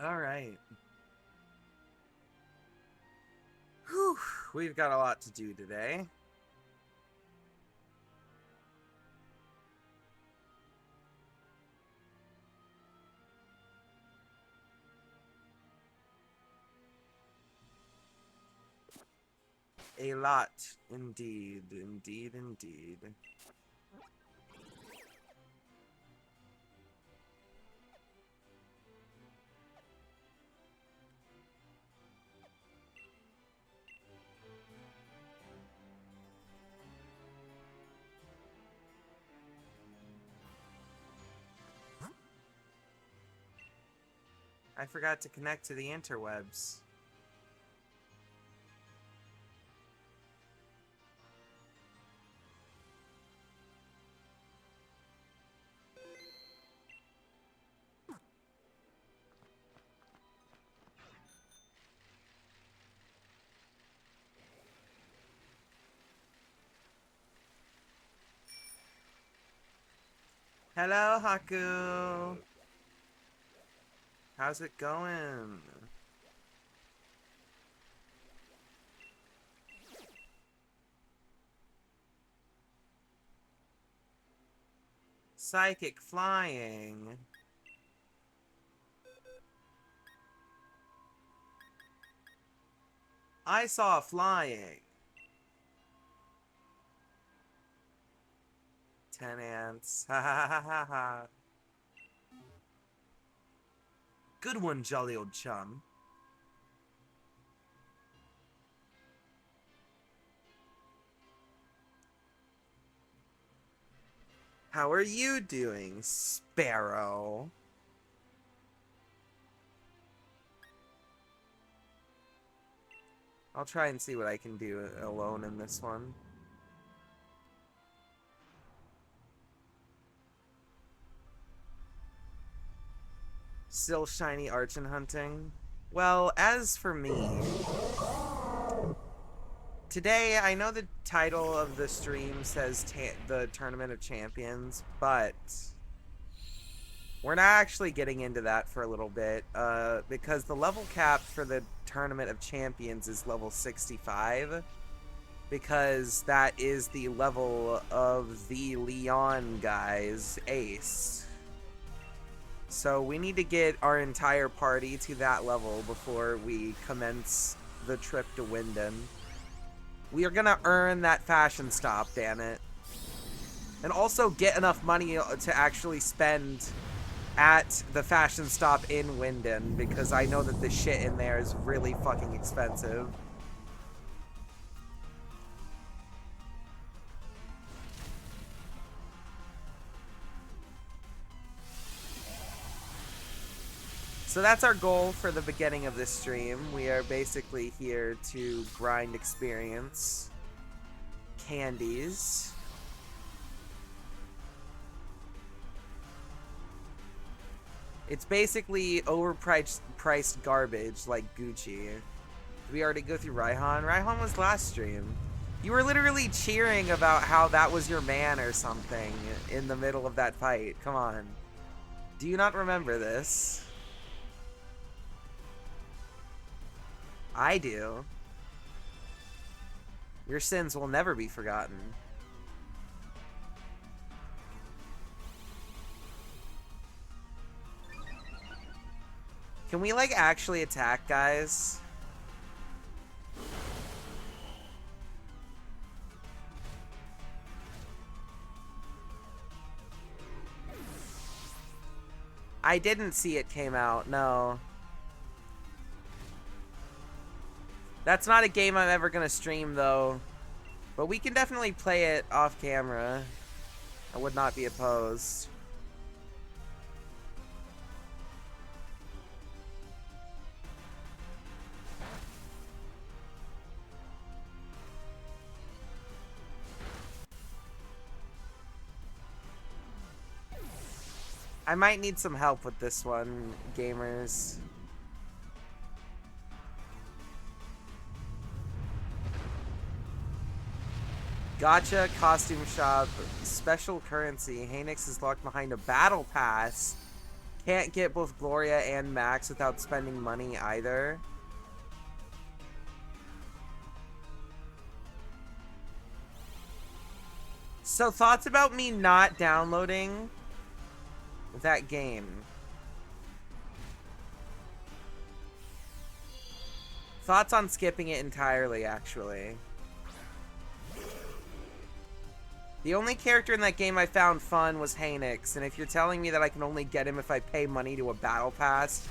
All right. Whew, we've got a lot to do today. A lot, indeed, indeed, indeed. I forgot to connect to the interwebs. Hello, Haku. How's it going? Psychic flying. I saw flying. 10 ants. Ha ha ha ha ha. Good one, jolly old chum. How are you doing, Sparrow? I'll try and see what I can do alone in this one. Still shiny archon hunting? Well, as for me, today I know the title of the stream says the Tournament of Champions, but we're not actually getting into that for a little bit, because the level cap for the Tournament of Champions is level 65, because that is the level of the Leon guy's ace. So we need to get our entire party to that level before we commence the trip to Wyndon. We are gonna earn that fashion stop, damn it. And also get enough money to actually spend at the fashion stop in Wyndon, because I know that the shit in there is really fucking expensive. So that's our goal for the beginning of this stream. We are basically here to grind experience, candies. It's basically overpriced garbage like Gucci. Did we already go through Raihan? Raihan was last stream. You were literally cheering about how that was your man or something in the middle of that fight. Come on. Do you not remember this? I do. Your sins will never be forgotten. Can we, like, actually attack, guys? I didn't see it came out, no. That's not a game I'm ever gonna stream, though. But we can definitely play it off camera. I would not be opposed. I might need some help with this one, gamers. Gotcha, costume shop, special currency. Haynix is locked behind a battle pass. Can't get both Gloria and Max without spending money either. So thoughts about me not downloading that game? Thoughts on skipping it entirely, actually. The only character in that game I found fun was Haynix, and if you're telling me that I can only get him if I pay money to a battle pass,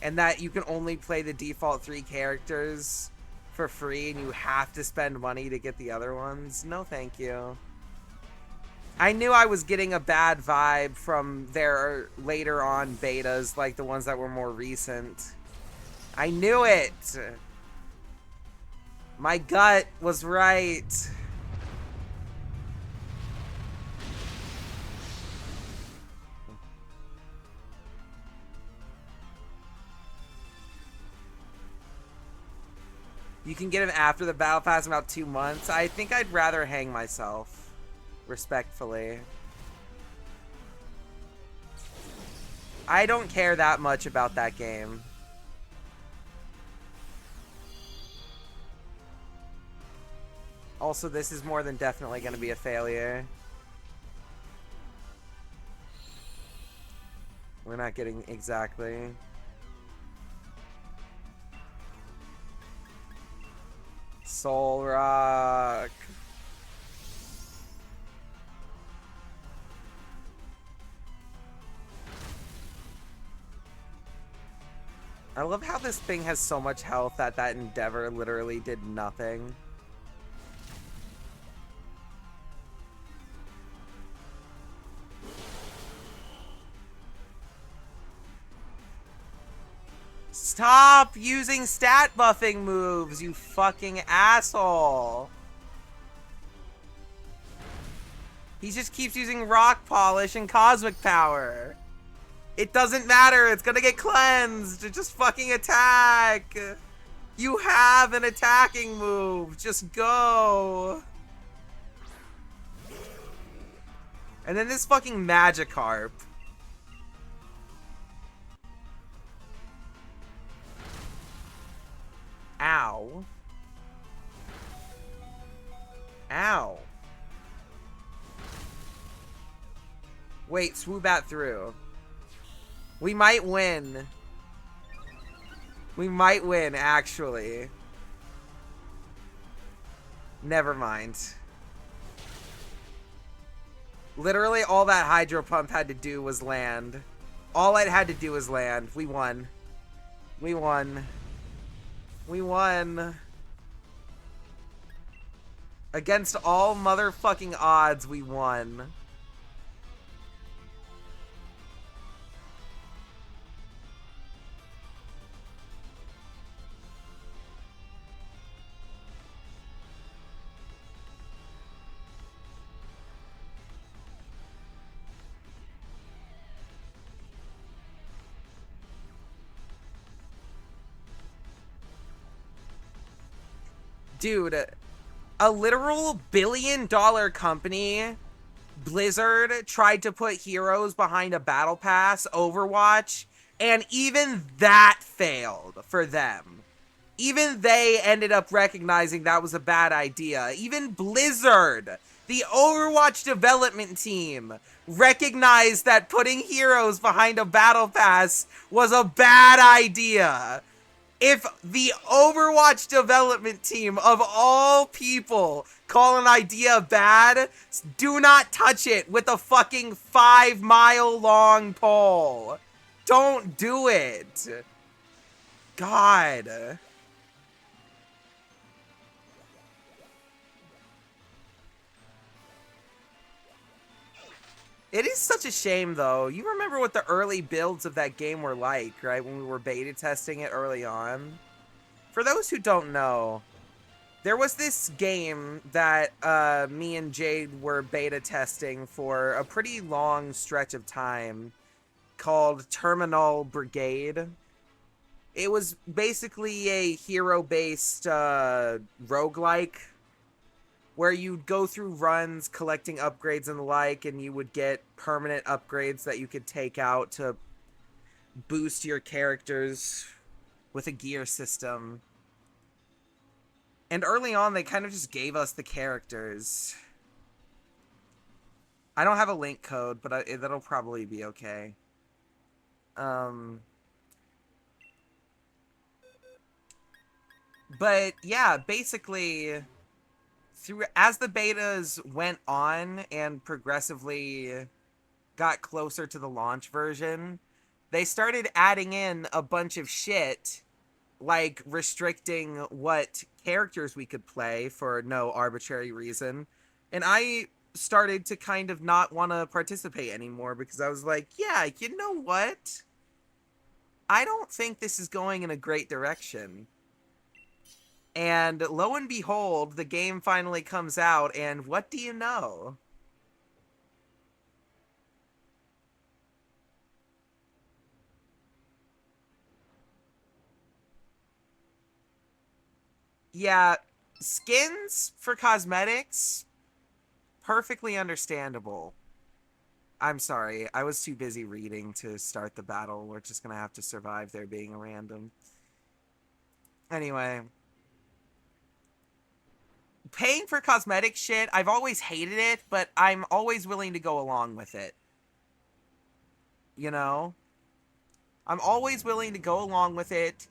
and that you can only play the default 3 characters for free and you have to spend money to get the other ones, no thank you. I knew I was getting a bad vibe from their later on betas, like the ones that were more recent. I knew it! My gut was right. You can get him after the battle pass in about 2 months. I think I'd rather hang myself. Respectfully. I don't care that much about that game. Also, this is more than definitely going to be a failure. We're not getting exactly. Soul Rock. I love how this thing has so much health that that Endeavor literally did nothing. Stop using stat buffing moves, you fucking asshole. He just keeps using rock polish and cosmic power. It doesn't matter, it's gonna get cleansed. Just fucking attack. You have an attacking move, just go. And then this fucking Magikarp. Ow. Ow. Wait, Swoobat through. We might win. We might win, actually. Never mind. Literally, all that Hydro Pump had to do was land. All it had to do was land. We won. We won. We won. Against all motherfucking odds, we won. Dude, a literal billion-dollar company, Blizzard, tried to put heroes behind a battle pass, Overwatch, and even that failed for them. Even they ended up recognizing that was a bad idea. Even Blizzard, the Overwatch development team, recognized that putting heroes behind a battle pass was a bad idea. If the Overwatch development team of all people call an idea bad, do not touch it with a fucking 5-mile long pole. Don't do it. God. It is such a shame, though. You remember what the early builds of that game were like, right? When we were beta testing it early on. For those who don't know, there was this game that me and Jade were beta testing for a pretty long stretch of time called Terminal Brigade. It was basically a hero-based roguelike where you'd go through runs collecting upgrades and the like, and you would get permanent upgrades that you could take out to boost your characters with a gear system. And early on, they kind of just gave us the characters. I don't have a link code, but that'll probably be okay. But yeah, basically, as the betas went on and progressively got closer to the launch version, they started adding in a bunch of shit, like restricting what characters we could play for no arbitrary reason. And I started to kind of not want to participate anymore because I was like, yeah, you know what? I don't think this is going in a great direction. And lo and behold, the game finally comes out, and what do you know? Yeah, skins for cosmetics, perfectly understandable. I'm sorry, I was too busy reading to start the battle. We're just gonna have to survive there being a random. Anyway, paying for cosmetic shit, I've always hated it, but I'm always willing to go along with it. You know? I'm always willing to go along with it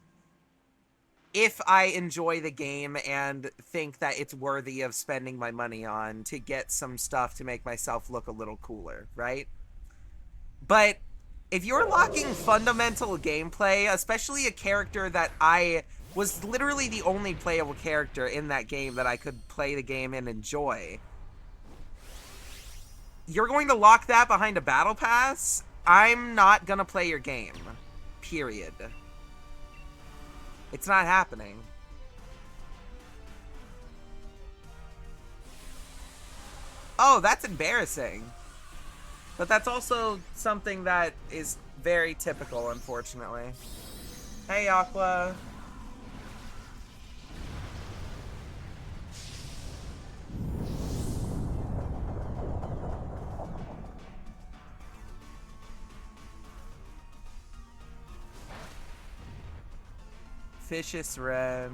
if I enjoy the game and think that it's worthy of spending my money on to get some stuff to make myself look a little cooler, right? But if you're locking fundamental gameplay, especially a character that I was literally the only playable character in that game that I could play the game and enjoy, you're going to lock that behind a battle pass? I'm not gonna play your game. Period. It's not happening. Oh, that's embarrassing. But that's also something that is very typical, unfortunately. Hey, Aqua. Vicious Ren.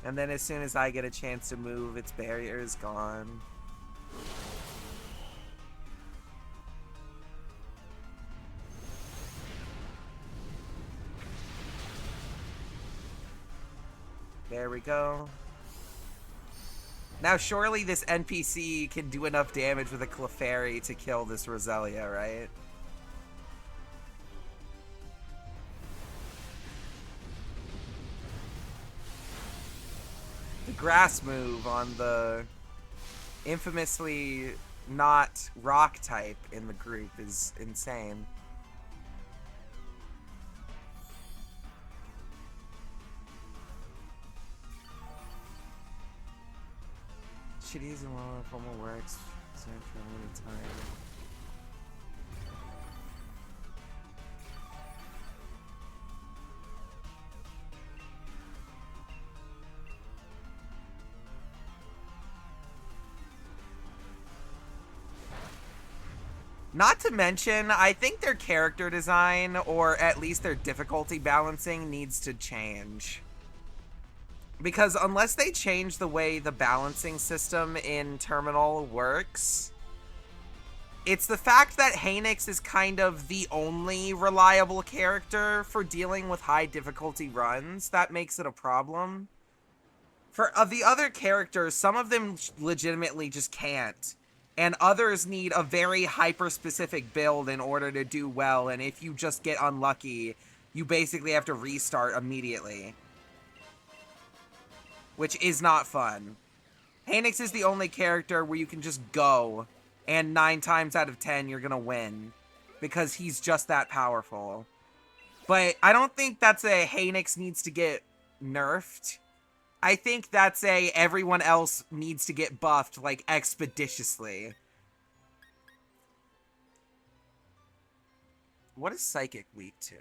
And then as soon as I get a chance to move, its barrier is gone. There we go. Now, surely this NPC can do enough damage with a Clefairy to kill this Roselia, right? The grass move on the infamously not rock type in the group is insane. Shitties and low formal works for a limited time. Not to mention, I think their character design, or at least their difficulty balancing, needs to change. Because unless they change the way the balancing system in Terminal works, it's the fact that Haynix is kind of the only reliable character for dealing with high difficulty runs that makes it a problem. For of the other characters, some of them legitimately just can't. And others need a very hyper-specific build in order to do well, and if you just get unlucky, you basically have to restart immediately. Which is not fun. Haynix is the only character where you can just go, and 9 times out of 10 you're gonna win. Because he's just that powerful. But I don't think that's a Haynix needs to get nerfed. I think that's a everyone else needs to get buffed, like, expeditiously. What is Psychic weak to?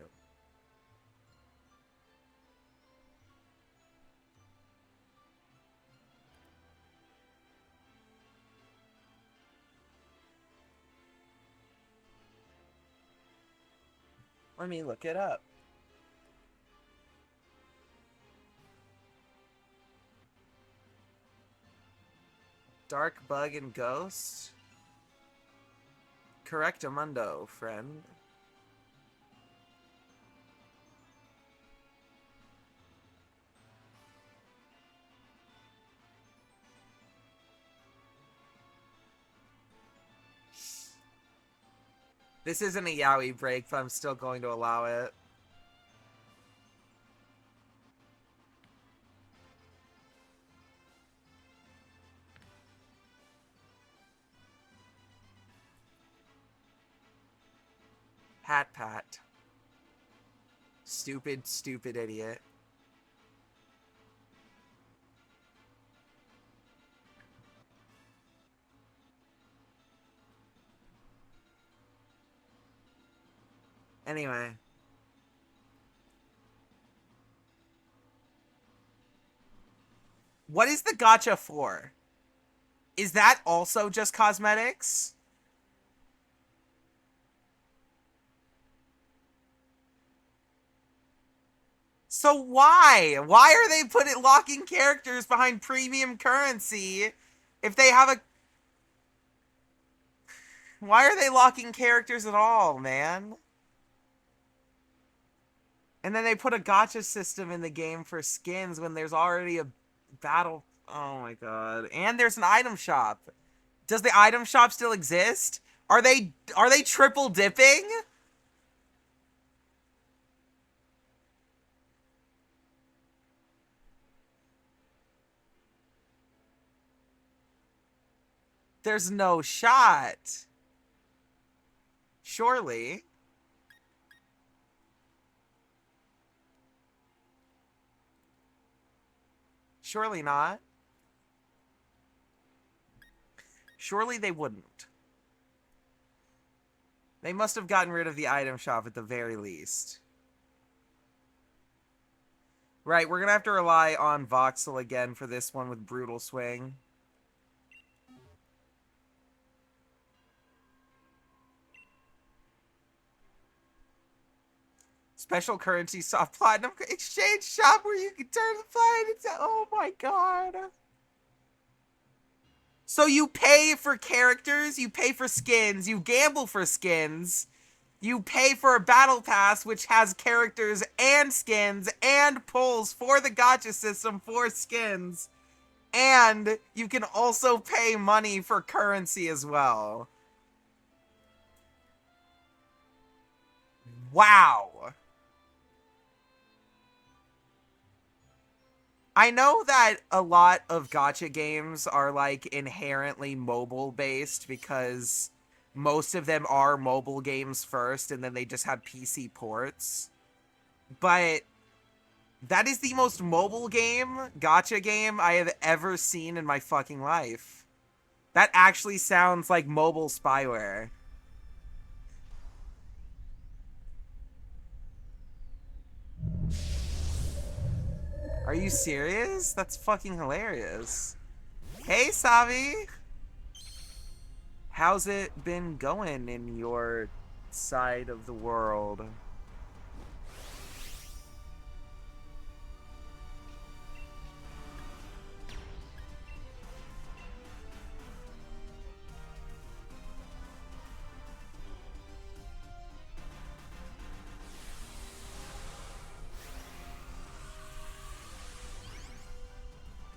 Let me look it up. Dark Bug and Ghost? Correctamundo, friend. This isn't a yaoi break, but I'm still going to allow it. Hat Pat. Stupid, stupid idiot. Anyway. What is the gacha for? Is that also just cosmetics? So why? Why are they locking characters behind premium currency if they have a... Why are they locking characters at all, man? And then they put a gacha system in the game for skins when there's already a battle... Oh my god. And there's an item shop. Does the item shop still exist? Are they triple dipping? There's no shot. Surely. Surely not. Surely they wouldn't. They must have gotten rid of the item shop at the very least. Right, we're gonna have to rely on Voxel again for this one with Brutal Swing. Special currency soft platinum exchange shop where you can turn the planet into... Oh my god. So you pay for characters, you pay for skins, you gamble for skins, you pay for a battle pass which has characters and skins and pulls for the gacha system for skins, and you can also pay money for currency as well. Wow. I know that a lot of gacha games are like inherently mobile based because most of them are mobile games first and then they just have PC ports. But that is the most mobile gacha game I have ever seen in my fucking life. That actually sounds like mobile spyware. Are you serious? That's fucking hilarious. Hey, Savi! How's it been going in your side of the world?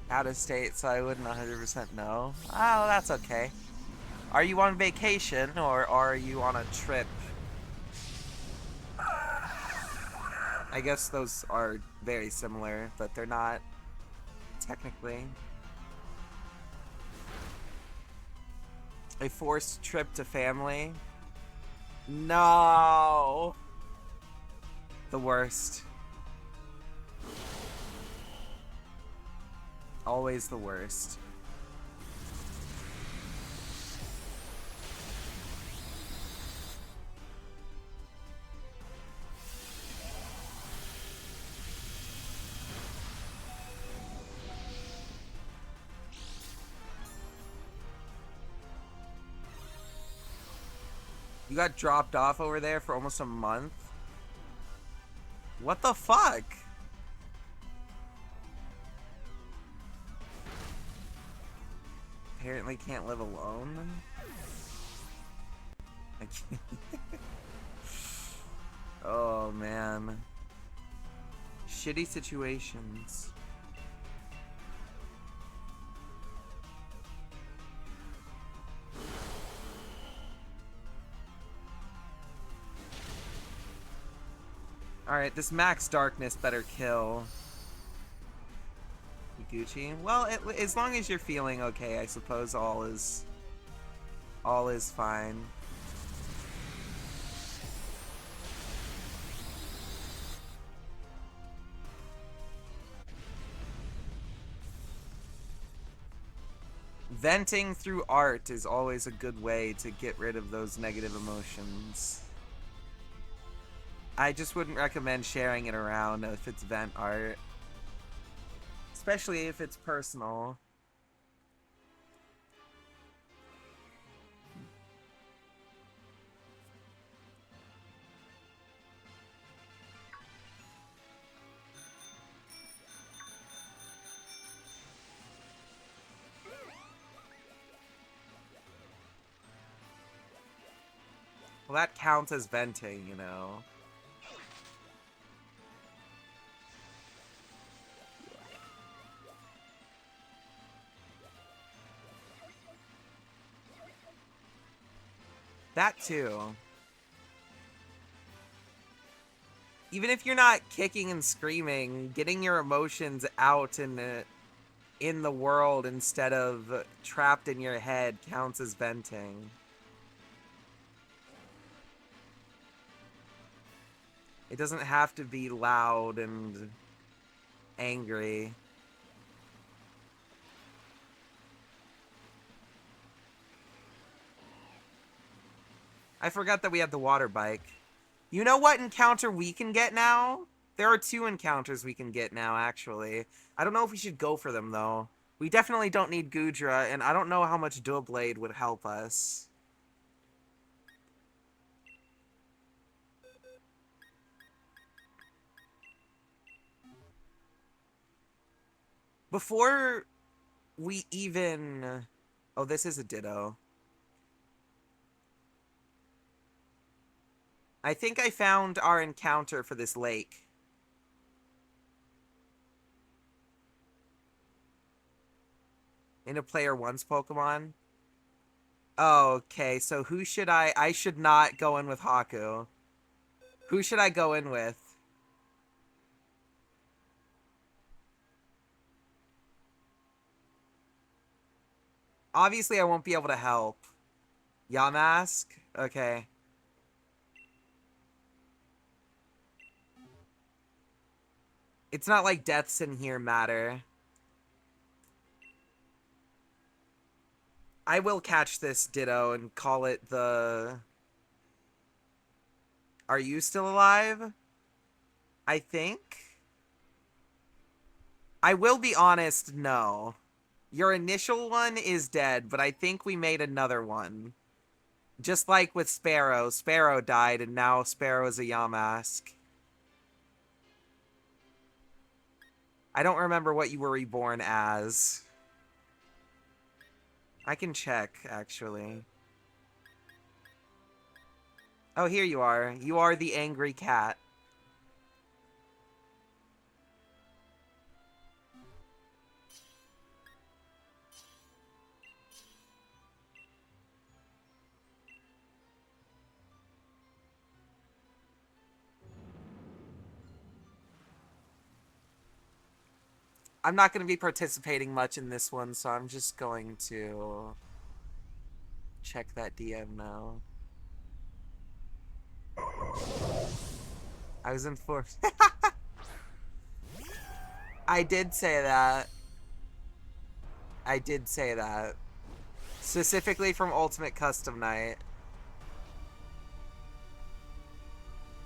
Out of state, so I wouldn't 100% know. Oh, that's okay. Are you on vacation, or are you on a trip? I guess those are very similar, but they're not technically. A forced trip to family? No! The worst. Always the worst. You got dropped off over there for almost a month? What the fuck? Apparently can't live alone. I can't. Oh man. Shitty situations. Alright, this max darkness better kill. Gucci. Well, as long as you're feeling okay, I suppose all is fine. Venting through art is always a good way to get rid of those negative emotions. I just wouldn't recommend sharing it around if it's vent art. Especially if it's personal. Well, that counts as venting, you know. That too. Even if you're not kicking and screaming, getting your emotions out in the world instead of trapped in your head counts as venting. It doesn't have to be loud and angry. I forgot that we had the water bike. You know what encounter we can get now? There are 2 encounters we can get now, actually. I don't know if we should go for them, though. We definitely don't need Gudra, and I don't know how much Doublade would help us. Before we even... Oh, this is a Ditto. I think I found our encounter for this lake. In a player 1's Pokemon? Oh, okay, so who should I should not go in with Haku. Who should I go in with? Obviously, I won't be able to help. Yamask? Okay. It's not like deaths in here matter. I will catch this Ditto and call it the... Are you still alive? I think? I will be honest, no. Your initial one is dead, but I think we made another one. Just like with Sparrow. Sparrow died, and now Sparrow's a Yamask. I don't remember what you were reborn as. I can check, actually. Oh, here you are. You are the angry cat. I'm not going to be participating much in this one, so I'm just going to check that DM now. I was informed. I did say that. I did say that. Specifically from Ultimate Custom Night.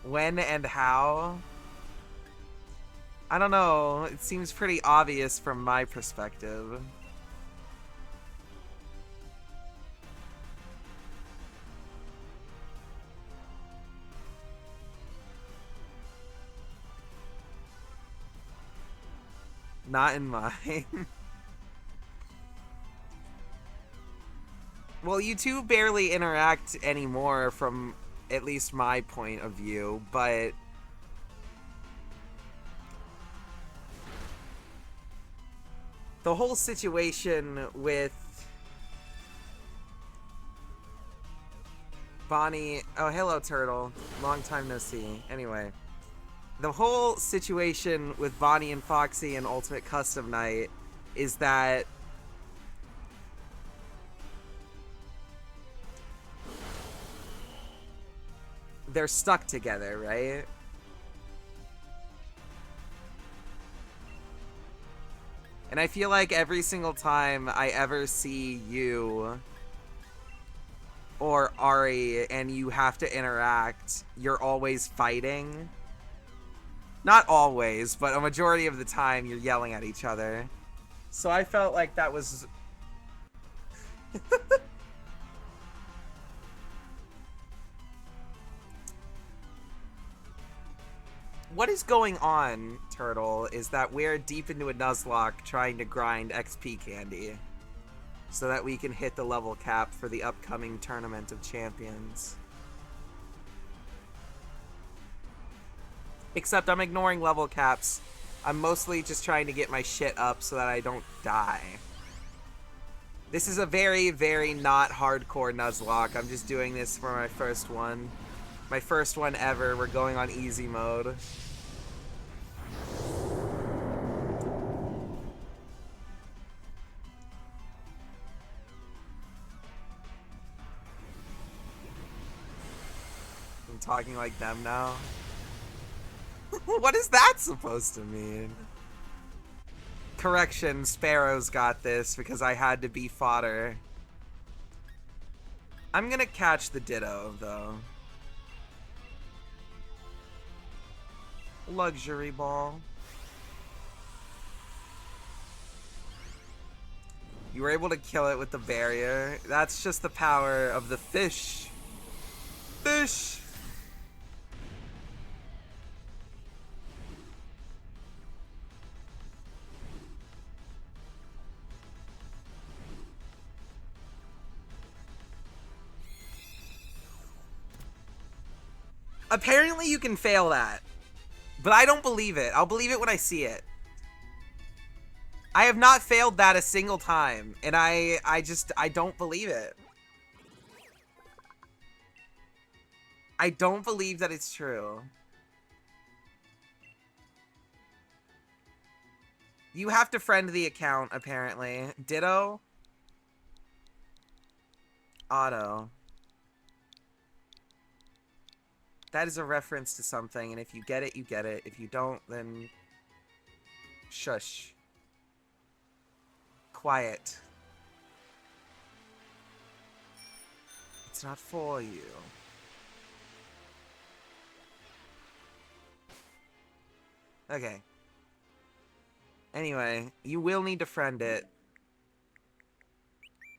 When and how? I don't know. It seems pretty obvious from my perspective. Not in mine. Well, you two barely interact anymore from at least my point of view, but the whole situation with Bonnie... Oh, hello, Turtle. Long time no see. Anyway. The whole situation with Bonnie and Foxy and Ultimate Custom Night is that they're stuck together, right? And I feel like every single time I ever see you or Ari and you have to interact, you're always fighting. Not always, but a majority of the time you're yelling at each other. So I felt like that was... What is going on, Turtle, is that we're deep into a Nuzlocke trying to grind XP candy so that we can hit the level cap for the upcoming Tournament of Champions. Except I'm ignoring level caps. I'm mostly just trying to get my shit up so that I don't die. This is a very, very not hardcore Nuzlocke. I'm just doing this for my first one. My first one ever. We're going on easy mode. I'm talking like them now. What is that supposed to mean? Correction, Sparrow's got this because I had to be fodder. I'm gonna catch the Ditto, though. Luxury ball. You were able to kill it with the barrier. That's just the power of the fish. Fish! Apparently you can fail that. But I don't believe it. I'll believe it when I see it. I have not failed that a single time. And I don't believe it. I don't believe that it's true. You have to friend the account, apparently. Ditto. Auto. That is a reference to something, and if you get it, you get it. If you don't, then... Shush. Quiet. It's not for you. Okay. Anyway, you will need to friend it.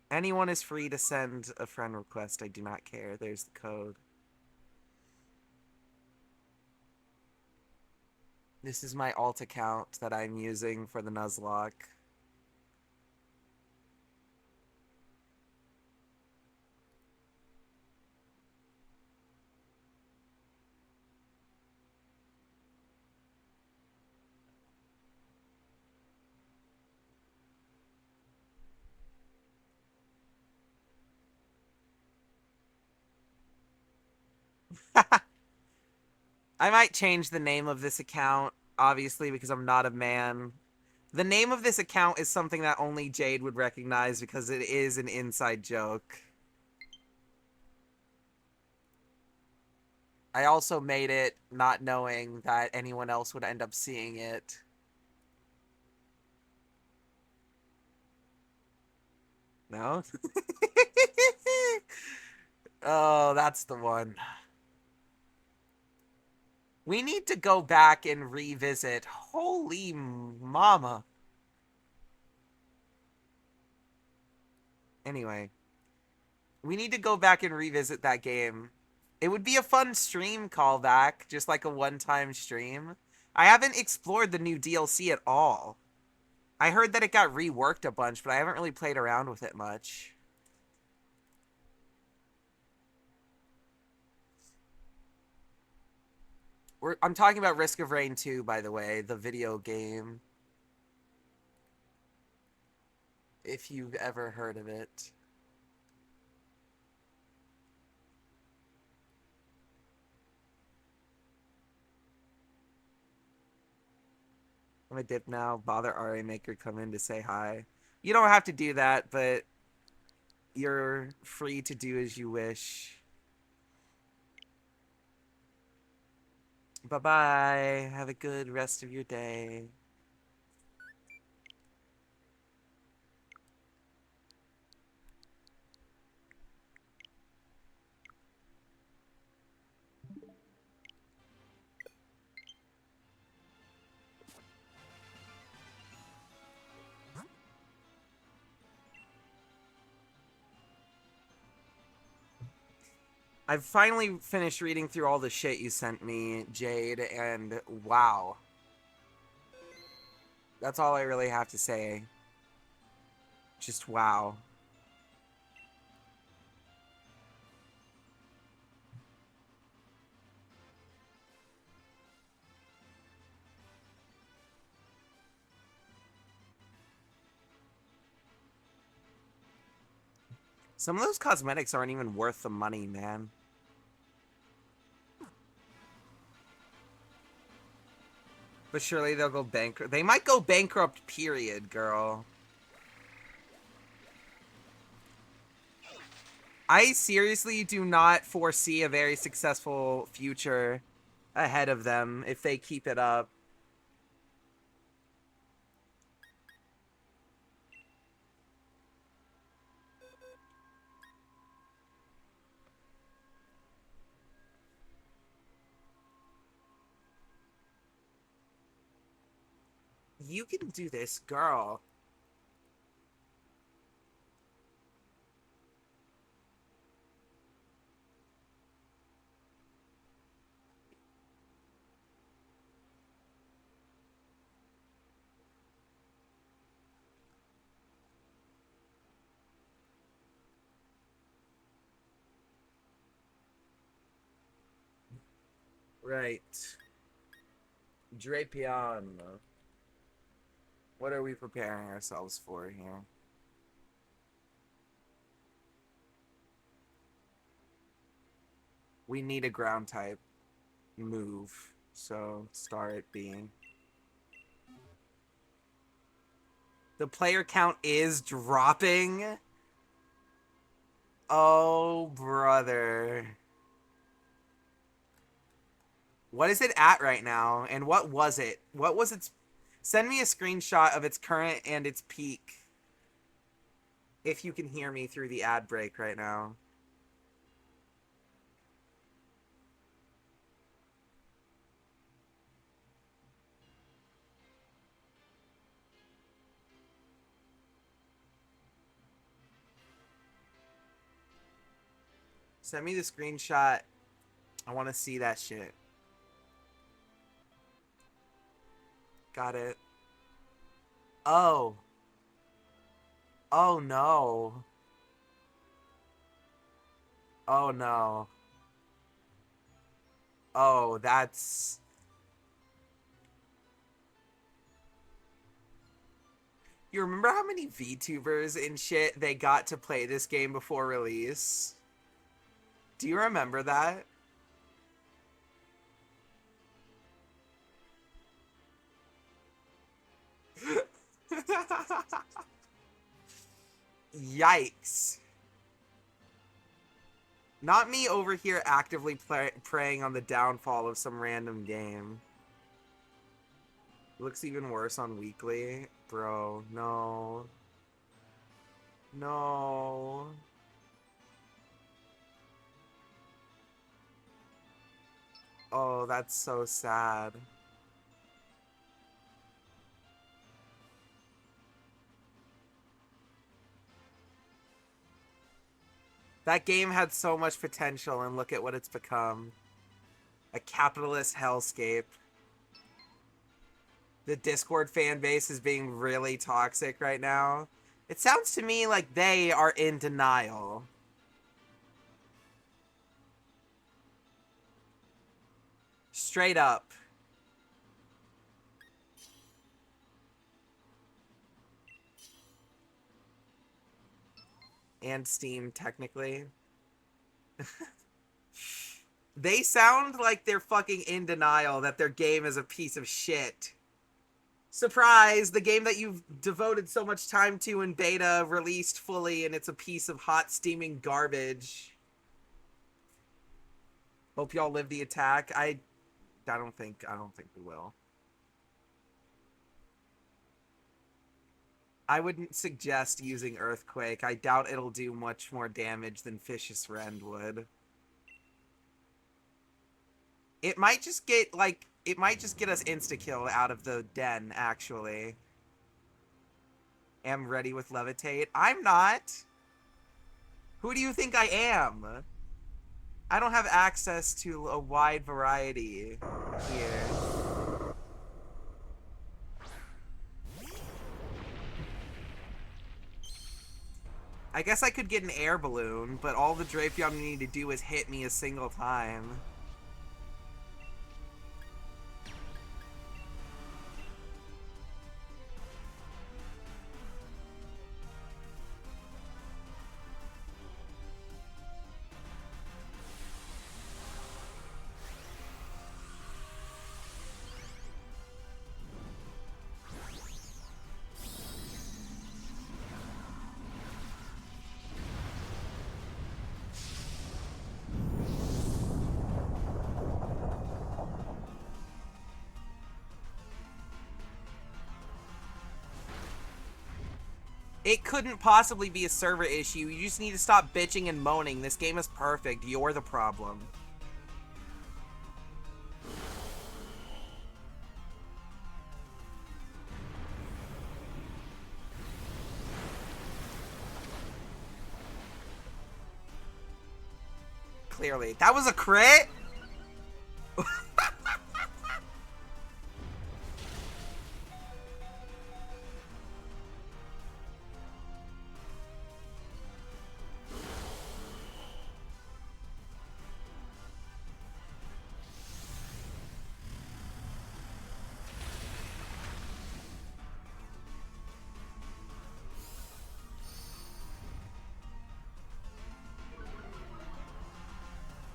Anyone is free to send a friend request. I do not care. There's the code. This is my alt account that I'm using for the Nuzlocke. I might change the name of this account, obviously, because I'm not a man. The name of this account is something that only Jade would recognize because it is an inside joke. I also made it not knowing that anyone else would end up seeing it. No? Oh, that's the one. We need to go back and revisit. Holy mama. Anyway. We need to go back and revisit that game. It would be a fun stream callback, just like a one-time stream. I haven't explored the new DLC at all. I heard that it got reworked a bunch, but I haven't really played around with it much. I'm talking about Risk of Rain 2, by the way, the video game. If you've ever heard of it. I'm a dip now. Bother RA Maker come in to say hi. You don't have to do that, but you're free to do as you wish. Bye-bye. Have a good rest of your day. I've finally finished reading through all the shit you sent me, Jade, and wow. That's all I really have to say. Just wow. Some of those cosmetics aren't even worth the money, man. But surely they'll go bankrupt. They might go bankrupt, period, girl. I seriously do not foresee a very successful future ahead of them if they keep it up. You can do this, girl. Right. Drapion. What are we preparing ourselves for here? We need a ground type move, so star it being. The player count is dropping. Oh, brother. What is it at right now? And what was it? What was its... Send me a screenshot of its current and its peak. If you can hear me through the ad break right now. Send me the screenshot. I want to see that shit. Got it. Oh. Oh no. Oh no. Oh, that's... You remember how many VTubers and shit they got to play this game before release? Do you remember that? Yikes. Not me over here actively preying on the downfall of some random game. Looks even worse on weekly. Bro, no. No. Oh, that's so sad. That game had so much potential, and look at what it's become. A capitalist hellscape. The Discord fan base is being really toxic right now. It sounds to me like they are in denial. Straight up. And Steam, technically. They sound like they're fucking in denial that their game is a piece of shit. Surprise! The game that you've devoted so much time to in beta released fully, and it's a piece of hot steaming garbage. Hope y'all live the attack. I don't think we will. I wouldn't suggest using Earthquake. I doubt it'll do much more damage than Vicious Rend would. It might just get, like, it might just get us insta-kill out of the den, actually. Am ready with Levitate. I'm not. Who do you think I am? I don't have access to a wide variety here. I guess I could get an air balloon, but all the Drapion need to do is hit me a single time. It couldn't possibly be a server issue. You just need to stop bitching and moaning. This game is perfect. You're the problem. Clearly. That was a crit?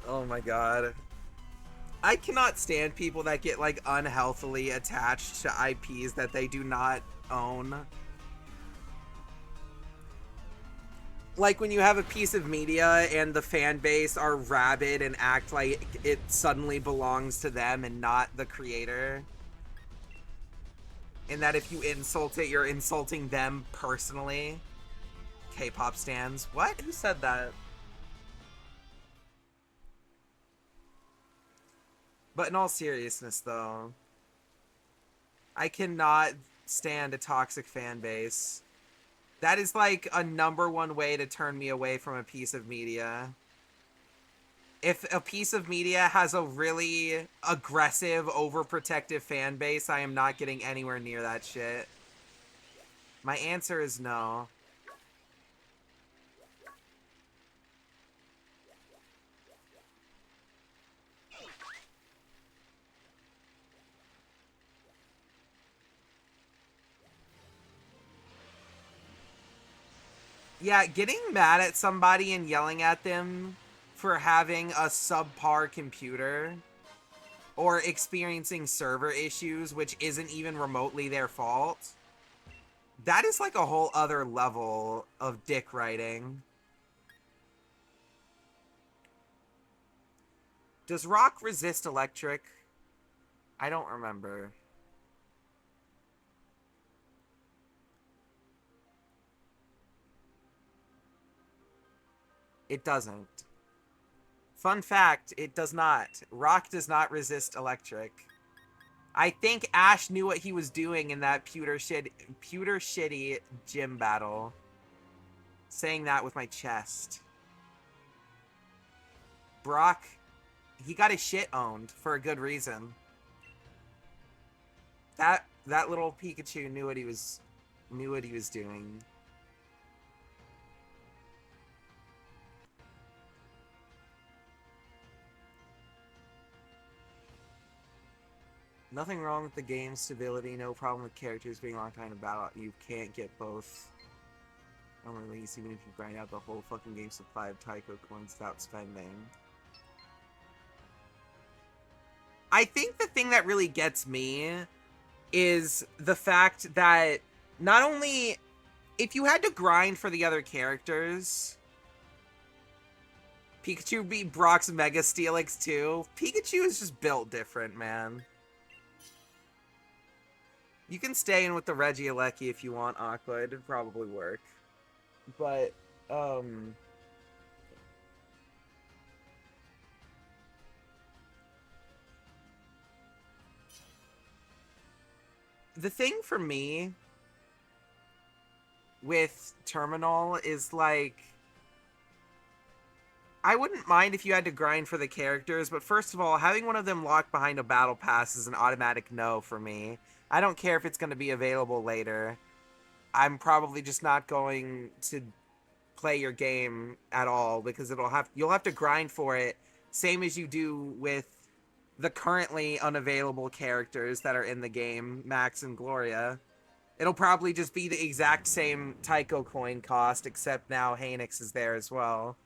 Oh my god. I cannot stand people that get, like, unhealthily attached to IPs that they do not own. Like when you have a piece of media and the fan base are rabid and act like it suddenly belongs to them and not the creator. And that if you insult it, you're insulting them personally. K-pop stans. What? Who said that? But in all seriousness, though, I cannot stand a toxic fan base. That is like a #1 way to turn me away from a piece of media. If a piece of media has a really aggressive, overprotective fan base, I am not getting anywhere near that shit. My answer is no. Yeah, getting mad at somebody and yelling at them for having a subpar computer or experiencing server issues, which isn't even remotely their fault, that is like a whole other level of dick riding. Does rock resist electric? I don't remember. It doesn't. Fun fact, it does not. Rock does not resist electric. I think Ash knew what he was doing in that pewter shitty gym battle. Saying that with my chest. Brock, he got his shit owned for a good reason. That That little Pikachu knew what he was doing. Nothing wrong with the game's stability, no problem with characters being a long time to battle. You can't get both on release even if you grind out the whole fucking game supply of Taiko coins without spending. I think the thing that really gets me is the fact that not only if you had to grind for the other characters, Pikachu beat Brock's Mega Steelix too. Pikachu is just built different, man. You can stay in with the Regieleki if you want, Aqua. It'd probably work. But, the thing for me with Terminal is, like, I wouldn't mind if you had to grind for the characters, but first of all, having one of them locked behind a battle pass is an automatic no for me. I don't care if it's going to be available later. I'm probably just not going to play your game at all because you'll have to grind for it, same as you do with the currently unavailable characters that are in the game, Max and Gloria. It'll probably just be the exact same Tycho coin cost, except now Haynix is there as well.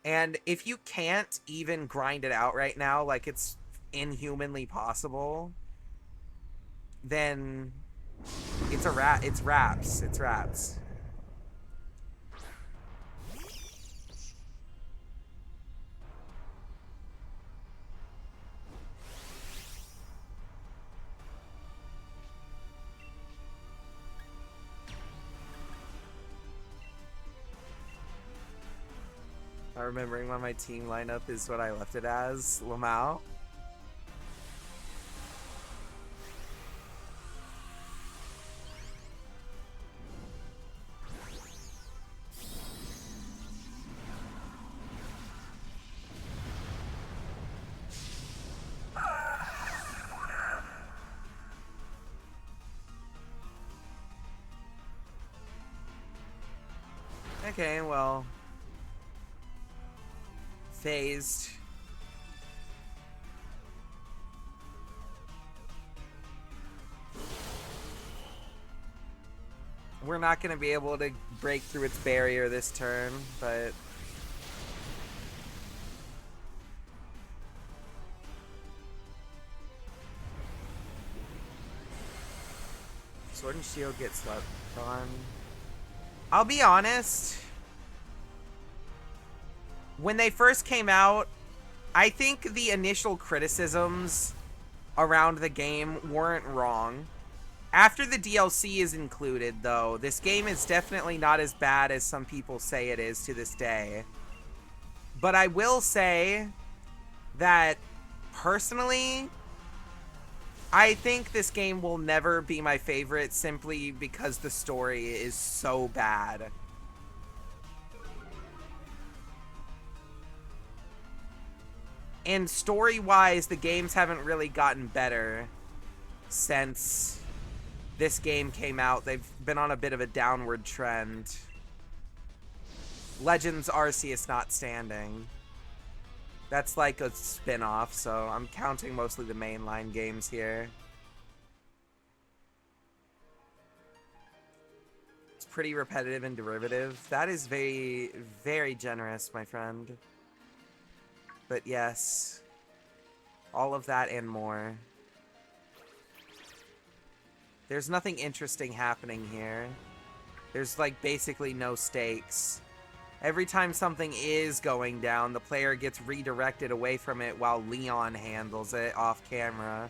And if you can't even grind it out right now, like it's inhumanly possible, then it's it's wraps. It's wraps. I'm remembering when my team lineup is what I left it as, Lamau. Okay, well, phased. We're not going to be able to break through its barrier this turn, but Sword and Shield gets slept on. I'll be honest, when they first came out, I think the initial criticisms around the game weren't wrong. After the DLC is included, though, this game is definitely not as bad as some people say it is to this day. But I will say that, personally, I think this game will never be my favorite simply because the story is so bad. And story-wise, the games haven't really gotten better since this game came out. They've been on a bit of a downward trend. Legends Arceus not standing. That's like a spin-off, so I'm counting mostly the mainline games here. It's pretty repetitive and derivative. That is very, very generous, my friend. But yes, all of that and more. There's nothing interesting happening here. There's like basically no stakes. Every time something is going down, the player gets redirected away from it while Leon handles it off camera.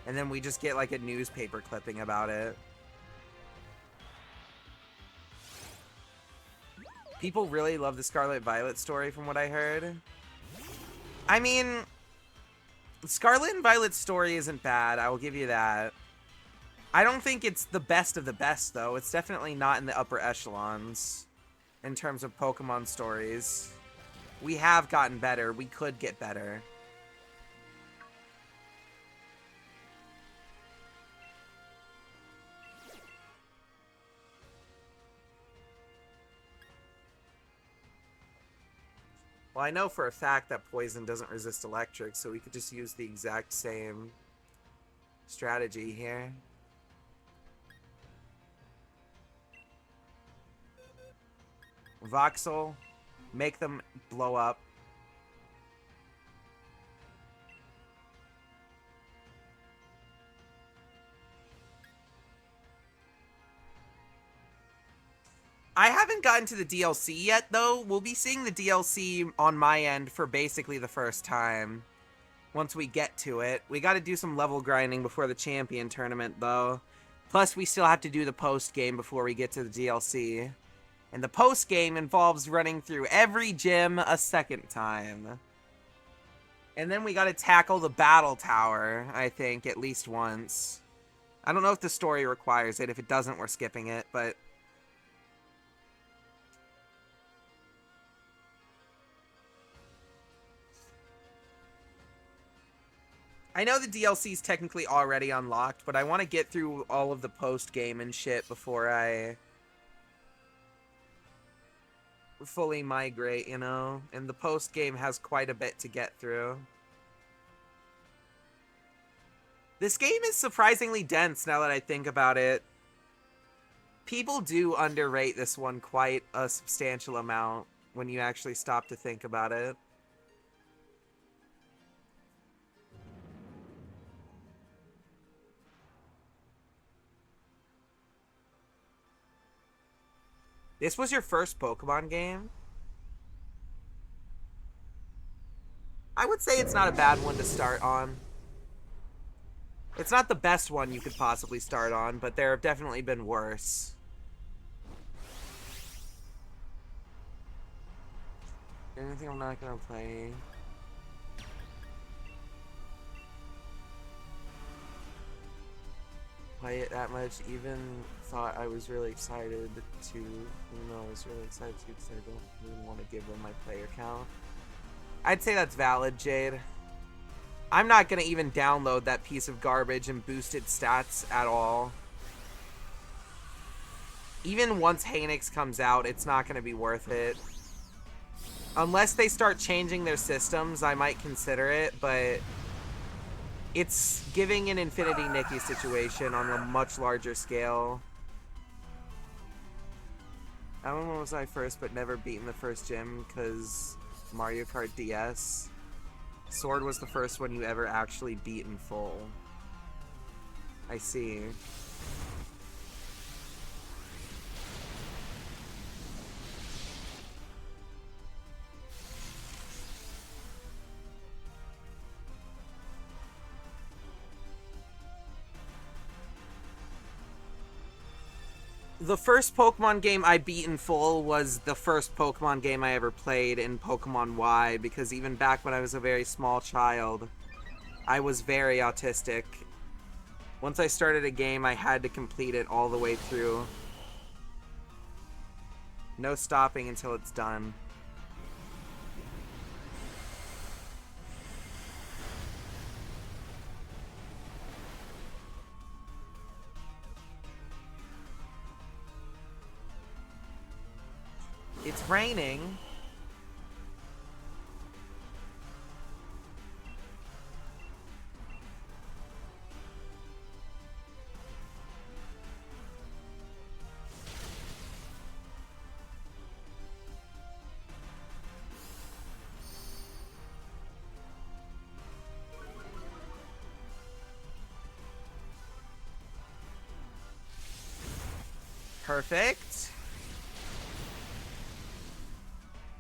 And then we just get like a newspaper clipping about it. People really love the Scarlet Violet story from what I heard. I mean, Scarlet and Violet's story isn't bad, I will give you that. I don't think it's the best of the best, though. It's definitely not in the upper echelons in terms of Pokemon stories. We have gotten better. We could get better. Well, I know for a fact that poison doesn't resist electric, so we could just use the exact same strategy here. Voxel, make them blow up. I haven't gotten to the DLC yet, though. We'll be seeing the DLC on my end for basically the first time. Once we get to it. We gotta do some level grinding before the champion tournament, though. Plus, we still have to do the post-game before we get to the DLC. And the post-game involves running through every gym a second time. And then we gotta tackle the battle tower, I think, at least once. I don't know if the story requires it. If it doesn't, we're skipping it, but... I know the DLC's technically already unlocked, but I want to get through all of the post-game and shit before I fully migrate, you know? And the post-game has quite a bit to get through. This game is surprisingly dense now that I think about it. People do underrate this one quite a substantial amount when you actually stop to think about it. This was your first Pokemon game? I would say it's not a bad one to start on. It's not the best one you could possibly start on, but there have definitely been worse. Anything I'm not gonna play? Play it that much. Even thought I was really excited to, even though I was really excited to, because I don't even want to give them my player count. I'd say that's valid, Jade. I'm not gonna even download that piece of garbage and boost its stats at all. Even once Haynix comes out, it's not gonna be worth it. Unless they start changing their systems, I might consider it, but it's giving an Infinity Nikki situation on a much larger scale. I don't know when was I first, but never beaten the first gym because Mario Kart DS. Sword was the first one you ever actually beat in full. I see. The first Pokemon game I beat in full was the first Pokemon game I ever played in Pokemon Y, because even back when I was a very small child, I was very autistic. Once I started a game, I had to complete it all the way through. No stopping until it's done. It's raining. Perfect.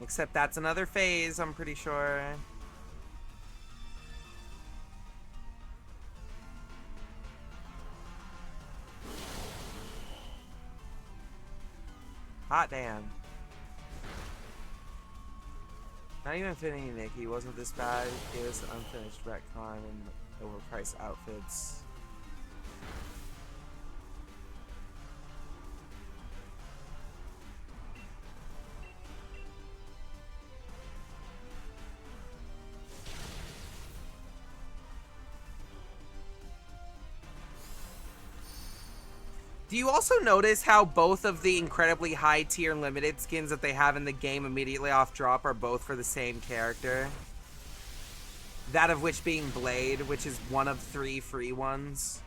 Except that's another phase, I'm pretty sure. Hot damn. Not even fitting Nikki wasn't this bad. It was unfinished retcon and overpriced outfits. Do you also notice how both of the incredibly high tier limited skins that they have in the game immediately off drop are both for the same character? That of which being Blade, which is one of 3 free ones.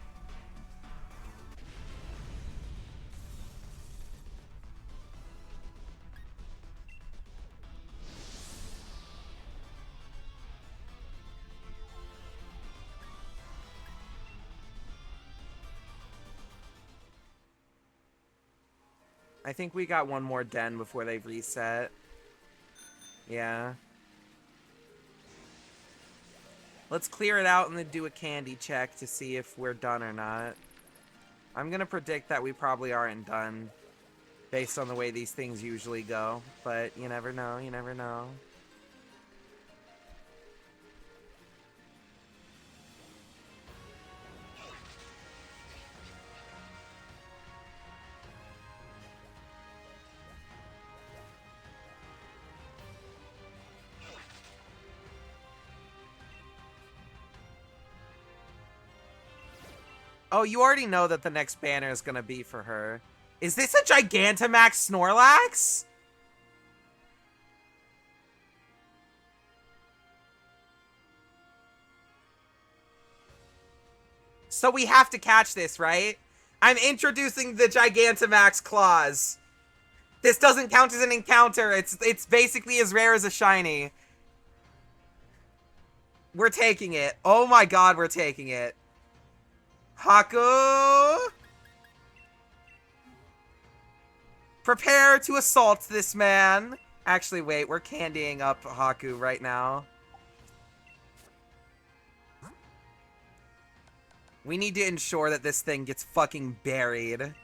I think we got one more den before they reset. Yeah. Let's clear it out and then do a candy check to see if we're done or not. I'm gonna predict that we probably aren't done based on the way these things usually go, but you never know, you never know. Oh, you already know that the next banner is gonna be for her. Is this a Gigantamax Snorlax? So we have to catch this, right? I'm introducing the Gigantamax clause. This doesn't count as an encounter. It's basically as rare as a shiny. We're taking it. Oh my god, we're taking it. Haku! Prepare to assault this man. Actually, wait, we're candying up Haku right now. We need to ensure that this thing gets fucking buried.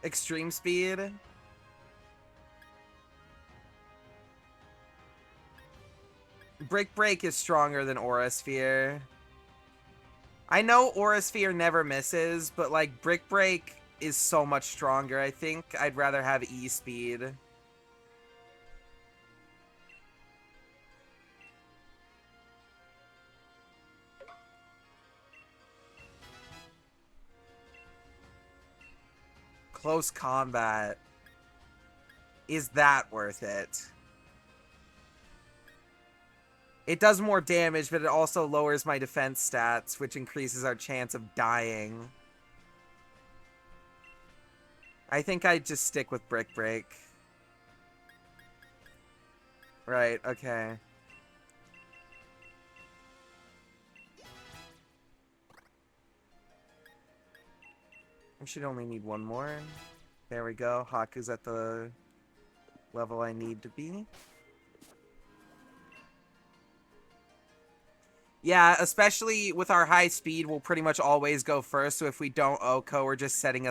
Extreme speed. Brick Break is stronger than Aura Sphere. I know Aura Sphere never misses, but like Brick Break is so much stronger. I think I'd rather have E-Speed. Close combat. Is that worth it? It does more damage, but it also lowers my defense stats, which increases our chance of dying. I think I'd just stick with Brick Break. Right, okay. I should only need one more. There we go. Haku's at the level I need to be. Yeah, especially with our high speed, we'll pretty much always go first. So if we don't OHKO, we're just setting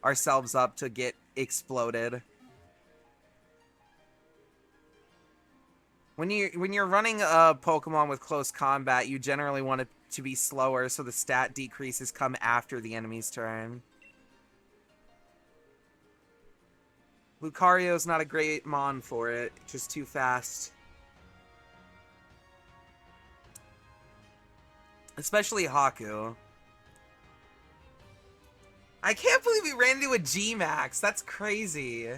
ourselves up to get exploded. When you're running a Pokemon with close combat, you generally want it to be slower, so the stat decreases come after the enemy's turn. Lucario's not a great mon for it, just too fast. Especially Haku. I can't believe we ran into a G-Max. That's crazy.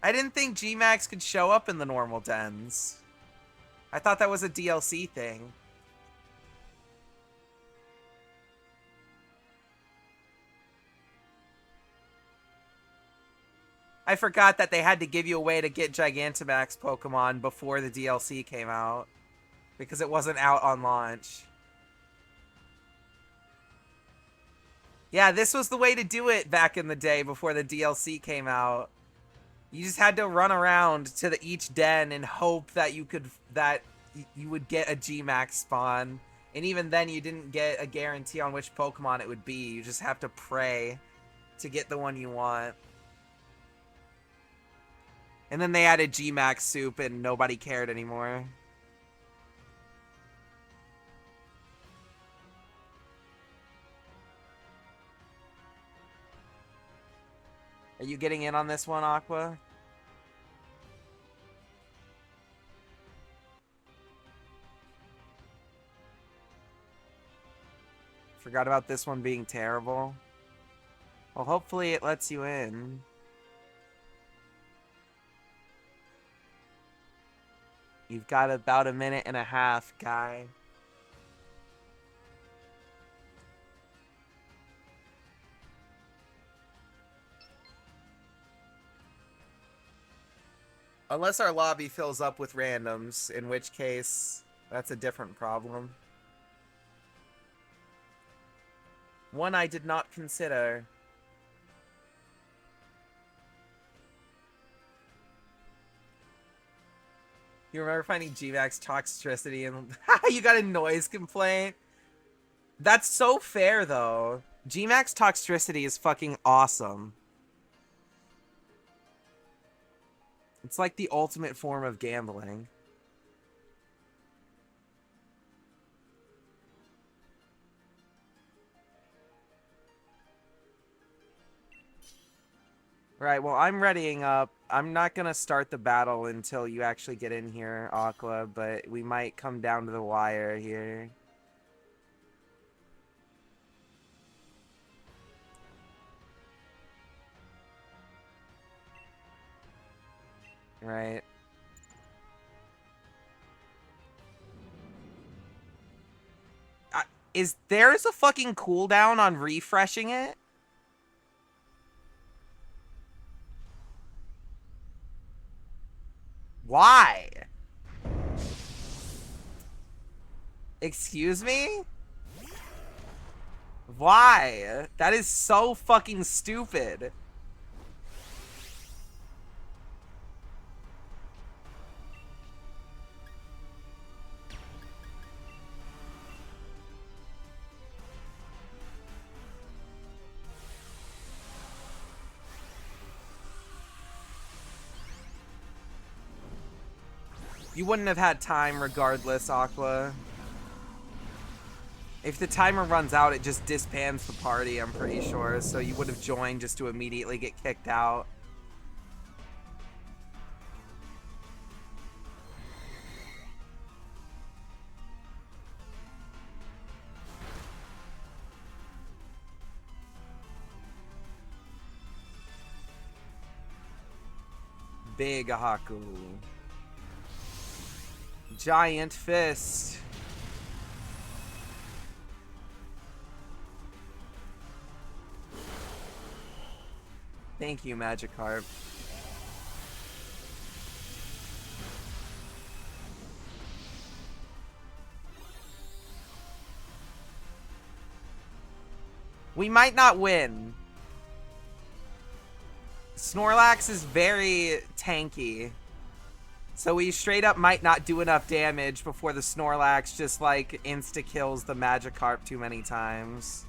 I didn't think G-Max could show up in the normal dens. I thought that was a DLC thing. I forgot that they had to give you a way to get Gigantamax Pokemon before the DLC came out. Because it wasn't out on launch. Yeah, this was the way to do it back in the day before the DLC came out. You just had to run around to each den and hope that you would get a G-Max spawn. And even then, you didn't get a guarantee on which Pokemon it would be. You just have to pray to get the one you want. And then they added G-Max Soup and nobody cared anymore. Are you getting in on this one, Aqua? forgot about this one being terrible. Well, hopefully it lets you in. You've got about a minute and a half, guy. Unless our lobby fills up with randoms, in which case, that's a different problem. One I did not consider. You remember finding G-Max toxicity and you got a noise complaint? That's so fair, though. G-Max toxicity is fucking awesome. It's like the ultimate form of gambling. Right, well, I'm readying up. I'm not gonna start the battle until you actually get in here, Aqua, but we might come down to the wire here. Right. Is there's a fucking cooldown on refreshing it? Why? Excuse me? Why? That is so fucking stupid. You wouldn't have had time regardless, Aqua. If the timer runs out, it just disbands the party, I'm pretty sure. So you would have joined just to immediately get kicked out. Big Haku. Giant fist. Thank you, Magikarp. We might not win. Snorlax is very tanky. So we straight up might not do enough damage before the Snorlax just, like, insta-kills the Magikarp too many times.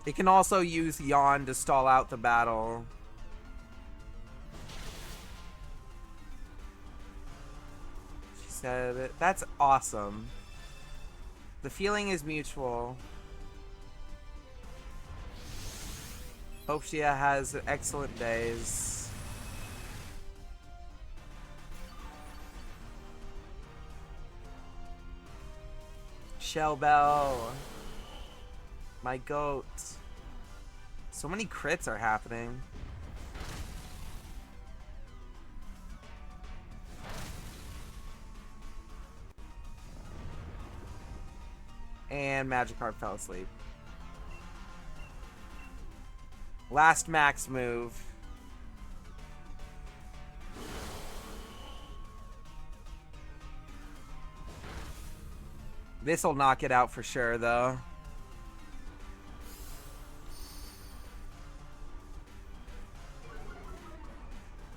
It can also use Yawn to stall out the battle. She said it. That's awesome. The feeling is mutual. Hope she has excellent days. Shellbell. My goat. So many crits are happening. And Magikarp fell asleep. Last max move. This'll knock it out for sure, though.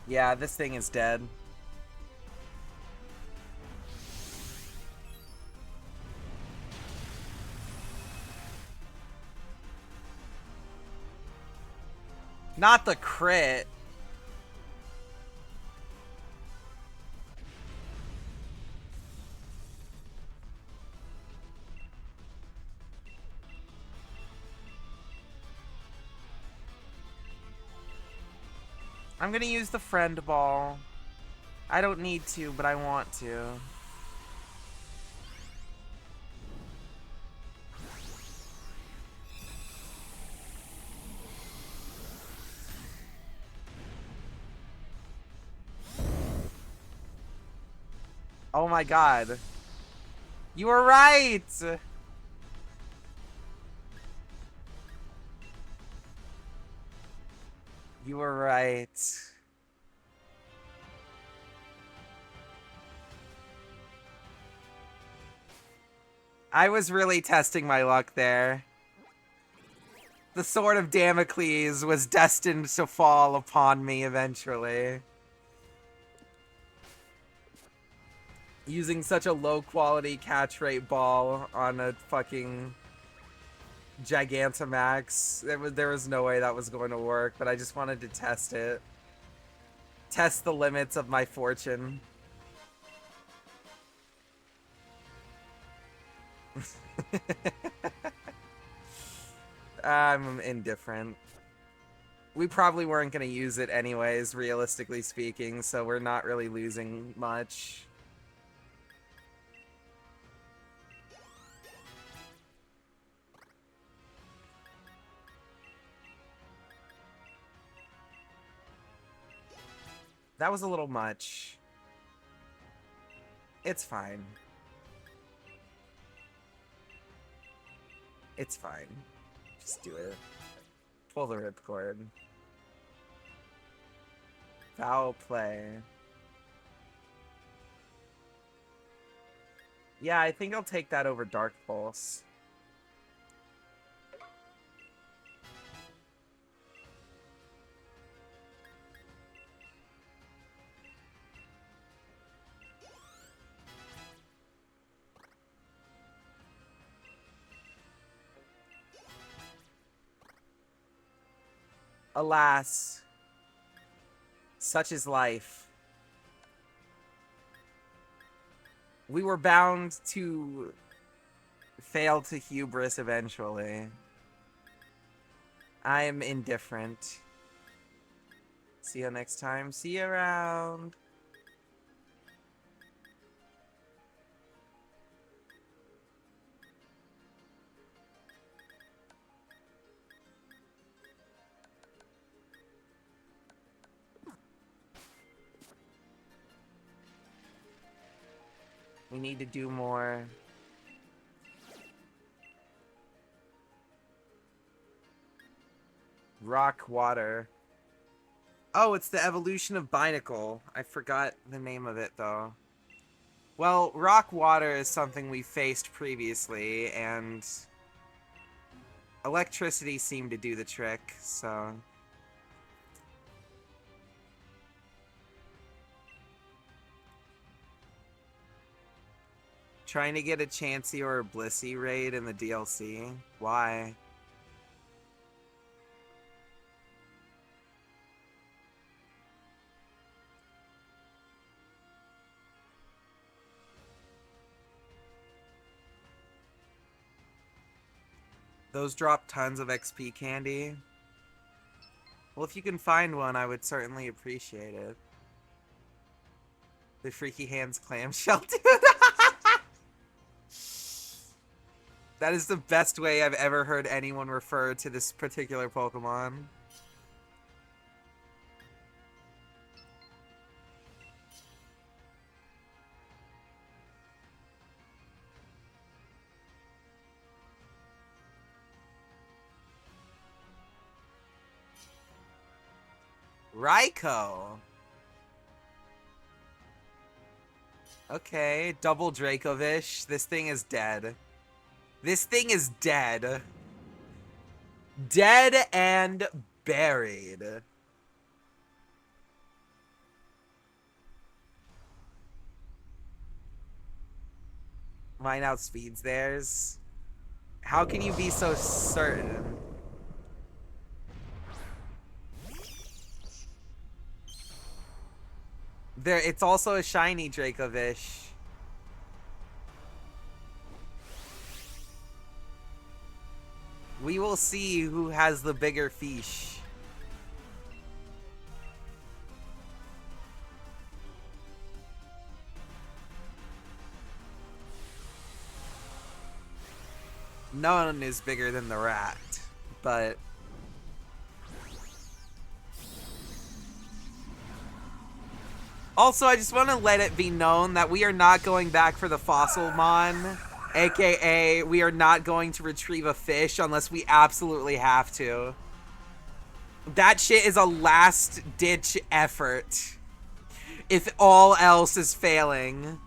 Yeah, this thing is dead. Not the crit. I'm gonna use the friend ball. I don't need to, but I want to. Oh my god. You were right! You were right. I was really testing my luck there. The sword of Damocles was destined to fall upon me eventually. Using such a low quality catch rate ball on a fucking Gigantamax. There was no way that was going to work, but I just wanted to test it. Test the limits of my fortune. I'm indifferent. We probably weren't going to use it anyways, realistically speaking, so we're not really losing much. That was a little much. It's fine. It's fine. Just do it. Pull the ripcord. Foul play. Yeah, I think I'll take that over Dark Pulse. Alas, such is life. We were bound to fail to hubris eventually. I am indifferent. See you next time. See you around. We need to do more. Rock water. Oh, it's the evolution of Binacle. I forgot the name of it, though. Well, rock water is something we faced previously, and electricity seemed to do the trick, so... Trying to get a Chansey or a Blissey raid in the DLC? Why? Those drop tons of XP candy. Well, if you can find one, I would certainly appreciate it. The Freaky Hands clamshell, dude. That is the best way I've ever heard anyone refer to this particular Pokemon. Raikou. Okay, double Dracovish. This thing is dead. This thing is dead. Dead and buried. Mine outspeeds theirs. How can you be so certain? It's also a shiny Dracovish. We will see who has the bigger fish. None is bigger than the rat, but... Also, I just want to let it be known that we are not going back for the Fossilmon, aka we are not going to retrieve a fish unless we absolutely have to. That shit is a last-ditch effort if all else is failing.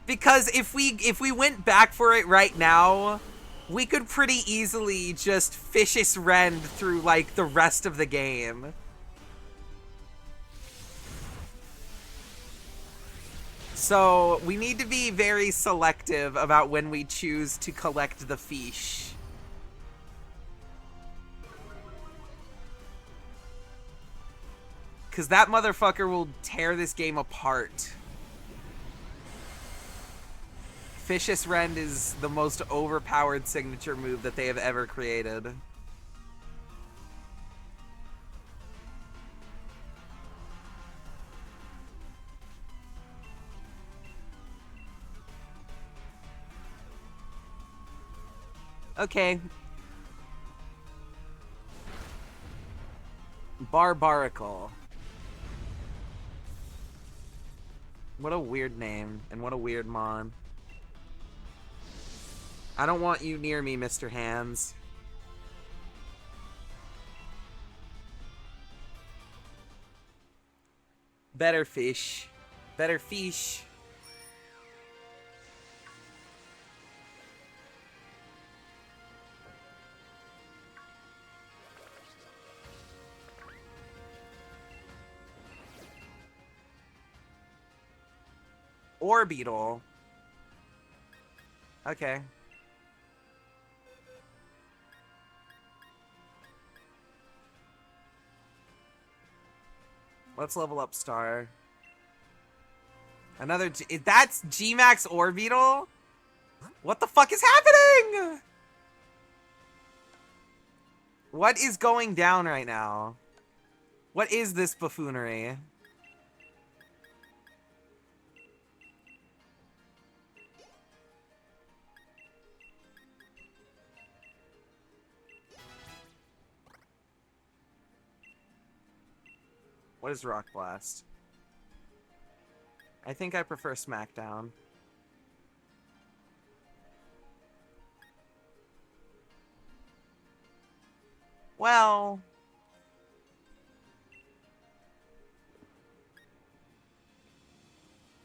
Because if we went back for it right now, we could pretty easily just Fishious Rend through, like, the rest of the game. So, we need to be very selective about when we choose to collect the fish. Because that motherfucker will tear this game apart. Fishious Rend is the most overpowered signature move that they have ever created. Okay. Barbarical. What a weird name, and what a weird mon. I don't want you near me, Mr. Hands. Better fish. Better fish. Orbeetle. Okay. Let's level up Star. Another that's G-Max Orbeetle? What the fuck is happening? What is going down right now? What is this buffoonery? What is Rock Blast? I think I prefer Smackdown. Well...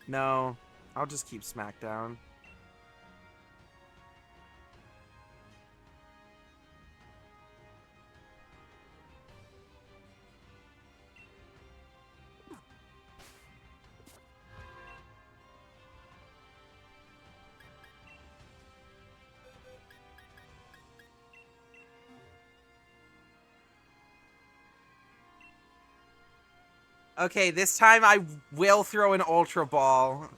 no, I'll just keep Smackdown. Okay, this time I will throw an Ultra Ball.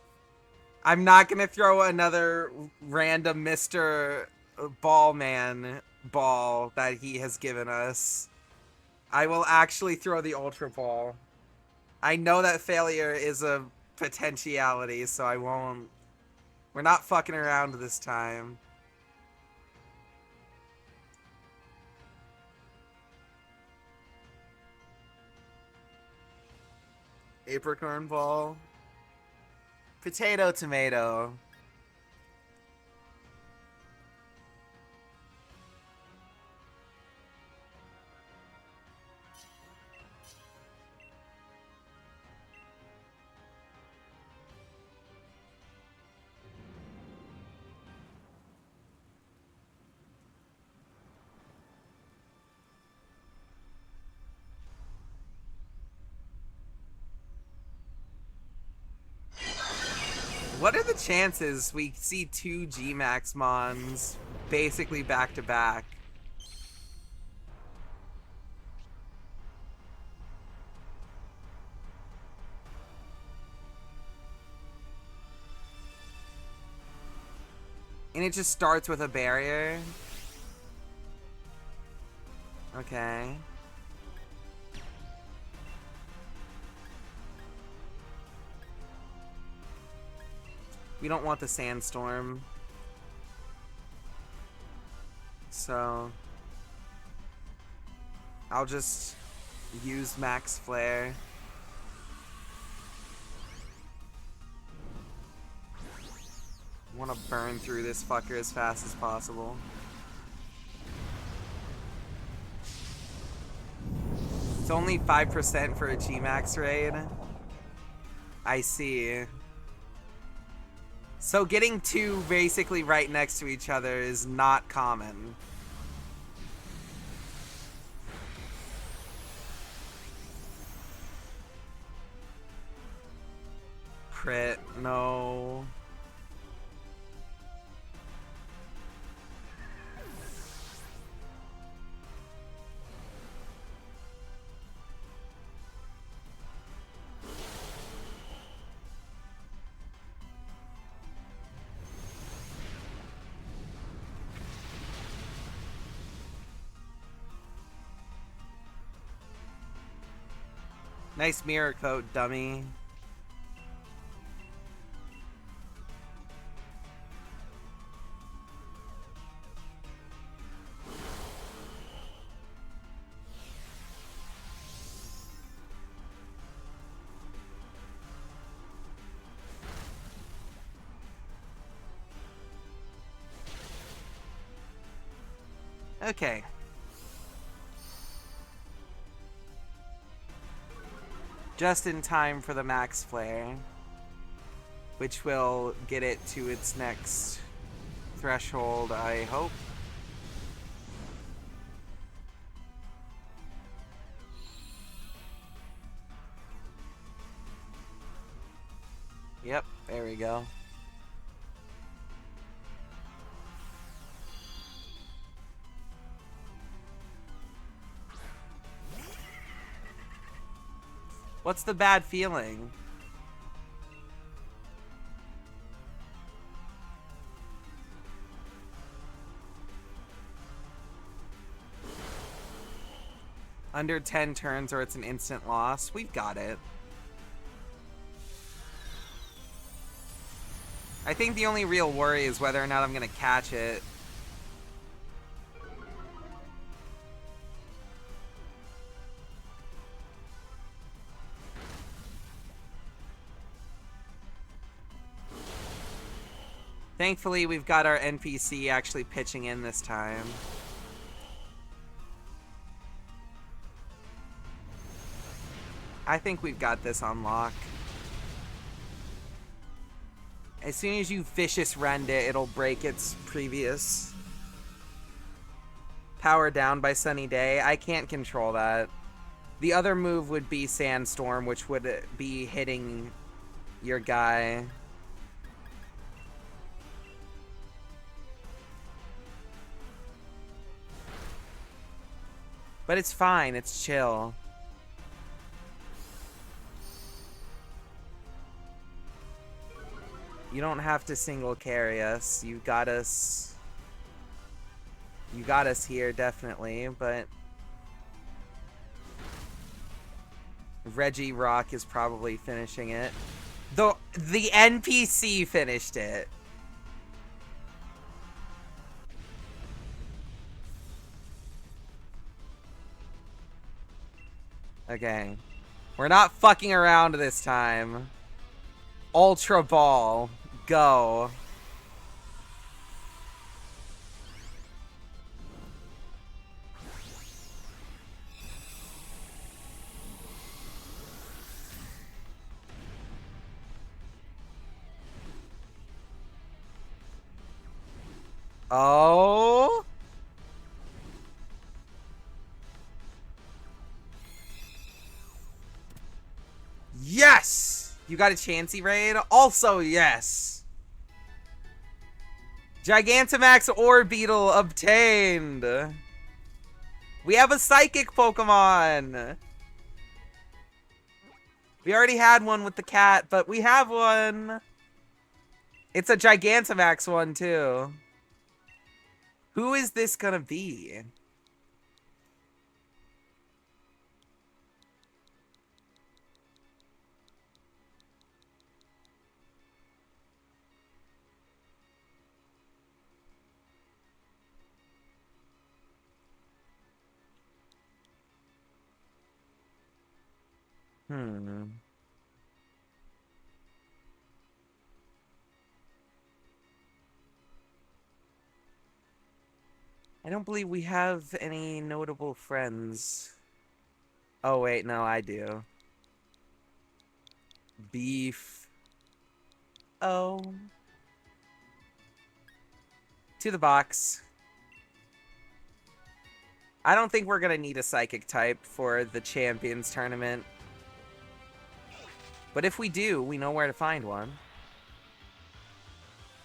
I'm not gonna throw another random Mr. Ballman ball that he has given us. I will actually throw the Ultra Ball. I know that failure is a potentiality, so I won't... We're not fucking around this time. Apricorn Ball. Potato, tomato. What are the chances we see two G-Max Mons basically back to back? And it just starts with a barrier? Okay. We We don't want the sandstorm. So I'll just use max flare. I want to burn through this fucker as fast as possible. It's only 5% for a G-Max raid. I see. So getting two basically right next to each other is not common. Crit, no. Nice mirror coat, dummy. Okay. Just in time for the max flare, which will get it to its next threshold, I hope. Yep, there we go. What's the bad feeling? Under 10 turns or it's an instant loss. We've got it. I think the only real worry is whether or not I'm gonna catch it. Thankfully, we've got our NPC actually pitching in this time. I think we've got this on lock. As soon as you vicious rend it, it'll break its previous power down by Sunny Day. I can't control that. The other move would be Sandstorm, which would be hitting your guy. But it's fine, it's chill. You don't have to single carry us. You got us. You got us here, definitely, but Reggie Rock is probably finishing it. The NPC finished it. Okay. We're not fucking around this time. Ultra Ball. Go. Oh. Yes! You got a Chansey raid? Also, yes. Gigantamax Orbeetle obtained. We have a Psychic Pokemon. We already had one with the cat, but we have one. It's a Gigantamax one, too. Who is this gonna be? Hmm. I don't believe we have any notable friends. Oh, wait, no, I do. Beef. Oh. To the box. I don't think we're gonna need a psychic type for the Champions tournament. But if we do, we know where to find one.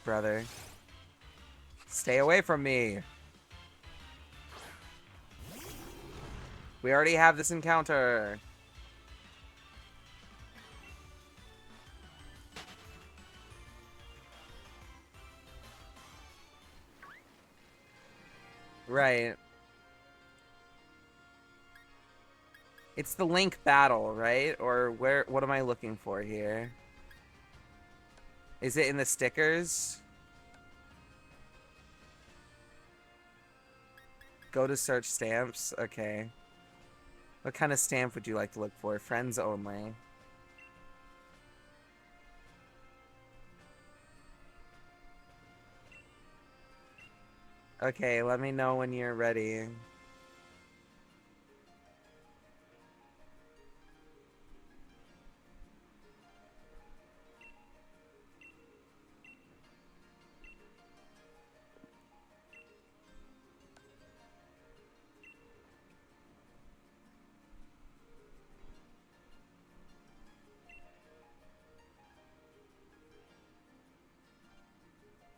Brother. Stay away from me. We already have this encounter. Right. It's the Link battle, right? Or where? What am I looking for here? Is it in the stickers? Go to search stamps. Okay. What kind of stamp would you like to look for? Friends only. Okay, let me know when you're ready.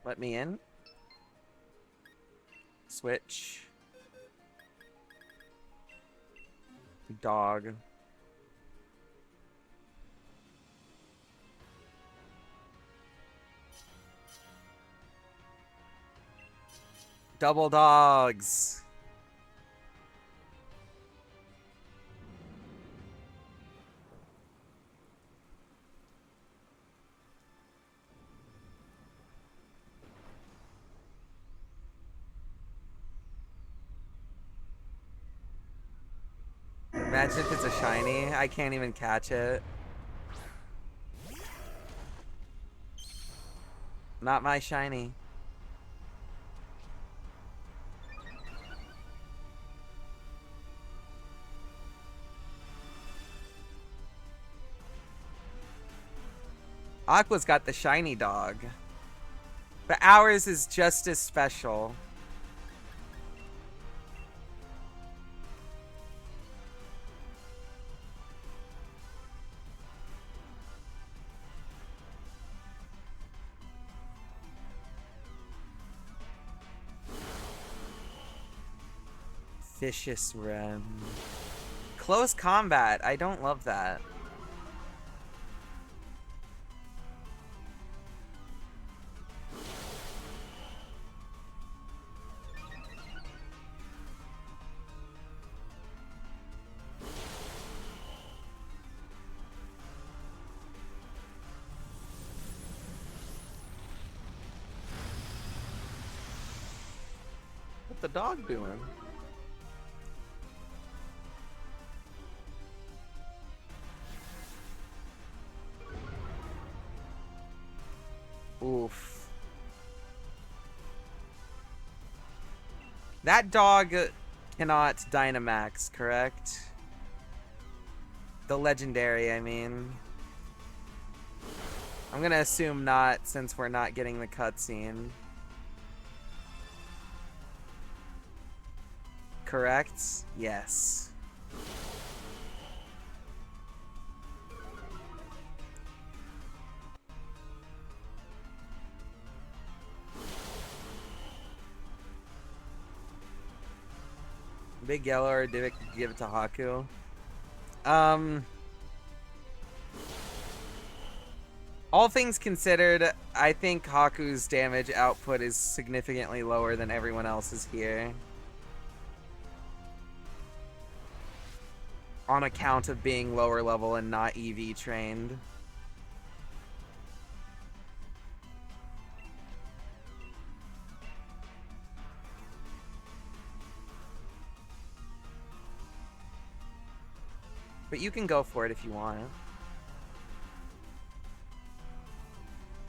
Let me in. Switch. Dog. Double dogs. Imagine if it's a shiny. I can't even catch it. Not my shiny. Aqua's got the shiny dog. But ours is just as special. Vicious Rem. Close combat. I don't love that. What's the dog doing? Oof. That dog cannot Dynamax, correct? The legendary, I mean. I'm gonna assume not, since we're not getting the cutscene. Correct? Yes. Big Yellow, or did it give it to Haku? All things considered, I think Haku's damage output is significantly lower than everyone else's here. On account of being lower level and not EV trained. But you can go for it if you want.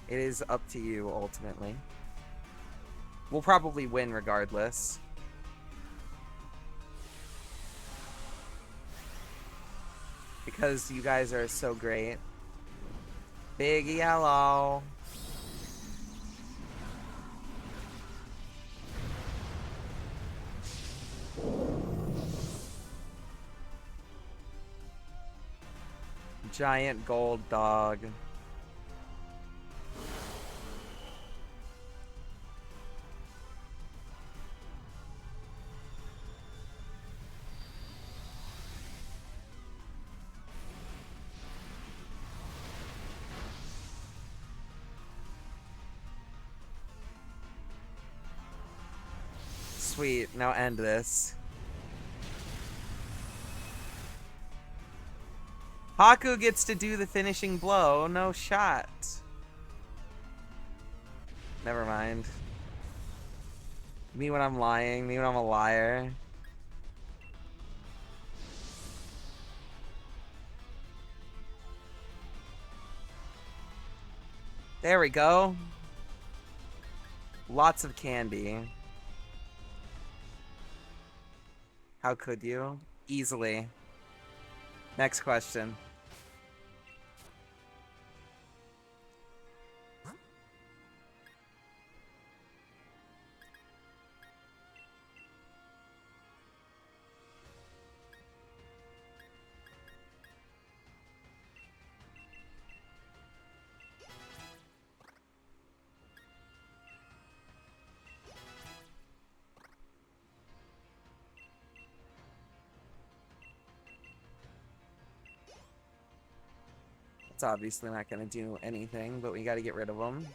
It is up to you, ultimately. We'll probably win regardless. Because you guys are so great. Big yellow. Giant gold dog. Sweet, now end this. Haku gets to do the finishing blow, no shot. Never mind. Me when I'm lying, me when I'm a liar. There we go. Lots of candy. How could you? Easily. Next question. It's obviously not going to do anything, but we got to get rid of them.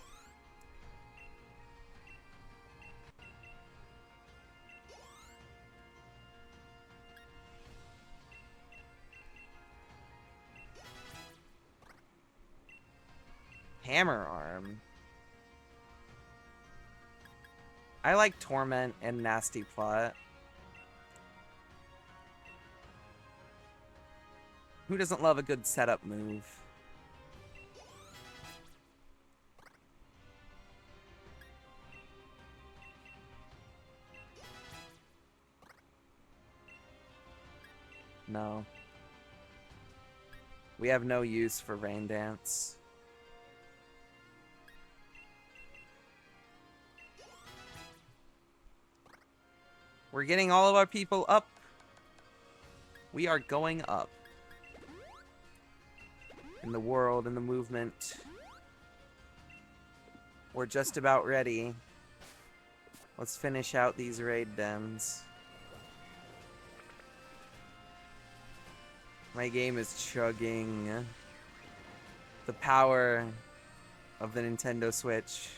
Hammer arm. I like Torment and Nasty Plot. Who doesn't love a good setup move? No. We have no use for Rain Dance. We're getting all of our people up. We are going up. In the world, in the movement. We're just about ready. Let's finish out these raid dens. My game is chugging. The power of the Nintendo Switch.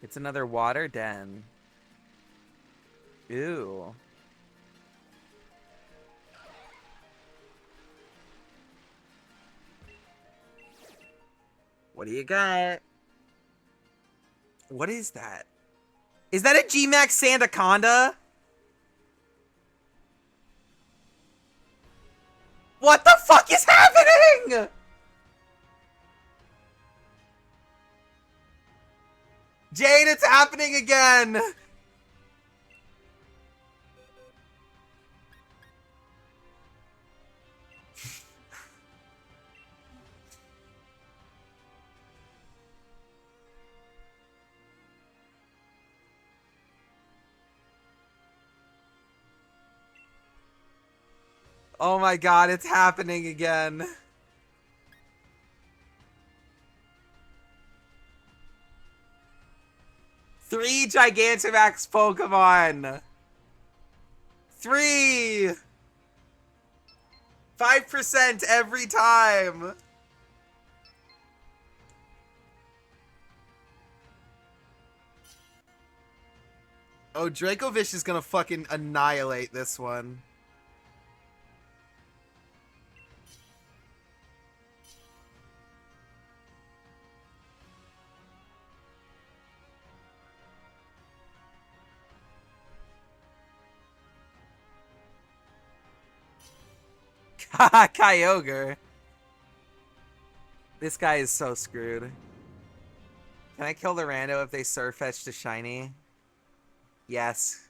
It's another water den. Ew. What do you got? What is that? Is that a G-Max Sandaconda? What the fuck is happening? Jade, it's happening again! Oh my god, it's happening again. Three Gigantamax Pokemon. 3. 5% every time. Oh, Dracovish is gonna fucking annihilate this one. Kyogre. This guy is so screwed. Can I kill the rando if they Surfetch to shiny? Yes.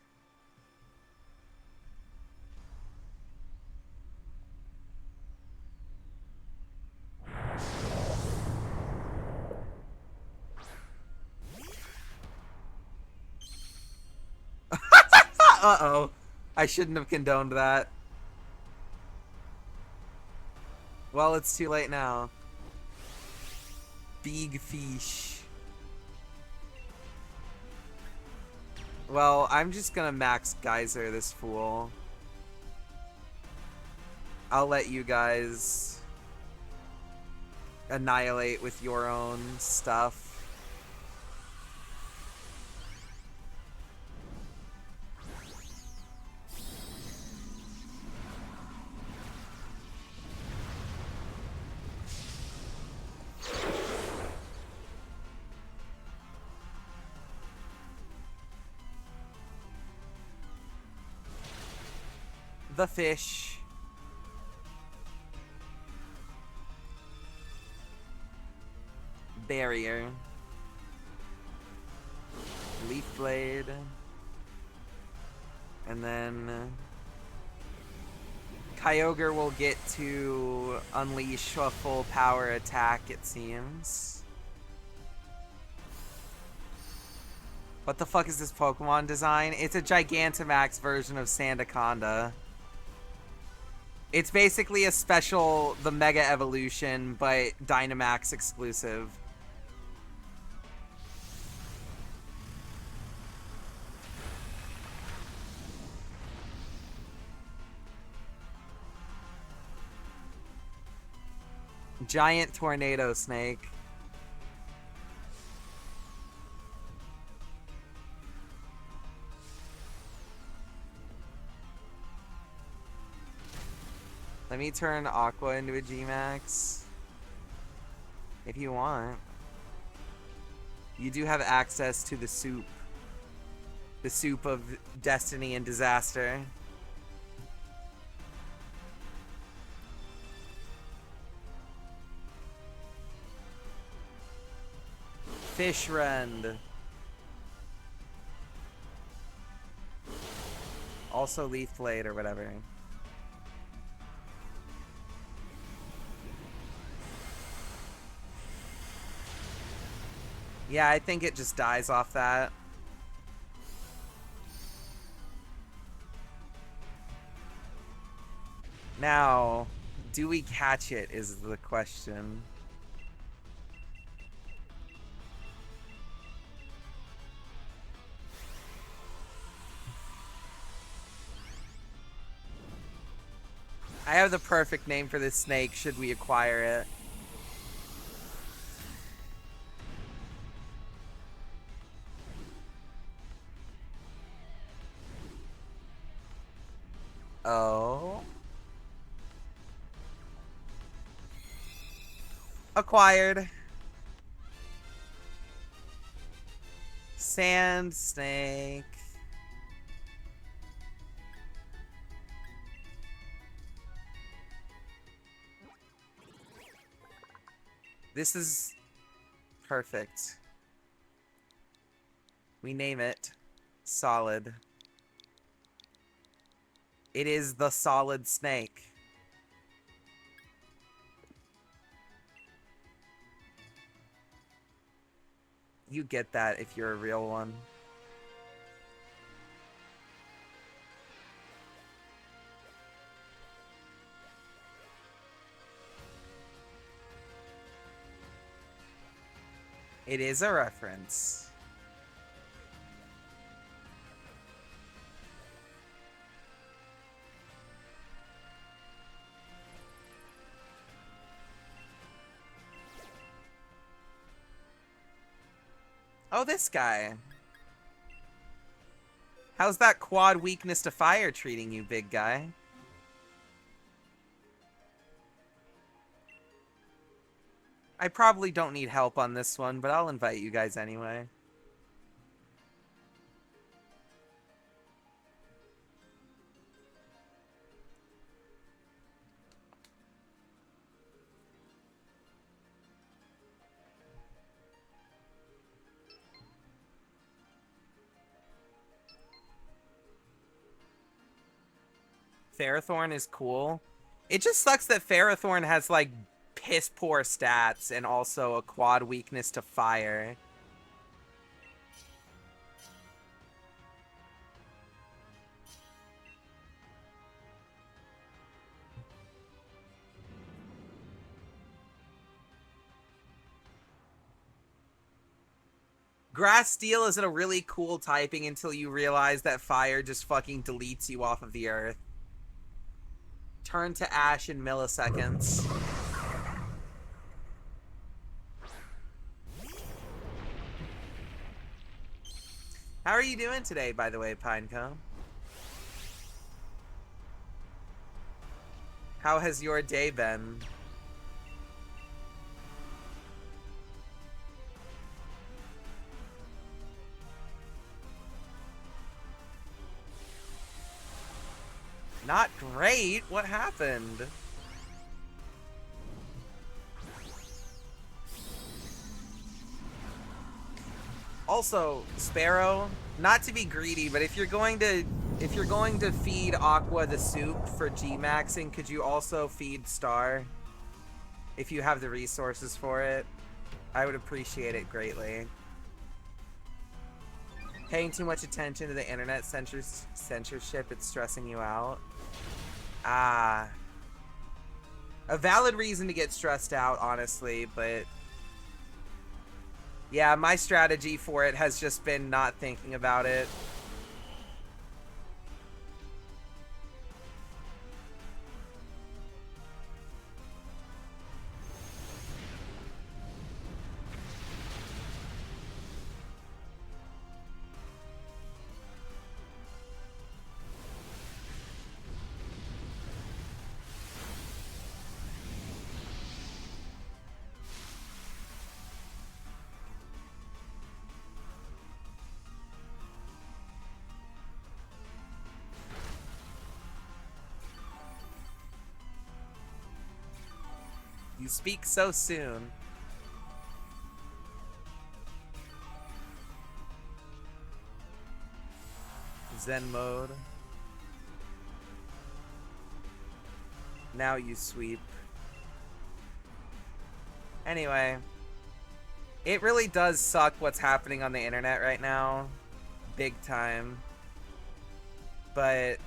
Uh-oh. I shouldn't have condoned that. Well, it's too late now. Big fish. Well, I'm just gonna max Geyser this fool. I'll let you guys annihilate with your own stuff. The fish. Barrier. Leaf Blade. And then Kyogre will get to unleash a full power attack, it seems. What the fuck is this Pokemon design? It's a Gigantamax version of Sandaconda. It's basically a special, the Mega Evolution, but Dynamax exclusive. Giant Tornado Snake. Let me turn Aqua into a G-Max. If you want. You do have access to the soup. The soup of destiny and disaster. Fishrend. Also Leaf Blade or whatever. Yeah, I think it just dies off that. Now, do we catch it is the question. I have the perfect name for this snake should we acquire it. Oh. Acquired. Sand snake. This is perfect. We name it Solid. It is the Solid Snake. You get that if you're a real one. It is a reference. Oh, this guy. How's that quad weakness to fire treating you, big guy? I probably don't need help on this one, but I'll invite you guys anyway. Ferrothorn is cool. It just sucks that Ferrothorn has, like, piss poor stats and also a quad weakness to fire. Grass Steel isn't a really cool typing until you realize that fire just fucking deletes you off of the earth. Turn to ash in milliseconds. How are you doing today, by the way, Pinecone? How has your day been? Not great. What happened? Also, Sparrow, not to be greedy, but if you're going to feed Aqua the soup for G-maxing, could you also feed Star? If you have the resources for it, I would appreciate it greatly. Paying too much attention to the internet censorship, it's stressing you out. Ah. A valid reason to get stressed out, honestly, but yeah, my strategy for it has just been not thinking about it. You speak so soon. Zen mode. Now you sweep. Anyway. It really does suck what's happening on the internet right now. Big time. But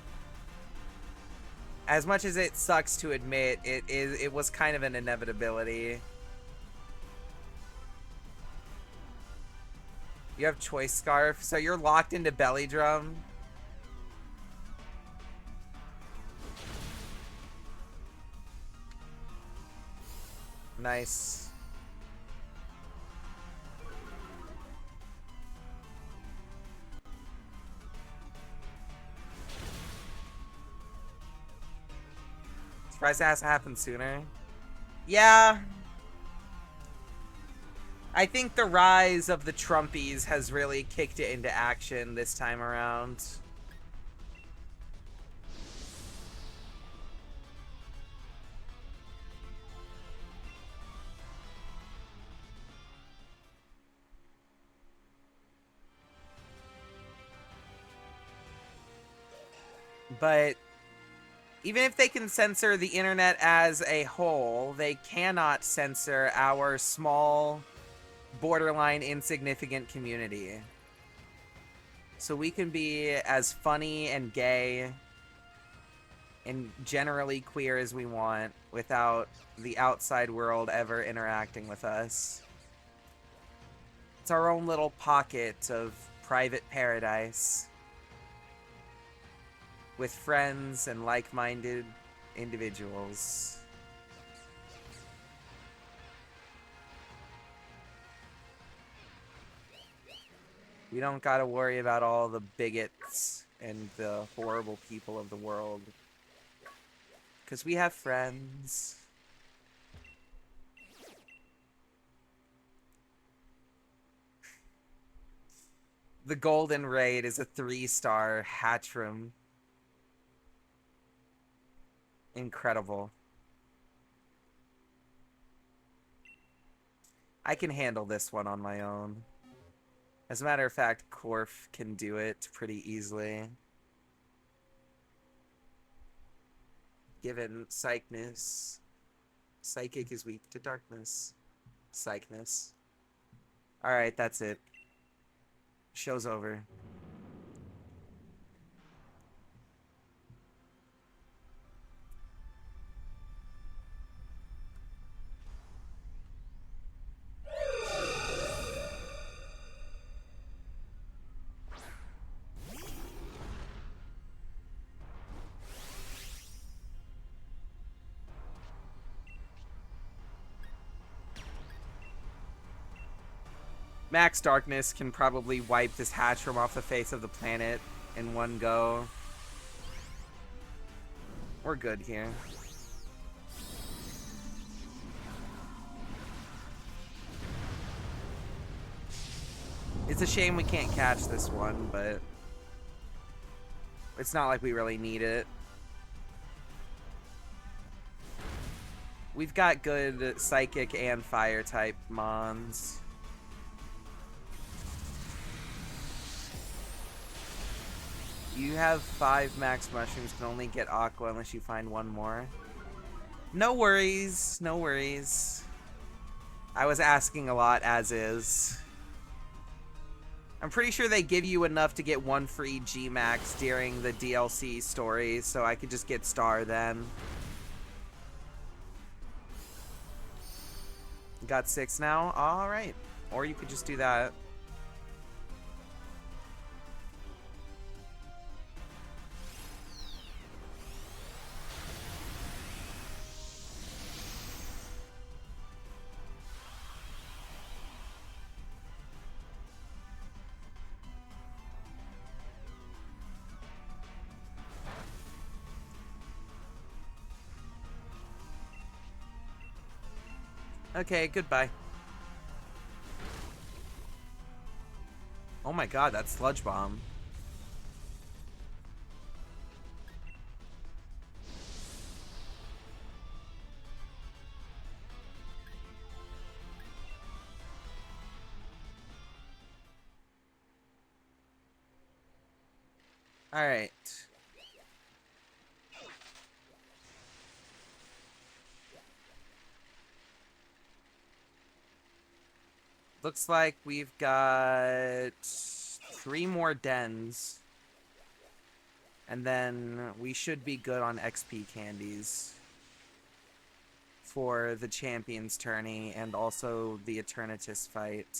as much as it sucks to admit, it was kind of an inevitability. You have Choice Scarf, so you're locked into Belly Drum. Nice. Surprised it hasn't happened sooner. Yeah. I think the rise of the Trumpies has really kicked it into action this time around. But even if they can censor the internet as a whole, they cannot censor our small, borderline insignificant community. So we can be as funny and gay and generally queer as we want without the outside world ever interacting with us. It's our own little pocket of private paradise with friends and like-minded individuals. We don't gotta worry about all the bigots and the horrible people of the world. Because we have friends. The Golden Raid is a 3-star Hatchroom. Incredible. I can handle this one on my own. As a matter of fact, Corf can do it pretty easily. Given Psychness. Psychic is weak to darkness. Psychness. Alright, that's it. Show's over. Max Darkness can probably wipe this Hatchroom off the face of the planet in one go. We're good here. It's a shame we can't catch this one, but it's not like we really need it. We've got good Psychic and Fire type Mons. You have 5 max mushrooms, can only get Aqua unless you find one more. No worries, no worries. I was asking a lot as is. I'm pretty sure they give you enough to get 1 free G-Max during the DLC story, so I could just get Star then. Got 6 now? Alright. Or you could just do that. Okay, goodbye. Oh my god, that Sludge Bomb. Alright. Looks like we've got 3 more dens. And then we should be good on XP candies for the Champions tourney and also the Eternatus fight.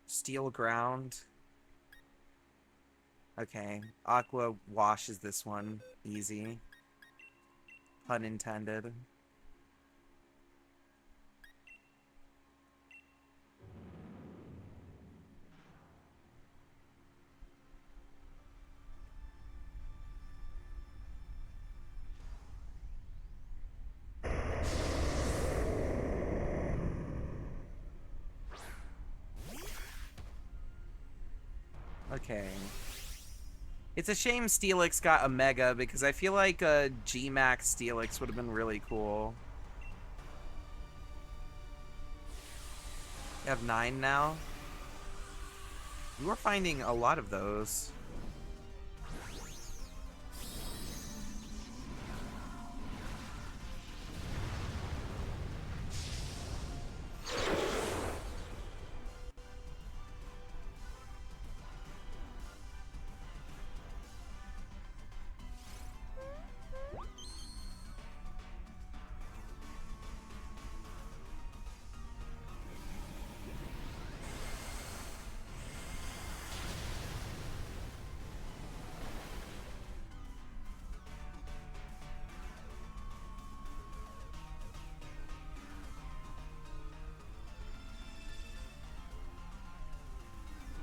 Steel Ground. Okay, Aqua washes this one. Easy. Pun intended. Okay. It's a shame Steelix got a Mega, because I feel like a G-Max Steelix would have been really cool. You have 9 now? You are finding a lot of those.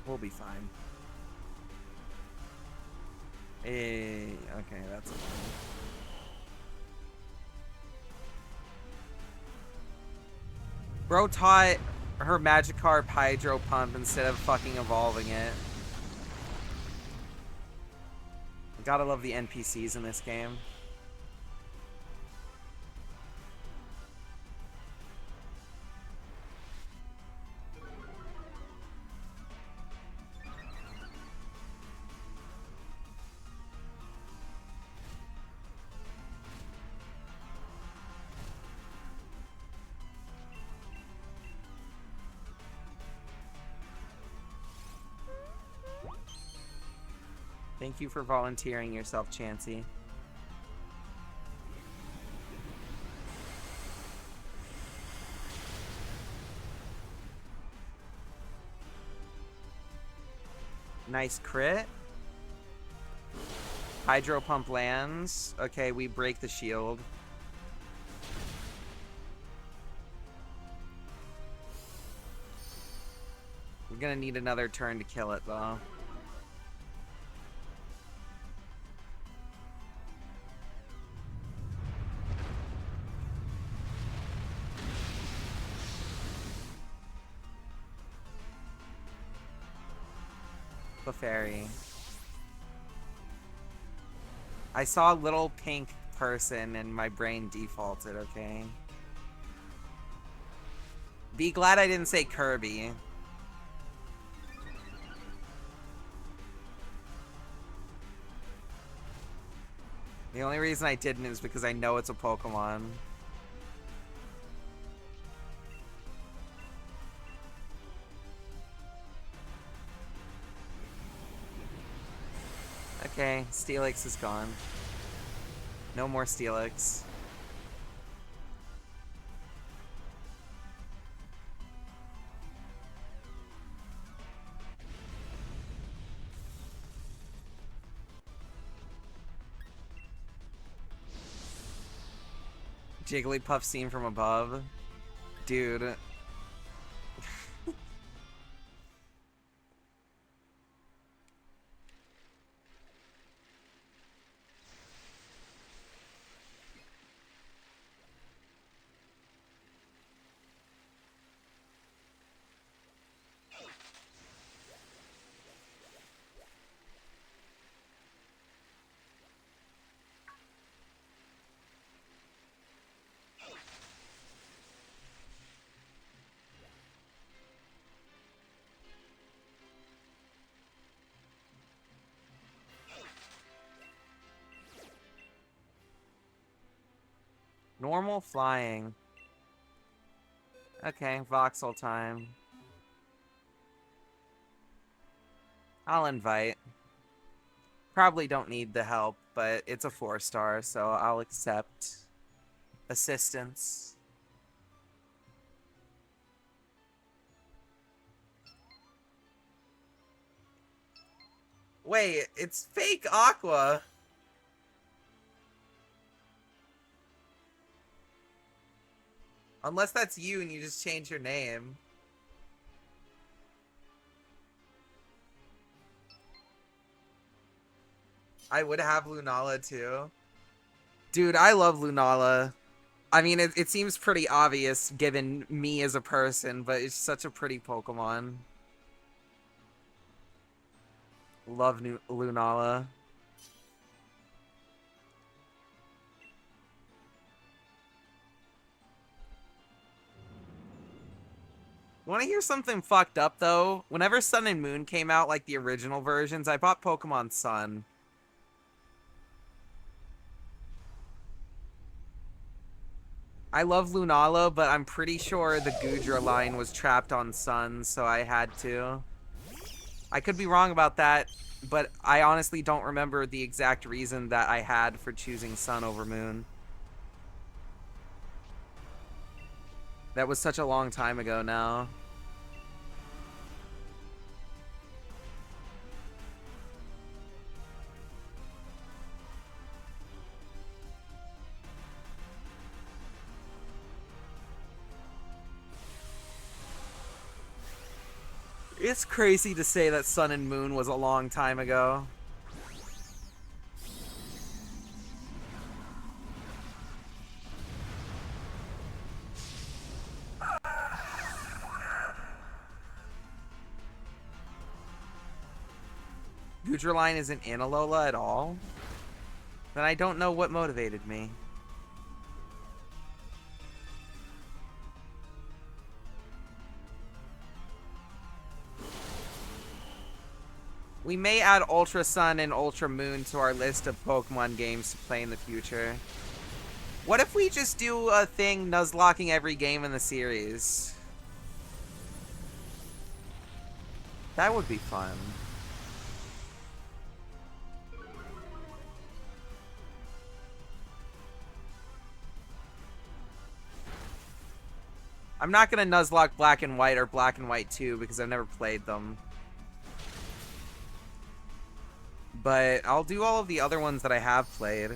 We'll be fine. Okay, that's fine. Bro taught her Magikarp Hydro Pump instead of fucking evolving it. Gotta love the NPCs in this game. Thank you for volunteering yourself, Chansey. Nice crit. Hydro Pump lands. Okay, we break the shield. We're gonna need another turn to kill it, though. Fairy. I saw a little pink person and my brain defaulted, okay? Be glad I didn't say Kirby. The only reason I didn't is because I know it's a Pokemon. Okay, Steelix is gone. No more Steelix. Jigglypuff seen from above. Dude. Normal flying. Okay, voxel time. I'll invite. Probably don't need the help, but it's a 4-star, so I'll accept assistance. Wait, it's fake Aqua. Unless that's you and you just change your name. I would have Lunala too. Dude, I love Lunala. I mean, it seems pretty obvious given me as a person, but it's such a pretty Pokemon. Love Lunala. Want to hear something fucked up, though? Whenever Sun and Moon came out, like the original versions, I bought Pokemon Sun. I love Lunala, but I'm pretty sure the Goodra line was trapped on Sun, so I had to. I could be wrong about that, but I honestly don't remember the exact reason that I had for choosing Sun over Moon. That was such a long time ago now. It's crazy to say that Sun and Moon was a long time ago. Gudraline isn't in Alola at all? Then I don't know what motivated me. We may add Ultra Sun and Ultra Moon to our list of Pokemon games to play in the future. What if we just do a thing Nuzlocking every game in the series? That would be fun. I'm not gonna Nuzlocke Black and White or Black and White 2 because I've never played them. But I'll do all of the other ones that I have played.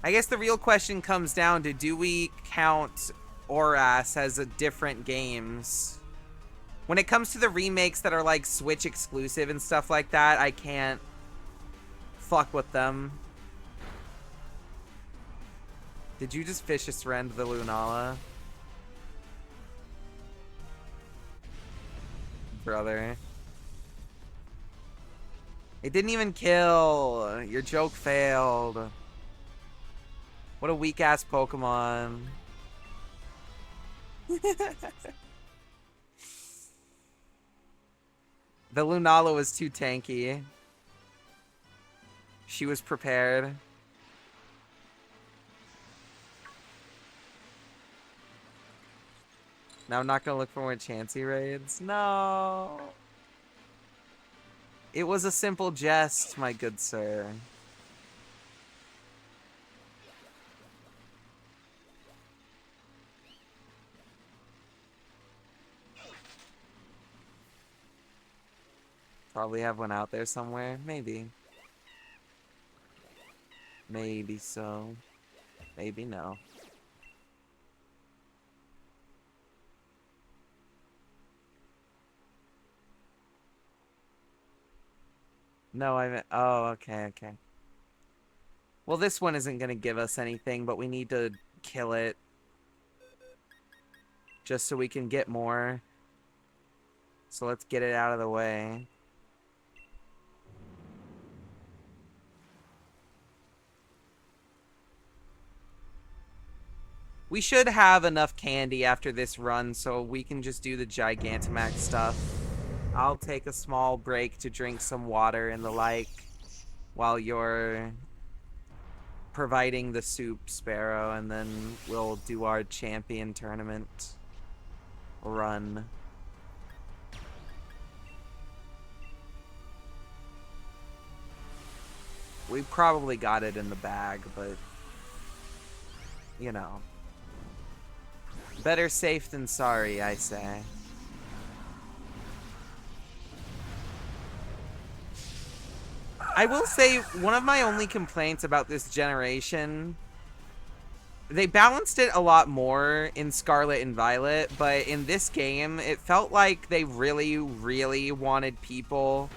I guess the real question comes down to, do we count Oras as a different games? When it comes to the remakes that are like Switch exclusive and stuff like that, I can't fuck with them. Did you just Vicious Rend the Lunala? Brother. It didn't even kill. Your joke failed. What a weak-ass Pokemon. The Lunala was too tanky. She was prepared. Now I'm not gonna look for more Chansey raids. No. It was a simple jest, my good sir. Probably have one out there somewhere. Maybe. Maybe so. Maybe no. No, I meant... Oh, okay, okay. Well, this one isn't going to give us anything, but we need to kill it. Just so we can get more. So let's get it out of the way. We should have enough candy after this run, so we can just do the Gigantamax stuff. I'll take a small break to drink some water and the like, while you're providing the soup, Sparrow, and then we'll do our champion tournament run. We probably got it in the bag, but, you know. Better safe than sorry, I say. I will say, one of my only complaints about this generation, they balanced it a lot more in Scarlet and Violet, but in this game, it felt like they really, really wanted people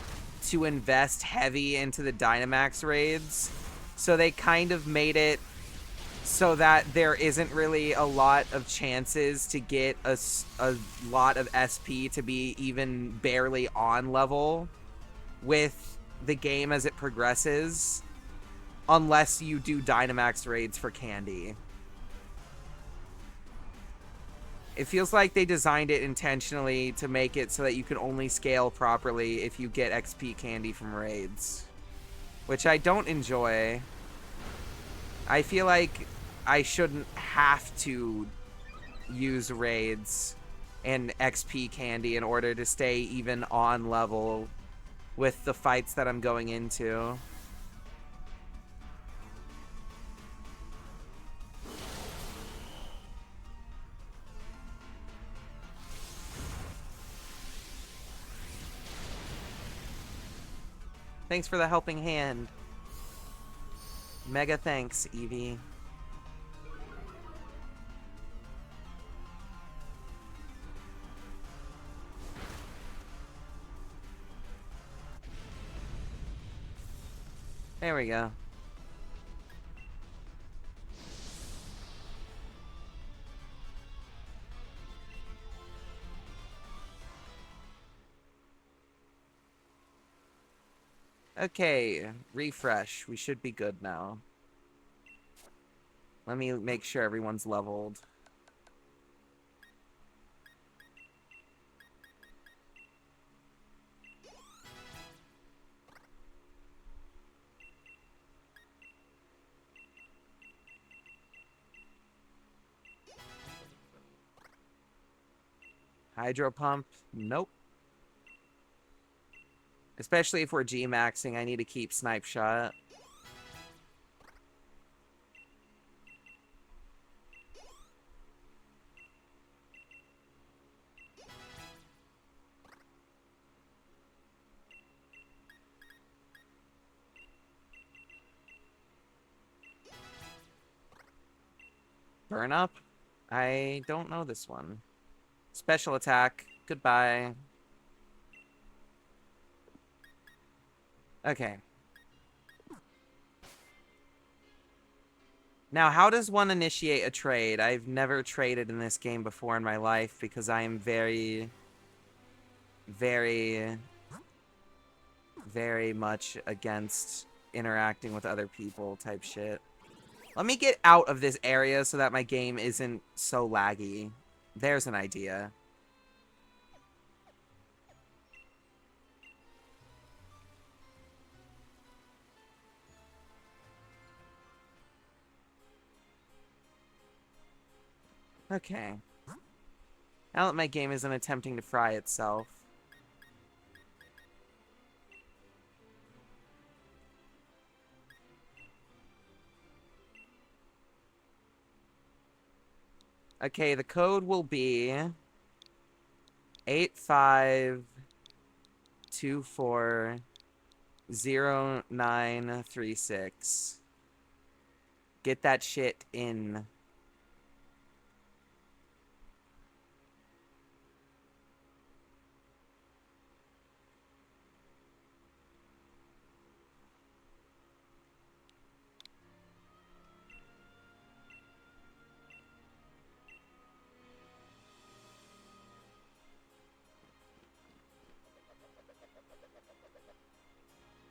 to invest heavy into the Dynamax raids. So they kind of made it so that there isn't really a lot of chances to get a lot of SP to be even barely on level with the game as it progresses, unless you do Dynamax raids for candy. It feels like they designed it intentionally to make it so that you can only scale properly if you get XP candy from raids, which I don't enjoy. I feel like I shouldn't have to use raids and XP candy in order to stay even on level with the fights that I'm going into. Thanks for the helping hand. Mega thanks, Evie. There we go. Okay, refresh. We should be good now. Let me make sure everyone's leveled. Hydro pump? Nope. Especially if we're G-maxing, I need to keep snipe shot. Burn up? I don't know this one. Special attack. Goodbye. Okay. Now, how does one initiate a trade? I've never traded in this game before in my life because I am very, very, very much against interacting with other people type shit. Let me get out of this area so that my game isn't so laggy. There's an idea. Okay. Now that my game isn't attempting to fry itself. Okay, the code will be 85240936. Get that shit in.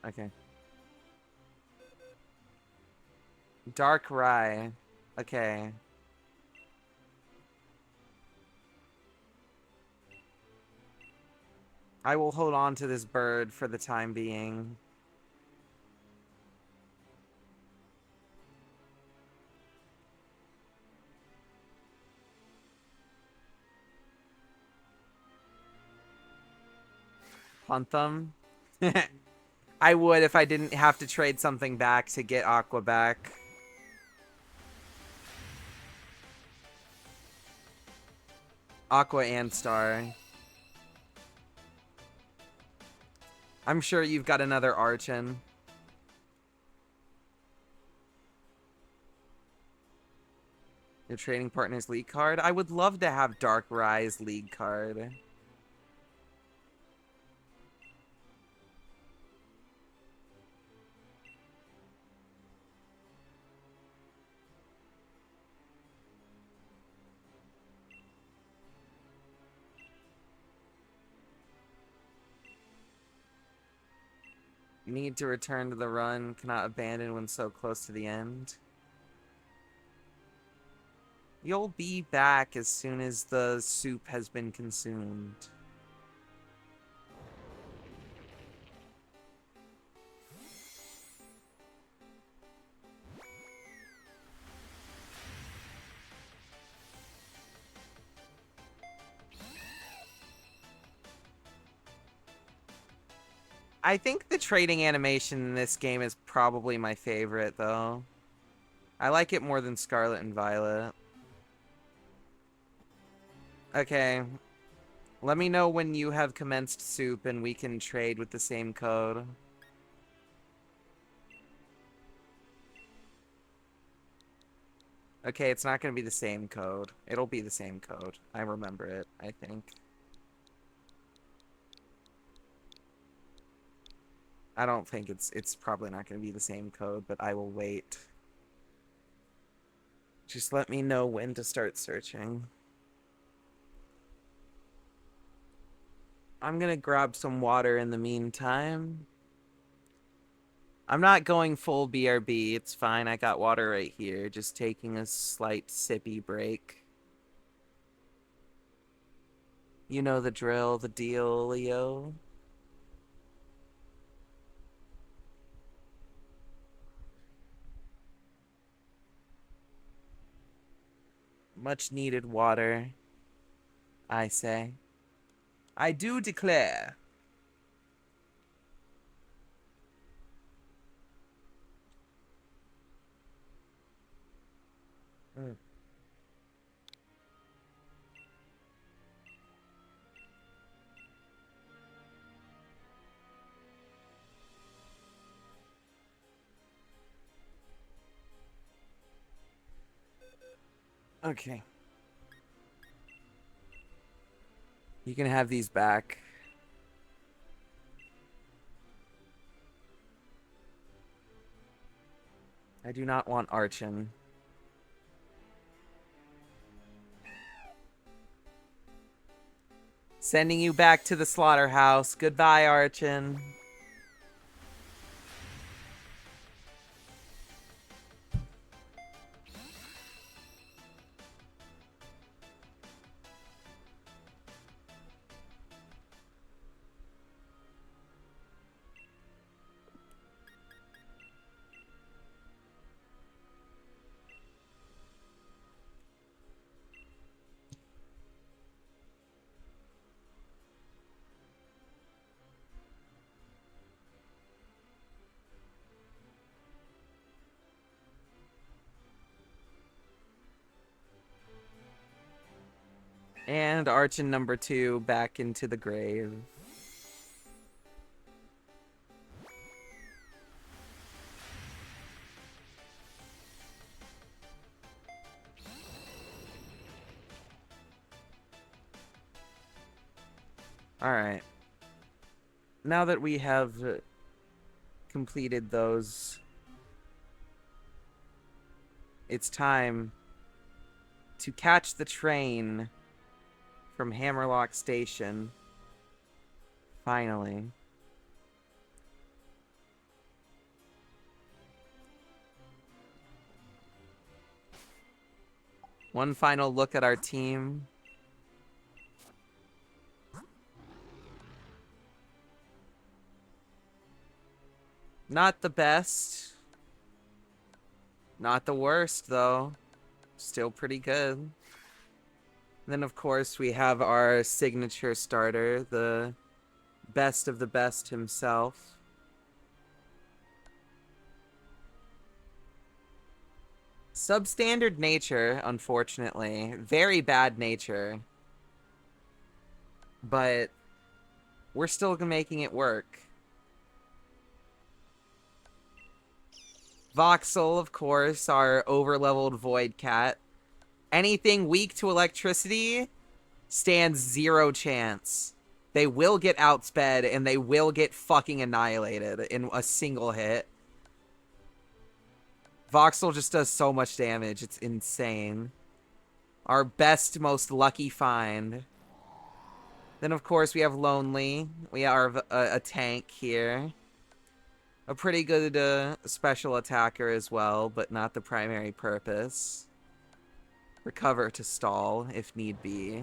Okay. Dark Rye. Okay. I will hold on to this bird for the time being. Hunt them. I would if I didn't have to trade something back to get Aqua back. Aqua and Star. I'm sure you've got another Archon. Your trading partner's league card? I would love to have Dark Rise league card. Need to return to the run. Cannot abandon when so close to the end. You'll be back as soon as the soup has been consumed. I think the trading animation in this game is probably my favorite, though. I like it more than Scarlet and Violet. Okay. Let me know when you have commenced soup and we can trade with the same code. Okay, it's not going to be the same code. It'll be the same code. I remember it, I think. I don't think it's probably not going to be the same code, but I will wait. Just let me know when to start searching. I'm gonna grab some water in the meantime. I'm not going full BRB. It's fine. I got water right here. Just taking a slight sippy break. You know the drill, the deal, Leo. Much needed water, I say. I do declare. Mm. Okay. You can have these back. I do not want Archon. Sending you back to the slaughterhouse. Goodbye, Archon. And Archon number 2 back into the grave. Alright. Now that we have completed those, it's time to catch the train from Hammerlock Station. Finally. One final look at our team. Not the best. Not the worst, though. Still pretty good. Then, of course, we have our signature starter, the best of the best himself. Substandard nature, unfortunately. Very bad nature. But we're still making it work. Voxel, of course, our overleveled Void Cat. Anything weak to electricity stands 0 chance. They will get outsped, and they will get fucking annihilated in a single hit. Voxel just does so much damage. It's insane. Our best, most lucky find. Then, of course, we have Lonely. We are a tank here. A pretty good special attacker as well, but not the primary purpose. Recover to stall, if need be.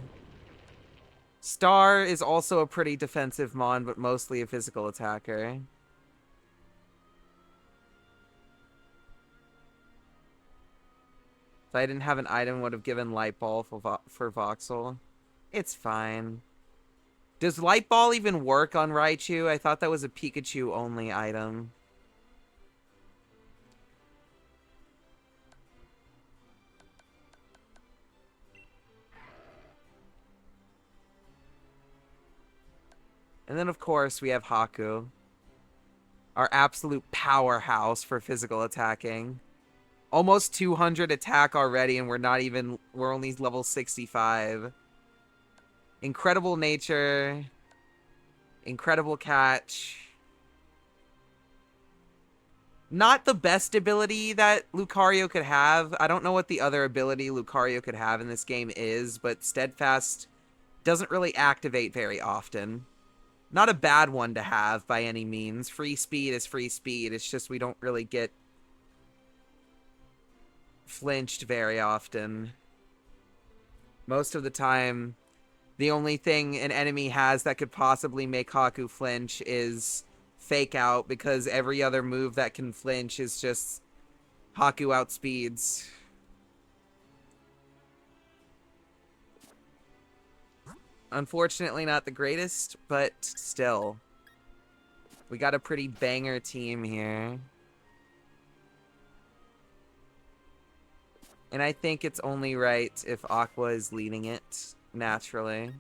Star is also a pretty defensive mon, but mostly a physical attacker. If I didn't have an item, I would have given Light Ball for Voxel. It's fine. Does Light Ball even work on Raichu? I thought that was a Pikachu-only item. And then, of course, we have Haku. Our absolute powerhouse for physical attacking. Almost 200 attack already, and we're only level 65. Incredible nature. Incredible catch. Not the best ability that Lucario could have. I don't know what the other ability Lucario could have in this game is, but Steadfast doesn't really activate very often. Not a bad one to have by any means. Free speed is free speed. It's just we don't really get flinched very often. Most of the time, the only thing an enemy has that could possibly make Haku flinch is Fake Out, because every other move that can flinch is just Haku outspeeds. Unfortunately, not the greatest, but still. We got a pretty banger team here. And I think it's only right if Aqua is leading it, naturally.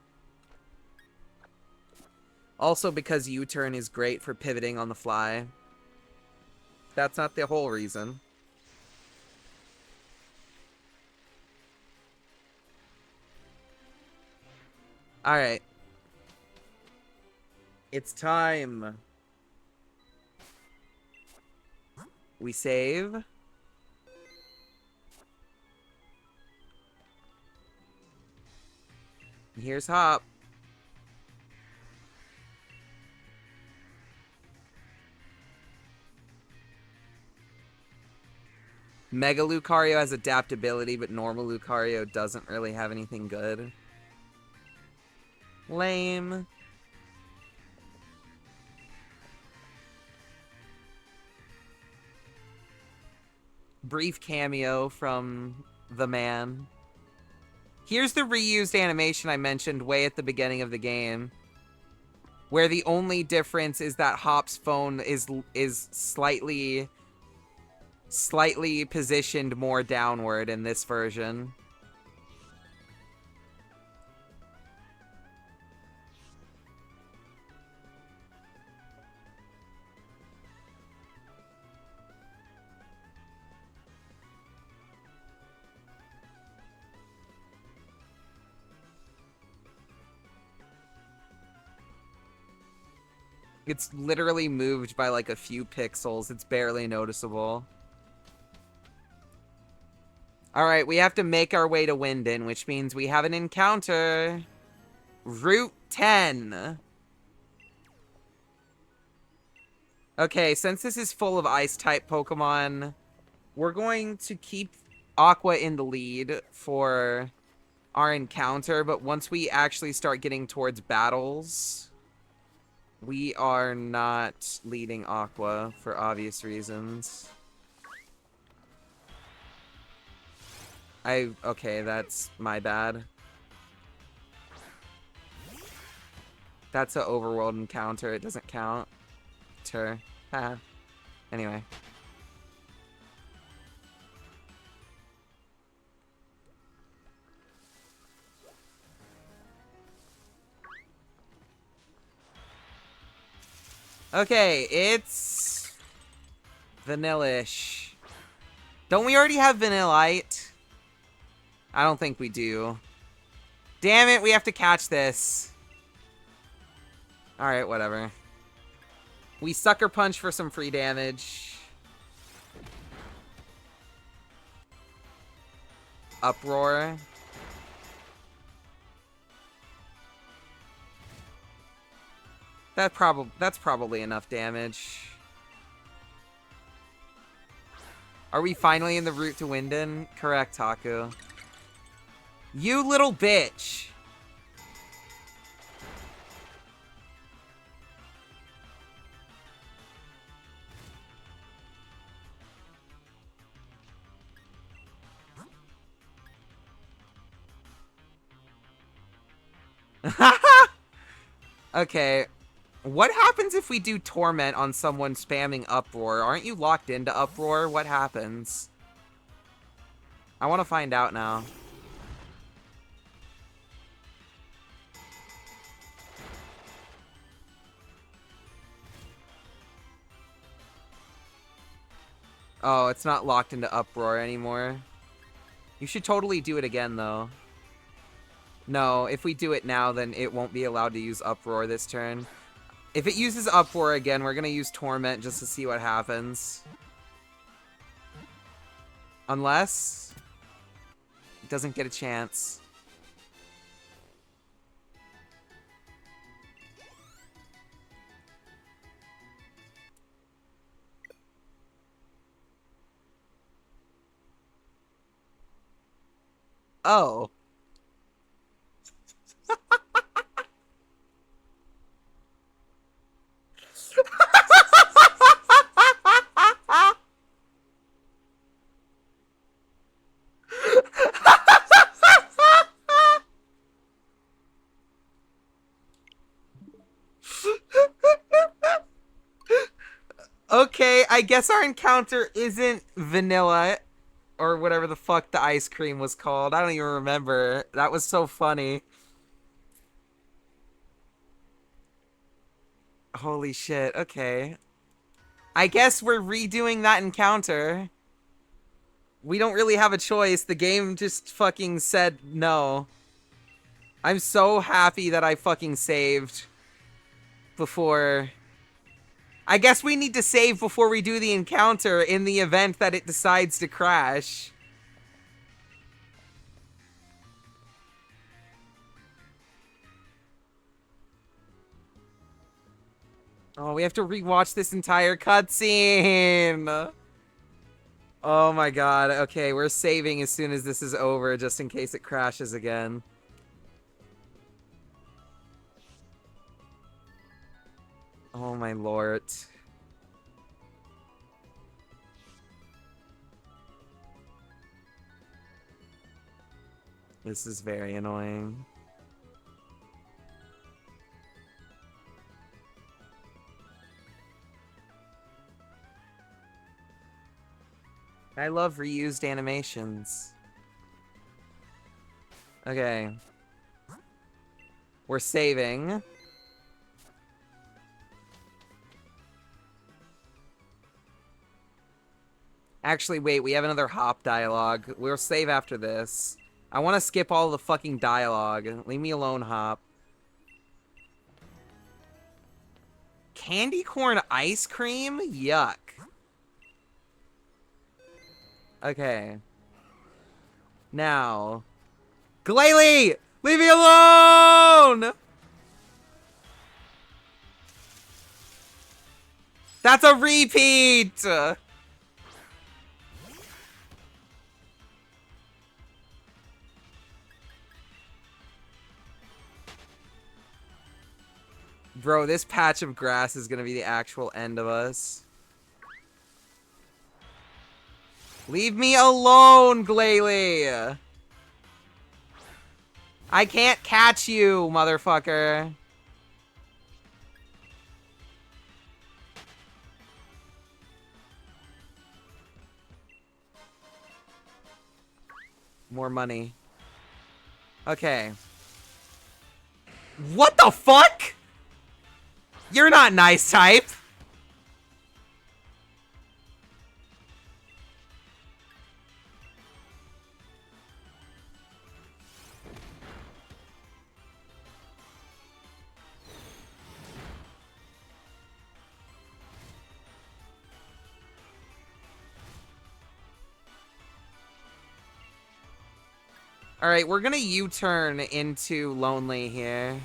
Also because U-turn is great for pivoting on the fly. That's not the whole reason. Alright. It's time. We save. Here's Hop. Mega Lucario has adaptability, but normal Lucario doesn't really have anything good. Lame. Brief cameo from the man. Here's the reused animation I mentioned way at the beginning of the game, where the only difference is that Hop's phone is slightly positioned more downward in this version. It's literally moved by like a few pixels. It's barely noticeable. Alright, we have to make our way to Winden, which means we have an encounter. Route 10. Okay, since this is full of Ice-type Pokemon, we're going to keep Aqua in the lead for our encounter, but once we actually start getting towards battles, we are not leading Aqua for obvious reasons. Okay, that's my bad. That's an overworld encounter. It doesn't count. Haha. Anyway. Okay, it's Vanillish. Don't we already have Vanillite? I don't think we do. Damn it, we have to catch this. Alright, whatever. We Sucker Punch for some free damage. Uproar. That's probably enough damage. Are we finally in the route to Winden? Correct, Haku. You little bitch! Okay. What happens if we do Torment on someone spamming Uproar? Aren't you locked into Uproar? What happens? I want to find out now. Oh, it's not locked into Uproar anymore. You should totally do it again, though. No, if we do it now, then it won't be allowed to use Uproar this turn. If it uses Uproar again, we're going to use Torment just to see what happens. Unless it doesn't get a chance. Oh. Okay, I guess our encounter isn't vanilla or whatever the fuck the ice cream was called. I don't even remember. That was so funny. Holy shit, okay. I guess we're redoing that encounter. We don't really have a choice. The game just fucking said no. I'm so happy that I fucking saved before. I guess we need to save before we do the encounter in the event that it decides to crash. Oh, we have to rewatch this entire cutscene. Oh my god. Okay, we're saving as soon as this is over, just in case it crashes again. Oh my lord. This is very annoying. I love reused animations. Okay. We're saving. Actually, wait, we have another hop dialogue. We'll save after this. I want to skip all the fucking dialogue. Leave me alone, hop. Candy corn ice cream? Yuck. Okay. Now. Glalie! Leave me alone! That's a repeat! Bro, this patch of grass is gonna be the actual end of us. Leave me alone, Glalie! I can't catch you, motherfucker. More money. Okay. What the fuck? You're not nice type. Alright, we're gonna U-turn into Lonely here.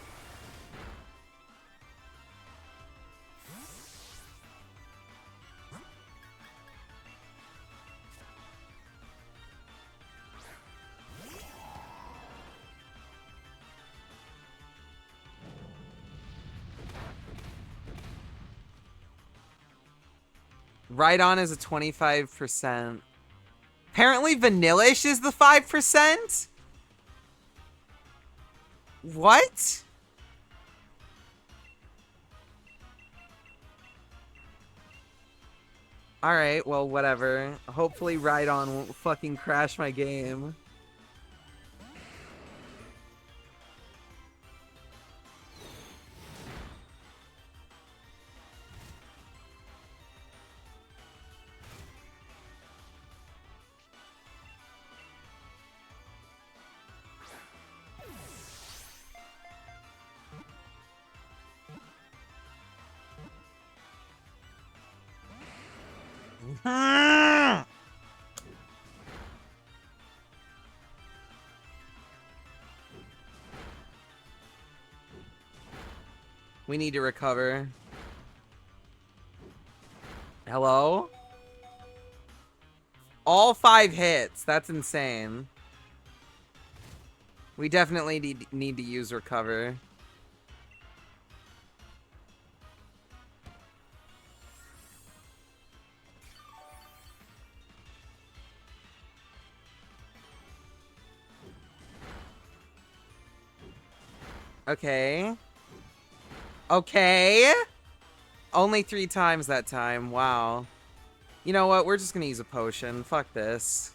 Right on is a 25%. Apparently Vanillish is the 5%? What? Alright, well, whatever. Hopefully Ride On won't fucking crash my game. We need to recover. Hello? All 5 hits. That's insane. We definitely need to use recover. Okay. Okay. Only 3 times that time. Wow. You know what? We're just gonna use a potion. Fuck this.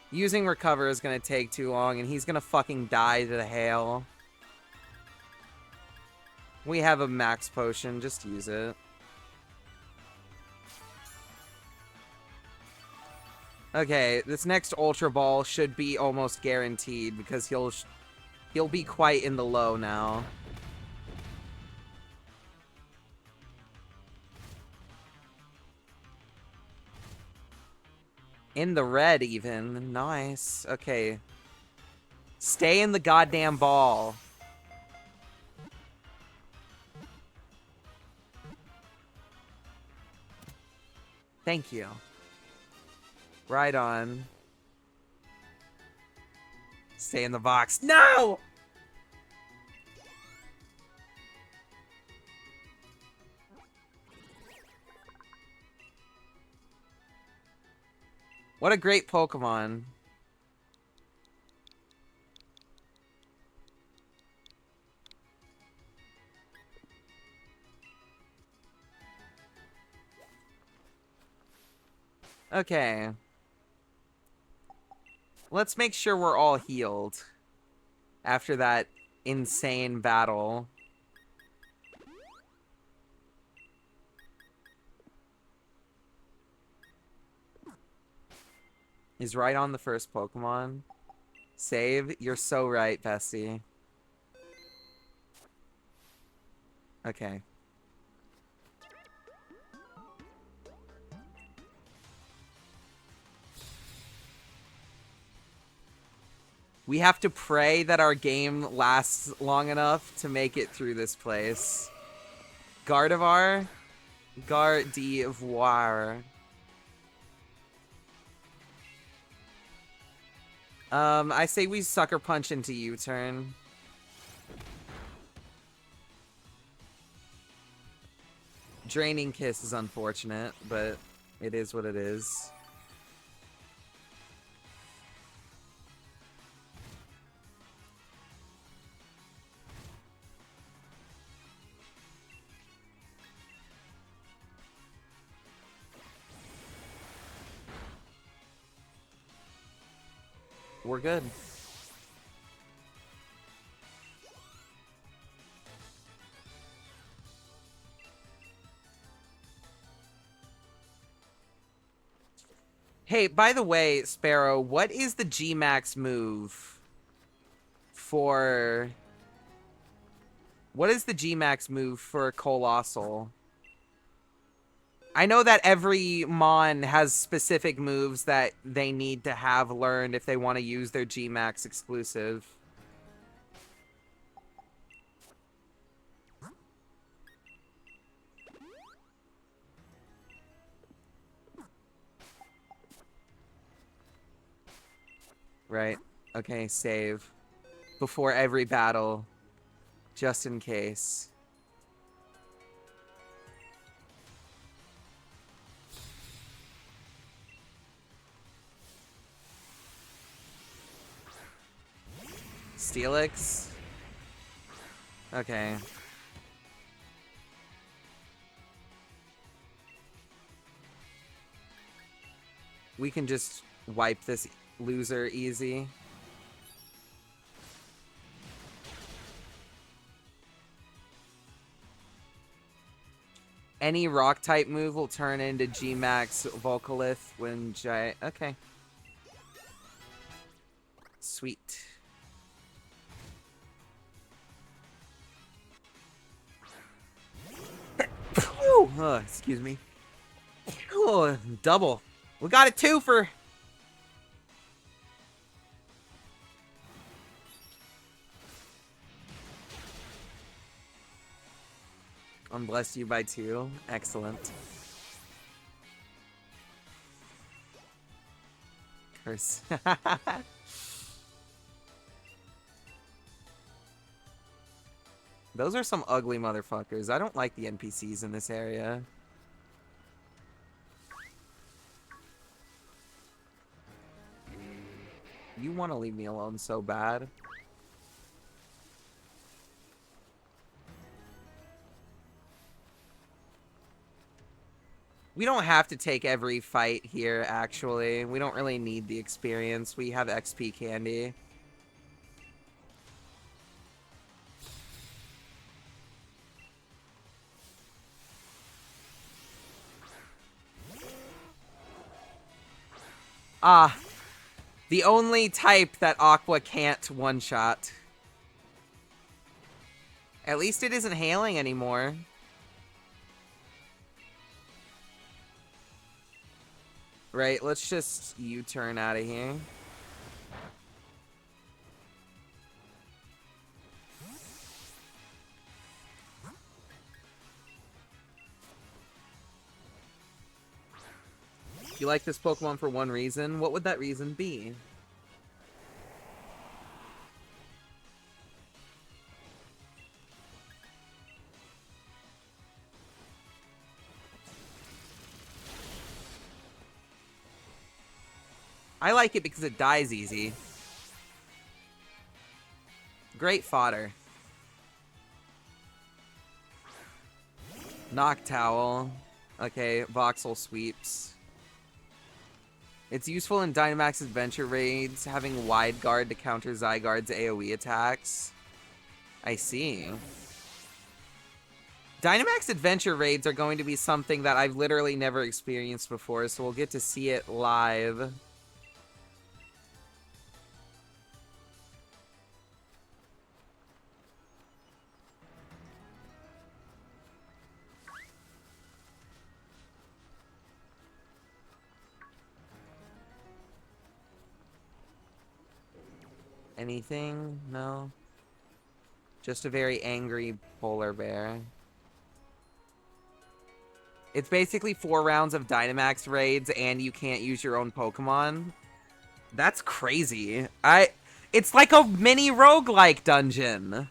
Using recover is gonna take too long, and he's gonna fucking die to the hail. We have a max potion. Just use it. Okay, this next Ultra Ball should be almost guaranteed, because he'll be quite in the low now. In the red, even. Nice. Okay. Stay in the goddamn ball. Thank you. Right on. Stay in the box. No! What a great Pokemon. Okay. Let's make sure we're all healed after that insane battle. Is right on the first Pokemon. Save. You're so right, bestie. Okay. We have to pray that our game lasts long enough to make it through this place. Gardevoir? Gardevoir. I say we sucker punch into U-turn. Draining Kiss is unfortunate, but it is what it is. We're good. Hey, by the way, Sparrow, what is the G-Max move for... What is the G-Max move for Colossal? I know that every Mon has specific moves that they need to have learned if they want to use their G-Max exclusive. Right. Okay, save. Before every battle. Just in case. Steelix? Okay. We can just wipe this loser easy. Any rock-type move will turn into G-Max Volcalith when Okay. Sweet. Oh, excuse me. Oh, double. We got a 2 for... Unblessed you by 2. Excellent. Curse. Those are some ugly motherfuckers. I don't like the NPCs in this area. You want to leave me alone so bad. We don't have to take every fight here, actually. We don't really need the experience. We have XP candy. Ah. The only type that Aqua can't one-shot. At least it isn't hailing anymore. Right, let's just U-turn out of here. You like this Pokemon for one reason? What would that reason be? I like it because it dies easy. Great fodder. Noctowl. Okay, Voxel sweeps. It's useful in Dynamax Adventure raids, having Wide Guard to counter Zygarde's AoE attacks. I see. Dynamax Adventure raids are going to be something that I've literally never experienced before, so we'll get to see it live. Anything? No? Just a very angry polar bear. It's basically 4 rounds of Dynamax raids and you can't use your own Pokemon. That's crazy. It's like a mini roguelike dungeon.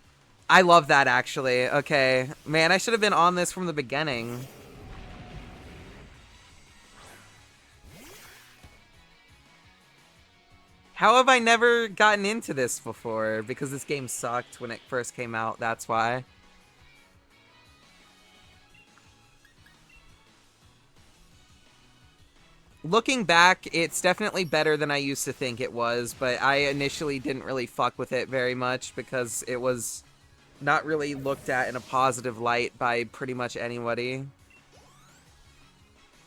I love that, actually. Okay. Man, I should have been on this from the beginning. How have I never gotten into this before? Because this game sucked when it first came out, that's why. Looking back, it's definitely better than I used to think it was, but I initially didn't really fuck with it very much because it was not really looked at in a positive light by pretty much anybody.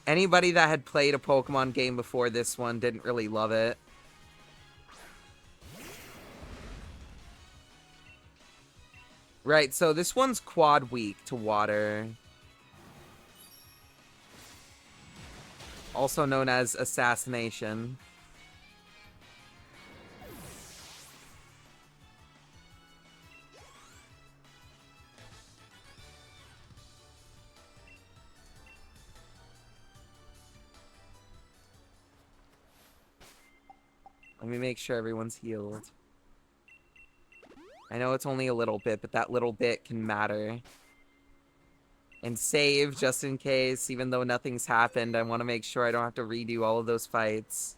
Anybody that had played a Pokemon game before this one didn't really love it. Right, so this one's quad weak to water. Also known as assassination. Let me make sure everyone's healed. I know it's only a little bit, but that little bit can matter. And save, just in case, even though nothing's happened. I want to make sure I don't have to redo all of those fights.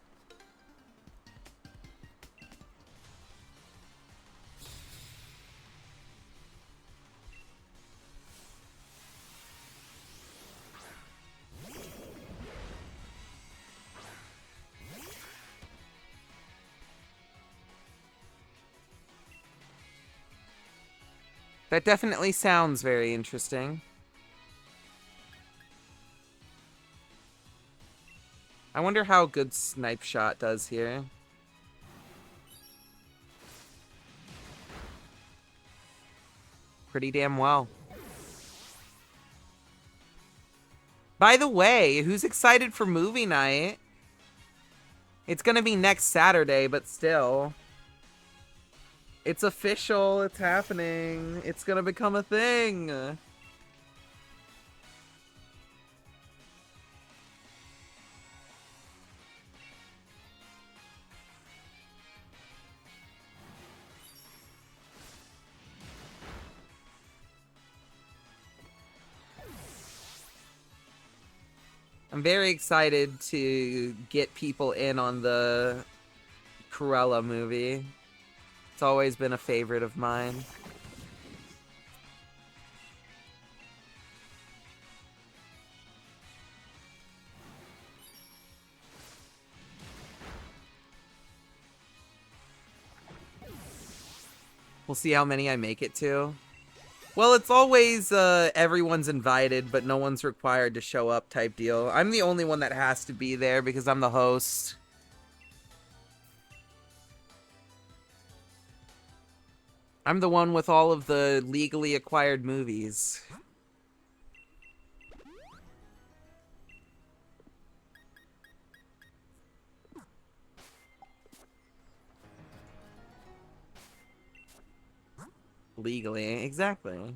That definitely sounds very interesting. I wonder how good Snipe Shot does here. Pretty damn well. By the way, who's excited for movie night? It's gonna be next Saturday, but still. It's official, it's happening. It's gonna become a thing. I'm very excited to get people in on the Cruella movie. It's always been a favorite of mine. We'll see how many I make it to. Well, it's always everyone's invited, but no one's required to show up type deal. I'm the only one that has to be there because I'm the host. I'm the one with all of the legally acquired movies. Legally, exactly.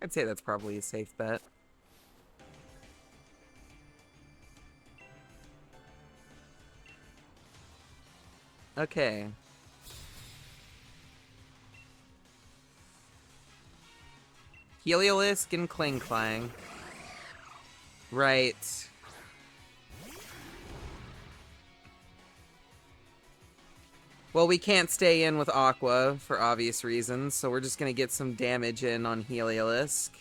I'd say that's probably a safe bet. Okay. Heliolisk and Kling Klang. Right. Well, we can't stay in with Aqua for obvious reasons, so we're just gonna get some damage in on Heliolisk.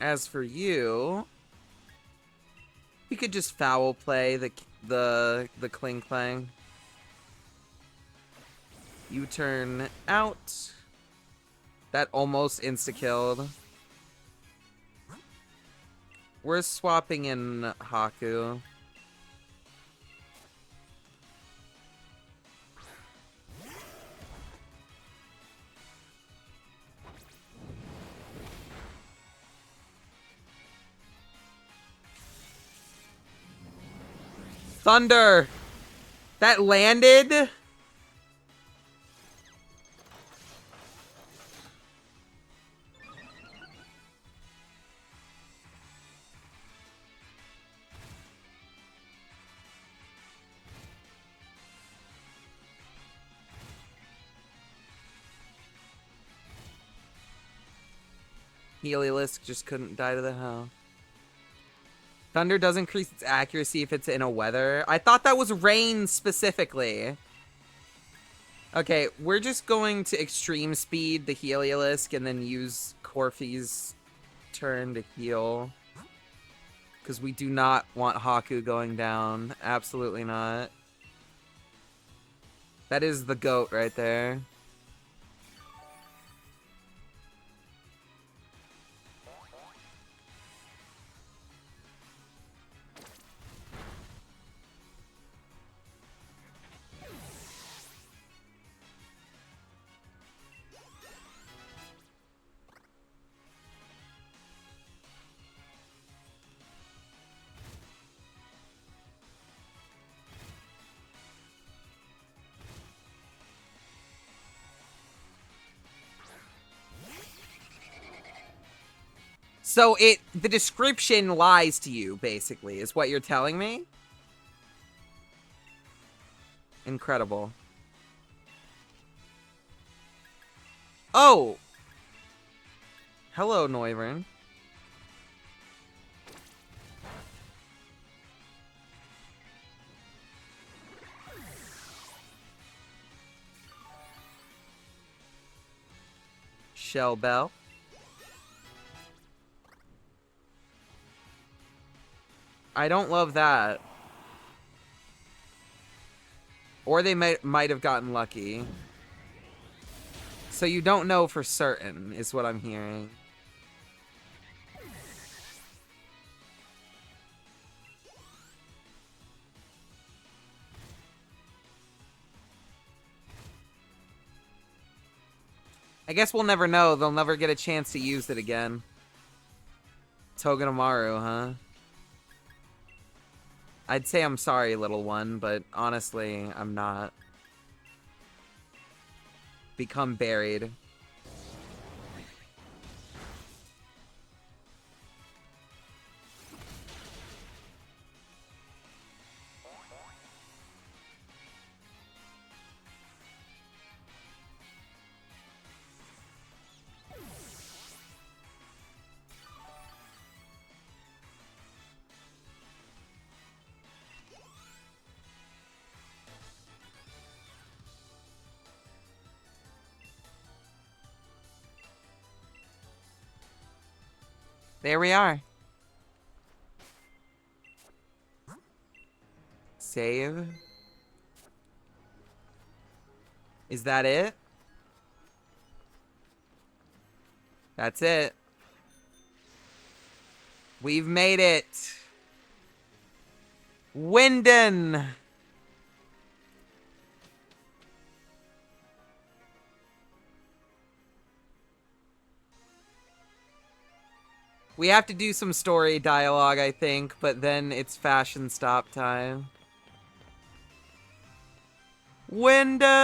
As for you, we could just foul play the Kling Klang. You turn out. That almost insta-killed. We're swapping in Haku. Thunder! That landed? Heliolisk just couldn't die to the hell. Thunder does increase its accuracy if it's in a weather. I thought that was rain specifically. Okay, we're just going to extreme speed the Heliolisk and then use Corfi's turn to heal. Because we do not want Haku going down. Absolutely not. That is the goat right there. So the description lies to you, basically, is what you're telling me? Incredible. Oh! Hello, Noivern. Shell Bell. I don't love that. Or they might have gotten lucky. So you don't know for certain, is what I'm hearing. I guess we'll never know. They'll never get a chance to use it again. Togedemaru, huh? I'd say I'm sorry, little one, but honestly, I'm not. Become buried. There we are. Save. Is that it? That's it. We've made it. Winden. We have to do some story dialogue, I think, but then it's fashion stop time. Winden!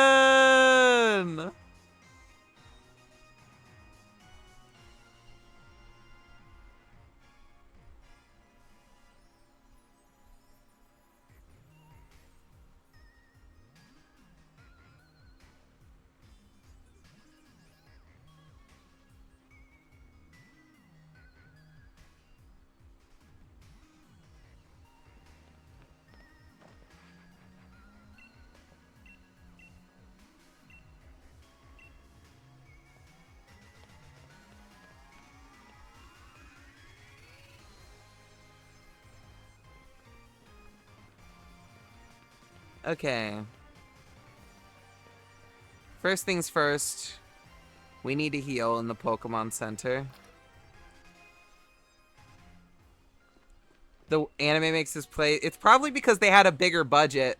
Okay. First things first, we need to heal in the Pokemon Center. The anime makes this play... It's probably because they had a bigger budget.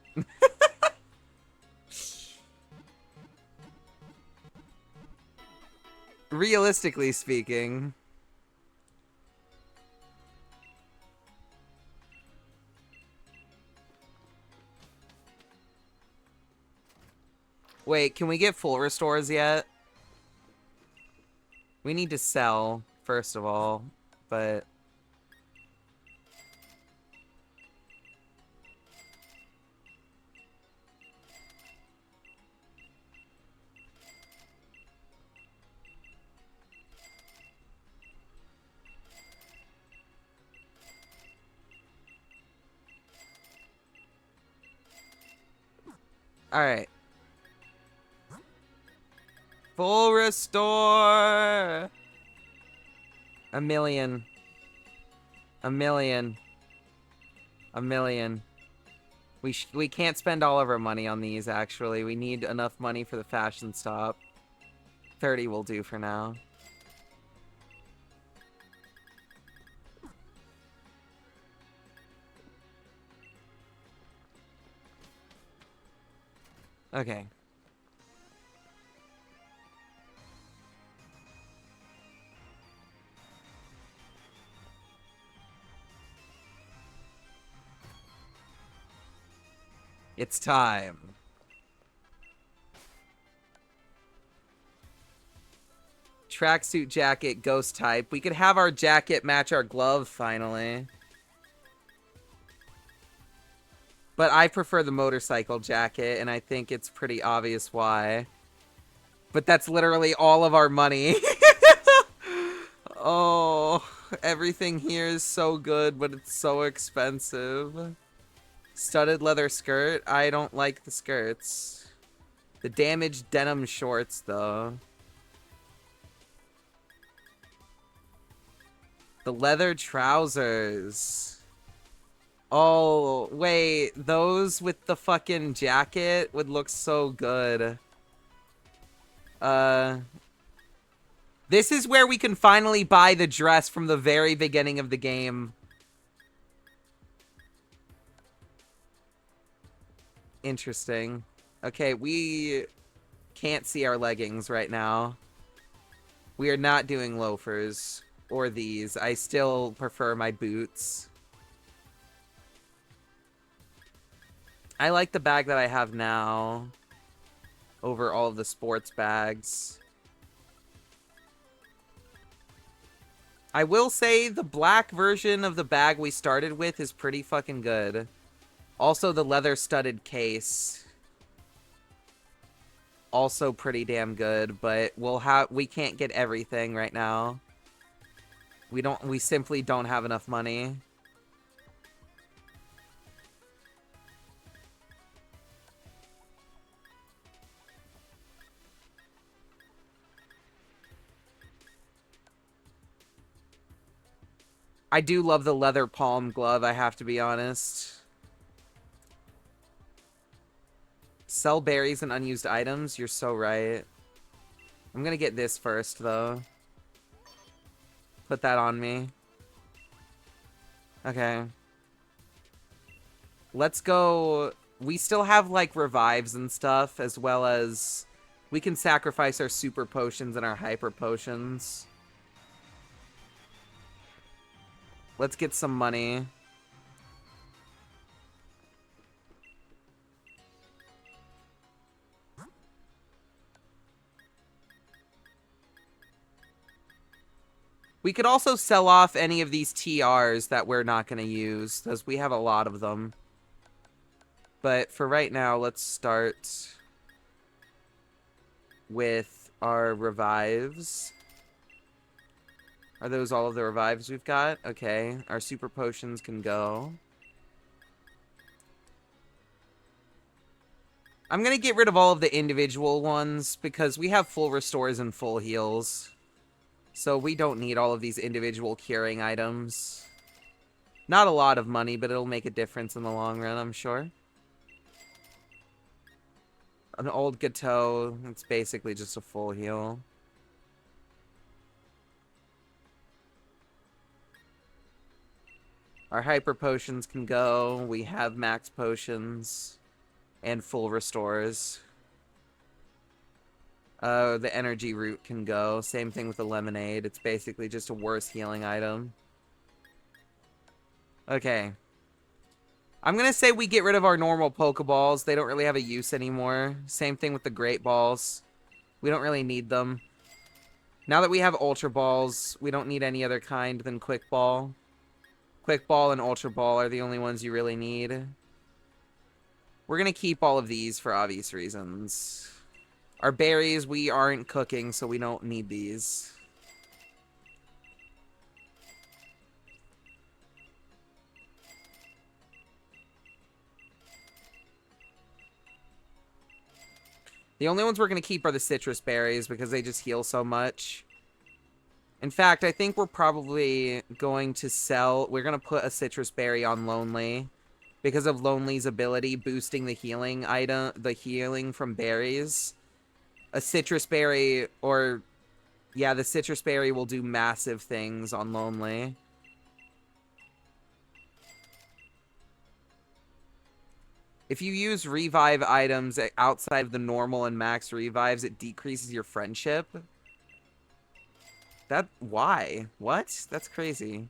Realistically speaking. Wait, can we get full restores yet? We need to sell, first of all, but... Alright. Full restore! A million. A million. A million. We can't spend all of our money on these, actually. We need enough money for the fashion stop. 30 will do for now. Okay. It's time. Tracksuit jacket, ghost type. We could have our jacket match our glove, finally. But I prefer the motorcycle jacket, and I think it's pretty obvious why. But that's literally all of our money. Oh, everything here is so good, but it's so expensive. Studded leather skirt. I don't like the skirts. The damaged denim shorts, though. The leather trousers. Oh, wait. Those with the fucking jacket would look so good. This is where we can finally buy the dress from the very beginning of the game. Interesting. Okay, we can't see our leggings right now. We are not doing loafers. Or these. I still prefer my boots. I like the bag that I have now over all of the sports bags. I will say the black version of the bag we started with is pretty fucking good. Also, the leather studded case. Also pretty damn good, but we can't get everything right now. We simply don't have enough money. I do love the leather palm glove, I have to be honest. Sell berries and unused items. You're so right. I'm gonna get this first, though. Put that on me. Okay. Let's go... We still have, like, revives and stuff, as well as... We can sacrifice our super potions and our hyper potions. Let's get some money. We could also sell off any of these TRs that we're not going to use, because we have a lot of them. But for right now, let's start with our revives. Are those all of the revives we've got? Okay, our super potions can go. I'm going to get rid of all of the individual ones, because we have full restores and full heals. So we don't need all of these individual curing items. Not a lot of money, but it'll make a difference in the long run, I'm sure. An old Gateau, it's basically just a full heal. Our hyper potions can go. We have max potions and full restores. The energy root can go. Same thing with the lemonade. It's basically just a worse healing item. Okay. I'm going to say we get rid of our normal Pokeballs. They don't really have a use anymore. Same thing with the Great Balls. We don't really need them. Now that we have Ultra Balls, we don't need any other kind than Quick Ball. Quick Ball and Ultra Ball are the only ones you really need. We're going to keep all of these for obvious reasons. Our berries, we aren't cooking, so we don't need these. The only ones we're going to keep are the citrus berries because they just heal so much. In fact, I think we're probably going to sell... We're going to put a citrus berry on Lonely because of Lonely's ability boosting the healing item, the healing from berries. A citrus berry, or... Yeah, the citrus berry will do massive things on Lonely. If you use revive items outside of the normal and max revives, it decreases your friendship. Why? What? That's crazy.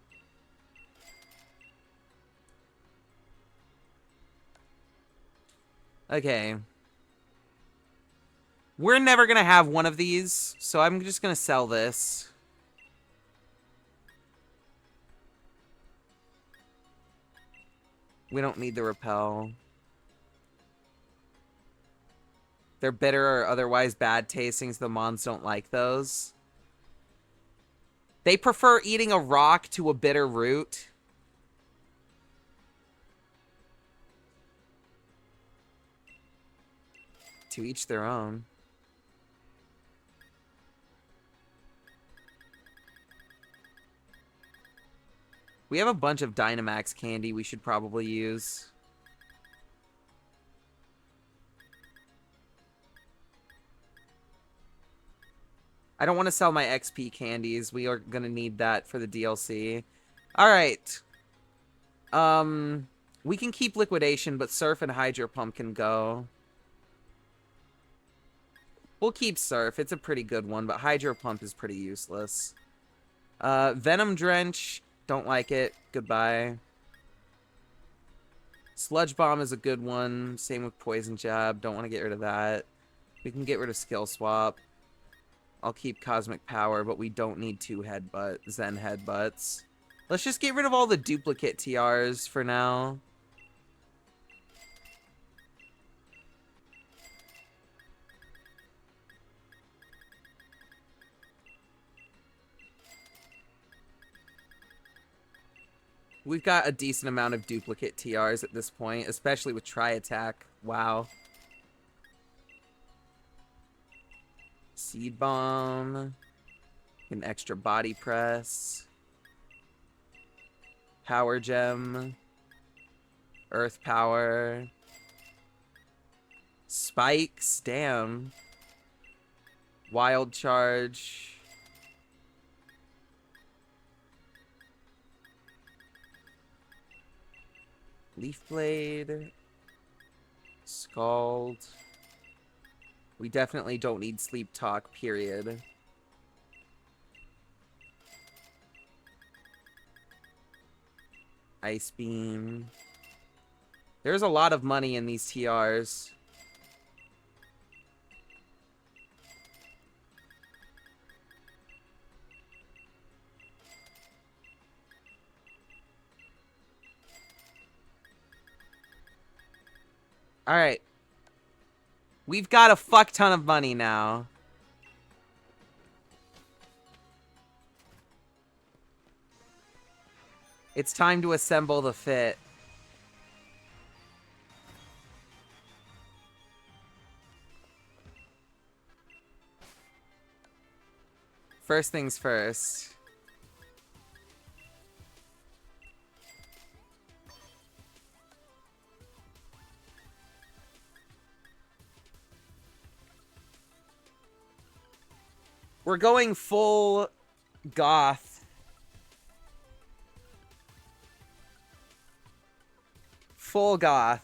Okay. We're never gonna have one of these, so I'm just gonna sell this. We don't need the repel. They're bitter or otherwise bad tasting, so the Mons don't like those. They prefer eating a rock to a bitter root. To each their own. We have a bunch of Dynamax candy we should probably use. I don't want to sell my XP candies. We are going to need that for the DLC. Alright. We can keep Liquidation, but Surf and Hydro Pump can go. We'll keep Surf. It's a pretty good one, but Hydro Pump is pretty useless. Venom Drench. Don't like it. Goodbye. Sludge Bomb is a good one. Same with Poison Jab. Don't want to get rid of that. We can get rid of Skill Swap. I'll keep Cosmic Power, but we don't need two Zen Headbutts. Let's just get rid of all the duplicate TRs for now. We've got a decent amount of duplicate TRs at this point, especially with Tri-Attack. Wow. Seed Bomb. An extra Body Press. Power Gem. Earth Power. Spikes. Damn. Wild Charge. Leaf Blade. Scald. We definitely don't need Sleep Talk, period. Ice Beam. There's a lot of money in these TRs. Alright. We've got a fuck ton of money now. It's time to assemble the fit. First things first. We're going full goth. Full goth.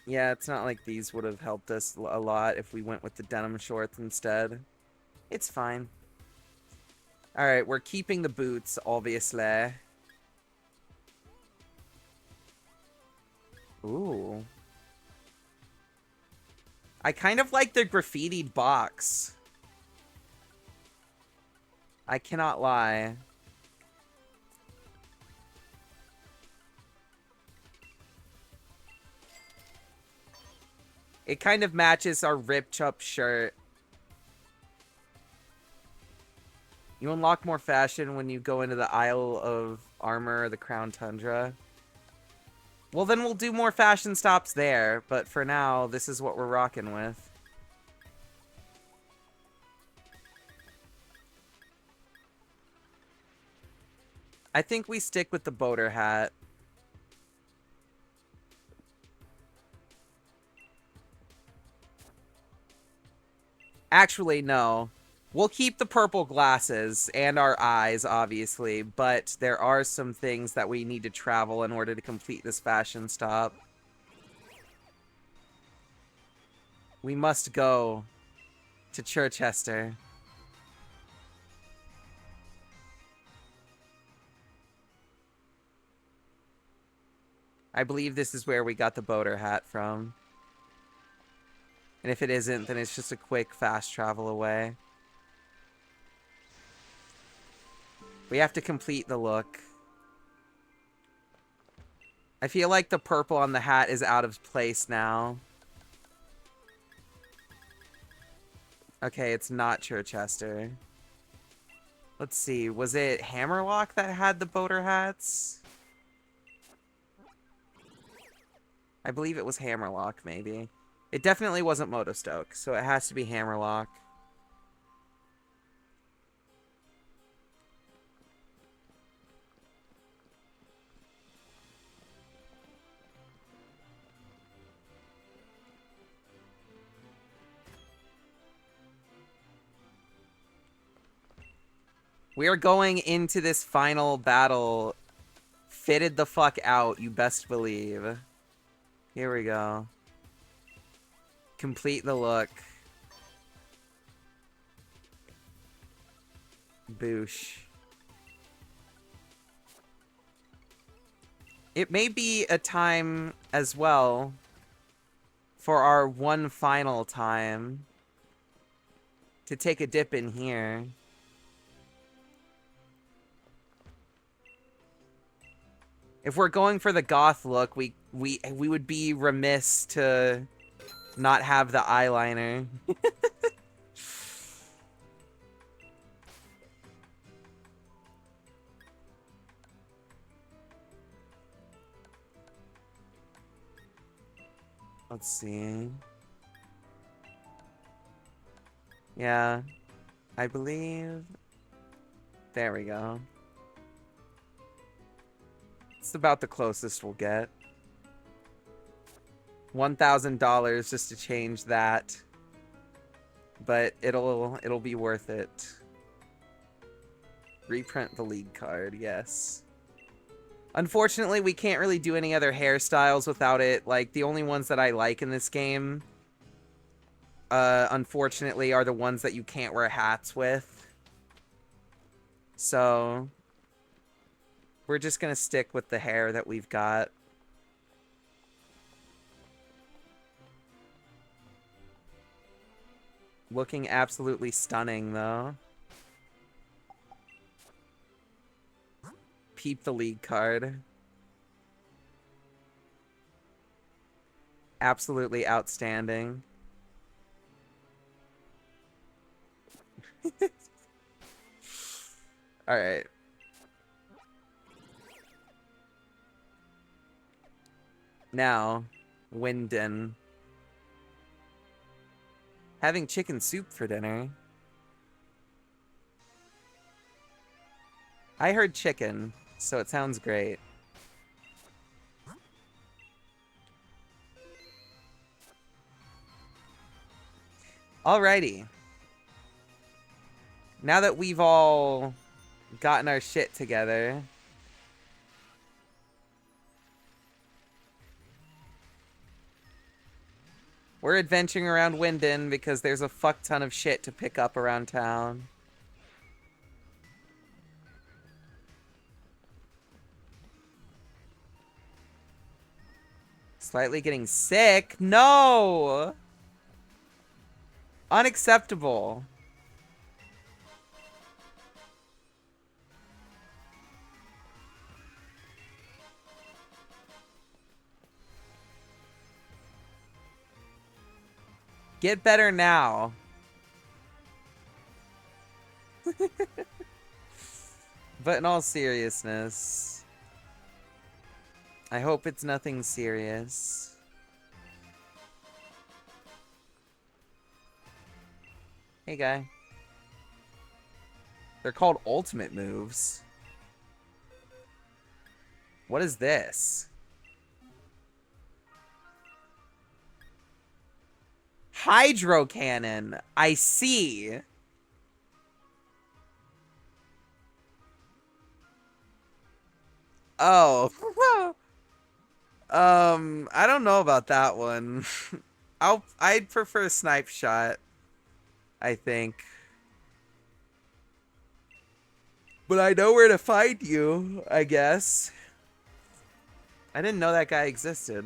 Yeah, it's not like these would have helped us a lot if we went with the denim shorts instead. It's fine. Alright, we're keeping the boots, obviously. Ooh. I kind of like the graffitied box. I cannot lie. It kind of matches our ripped up shirt. You unlock more fashion when you go into the Isle of Armor or the Crown Tundra. Well, then we'll do more fashion stops there, but for now, this is what we're rocking with. I think we stick with the boater hat. Actually, no. We'll keep the purple glasses and our eyes, obviously, but there are some things that we need to travel in order to complete this fashion stop. We must go to Chichester. I believe this is where we got the boater hat from. And if it isn't, then it's just a quick, fast travel away. We have to complete the look. I feel like the purple on the hat is out of place now. Okay, it's not Chichester. Let's see, was it Hammerlock that had the boater hats? I believe it was Hammerlock, maybe. It definitely wasn't Motostoke, so it has to be Hammerlock. We are going into this final battle fitted the fuck out, you best believe. Here we go. Complete the look. Boosh. It may be a time as well for our one final time to take a dip in here. If we're going for the goth look, we would be remiss to not have the eyeliner. Let's see. Yeah, I believe. There we go. It's about the closest we'll get. $1,000 just to change that. But it'll be worth it. Reprint the league card, yes. Unfortunately, we can't really do any other hairstyles without it. Like, the only ones that I like in this game, unfortunately, are the ones that you can't wear hats with. So, we're just gonna stick with the hair that we've got. Looking absolutely stunning, though. Peep the league card. Absolutely outstanding. Alright. Now, Winden. Having chicken soup for dinner. I heard chicken, so it sounds great. Alrighty. Now that we've all gotten our shit together, we're adventuring around Winden because there's a fuck ton of shit to pick up around town. Slightly getting sick? No! Unacceptable. Get better now. But in all seriousness, I hope it's nothing serious. Hey, guy. They're called ultimate moves. What is this? Hydro cannon. I see. Oh. I don't know about that one. I'd prefer snipe shot, I think. But I know where to find you, I guess. I didn't know that guy existed.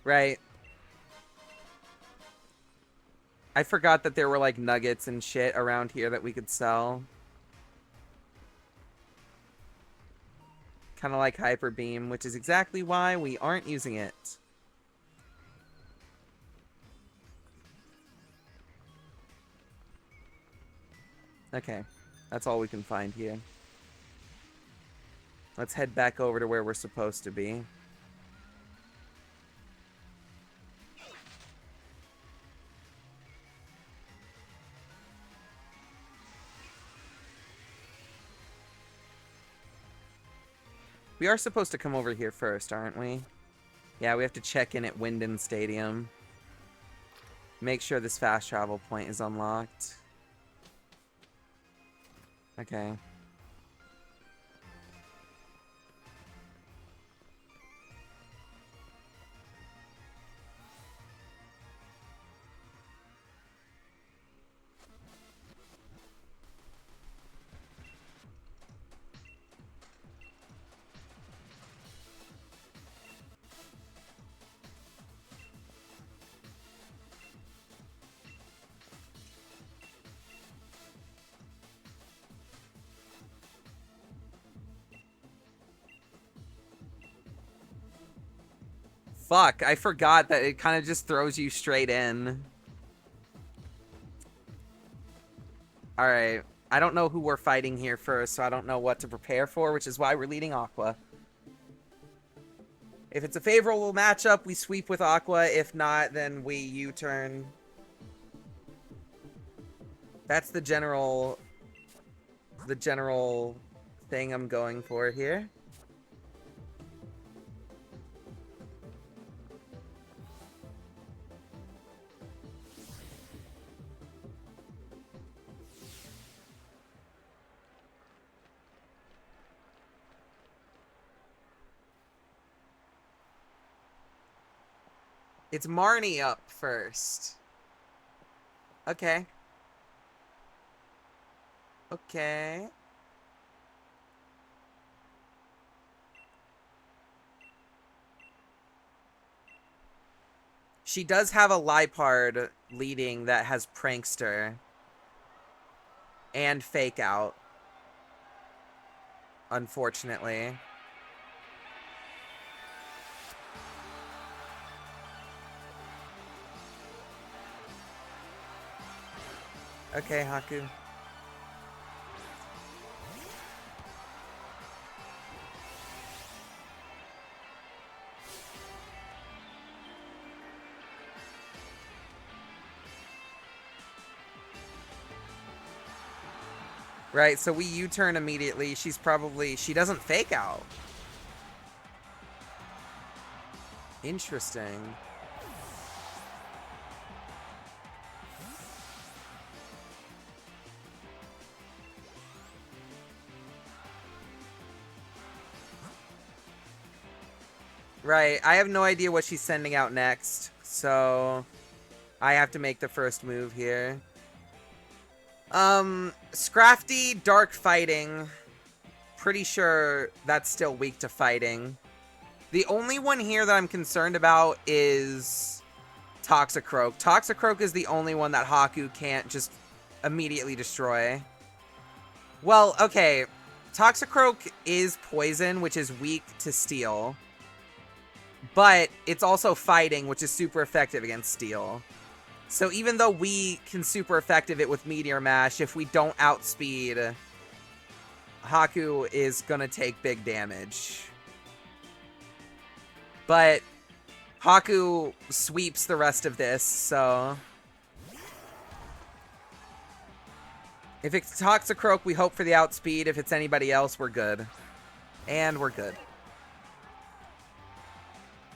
Right. I forgot that there were like nuggets and shit around here that we could sell. Kind of like Hyper Beam, which is exactly why we aren't using it. Okay, that's all we can find here. Let's head back over to where we're supposed to be. We are supposed to come over here first, aren't we? Yeah, we have to check in at Winden Stadium. Make sure this fast travel point is unlocked. Okay. Fuck, I forgot that it kind of just throws you straight in. Alright. I don't know who we're fighting here first, so I don't know what to prepare for, which is why we're leading Aqua. If it's a favorable matchup, we sweep with Aqua. If not, then we U-turn. That's the general thing I'm going for here. It's Marnie up first. Okay. Okay. She does have a Lipard leading that has Prankster. And Fake Out. Unfortunately. Okay, Haku. Right, so we U-turn immediately. She doesn't Fake Out. Interesting. Right, I have no idea what she's sending out next, so I have to make the first move here. Scrafty, Dark Fighting. Pretty sure that's still weak to fighting. The only one here that I'm concerned about is Toxicroak. Toxicroak is the only one that Haku can't just immediately destroy. Well, okay. Toxicroak is poison, which is weak to steel. But it's also fighting, which is super effective against steel. So even though we can super effective it with Meteor Mash, if we don't outspeed, Haku is gonna take big damage. But Haku sweeps the rest of this, so... If it's Toxicroak, we hope for the outspeed. If it's anybody else, we're good. And we're good.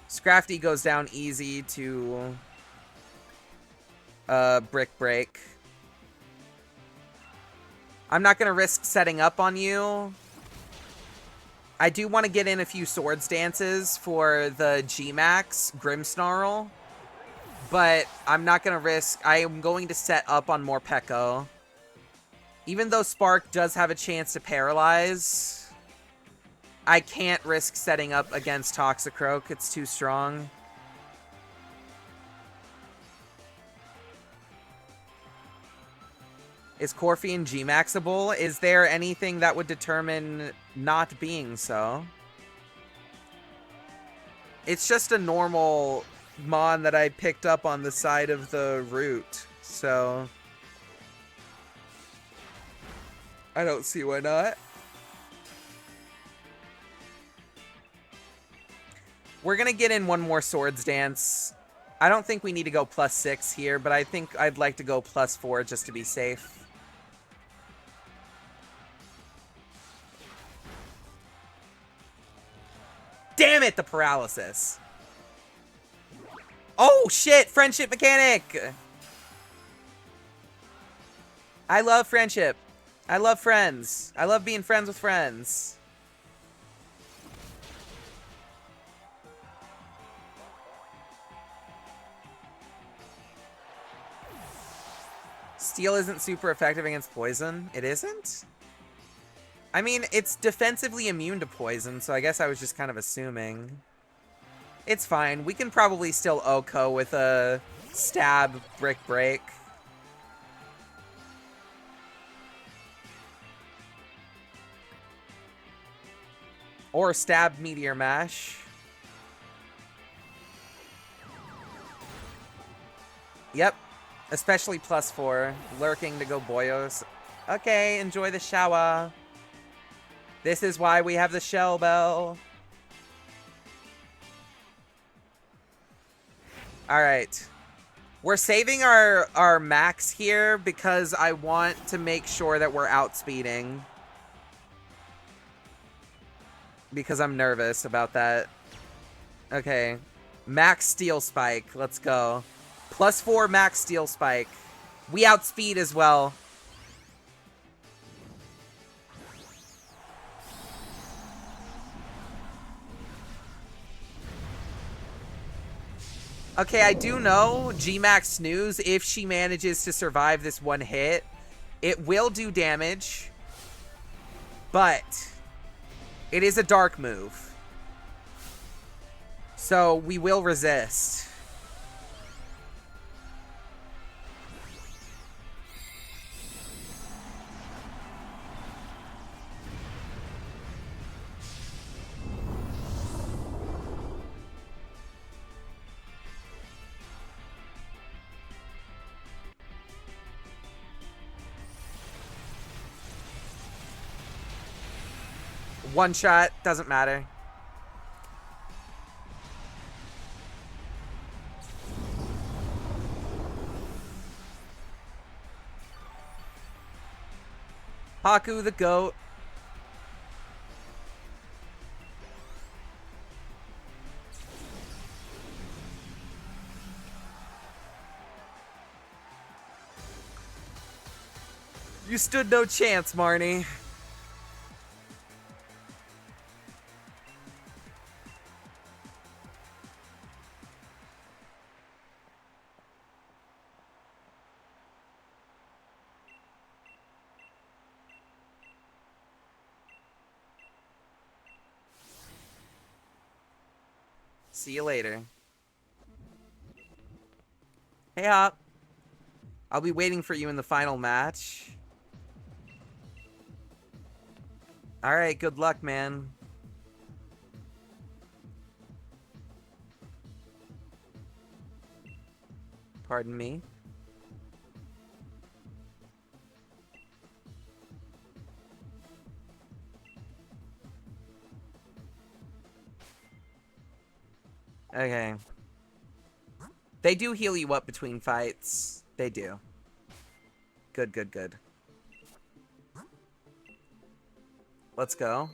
Scrafty goes down easy to... Brick Break. I'm not going to risk setting up on you. I do want to get in a few Swords Dances for the G-Max Grimmsnarl. But I'm not going to risk... I am going to set up on more Pekko. Even though Spark does have a chance to paralyze, I can't risk setting up against Toxicroak. It's too strong. Is Corphian G-Maxable? Is there anything that would determine not being so? It's just a normal Mon that I picked up on the side of the route, so... I don't see why not. We're gonna get in one more Swords Dance. I don't think we need to go +6 here, but I think I'd like to go +4 just to be safe. Damn it, the paralysis. Oh, shit, Friendship Mechanic. I love friendship. I love friends. I love being friends with friends. Steel isn't super effective against poison. It isn't? I mean, it's defensively immune to poison, so I guess I was just kind of assuming. It's fine. We can probably still OHKO with a stab Brick Break. Or stab Meteor Mash. Yep. Especially +4. Lurking to go Boyos. Okay, enjoy the shower. This is why we have the shell bell. Alright. We're saving our max here because I want to make sure that we're outspeeding. Because I'm nervous about that. Okay. Max Steel Spike. Let's go. +4 Max Steel Spike. We outspeed as well. Okay, I do know G-Max Snooze, if she manages to survive this one hit, it will do damage. But it is a dark move. So we will resist. One shot, doesn't matter. Haku the goat. You stood no chance, Marnie. See you later. Hey, Hop. I'll be waiting for you in the final match. Alright, good luck, man. Pardon me. Okay. They do heal you up between fights. They do. Good, good, good. Let's go.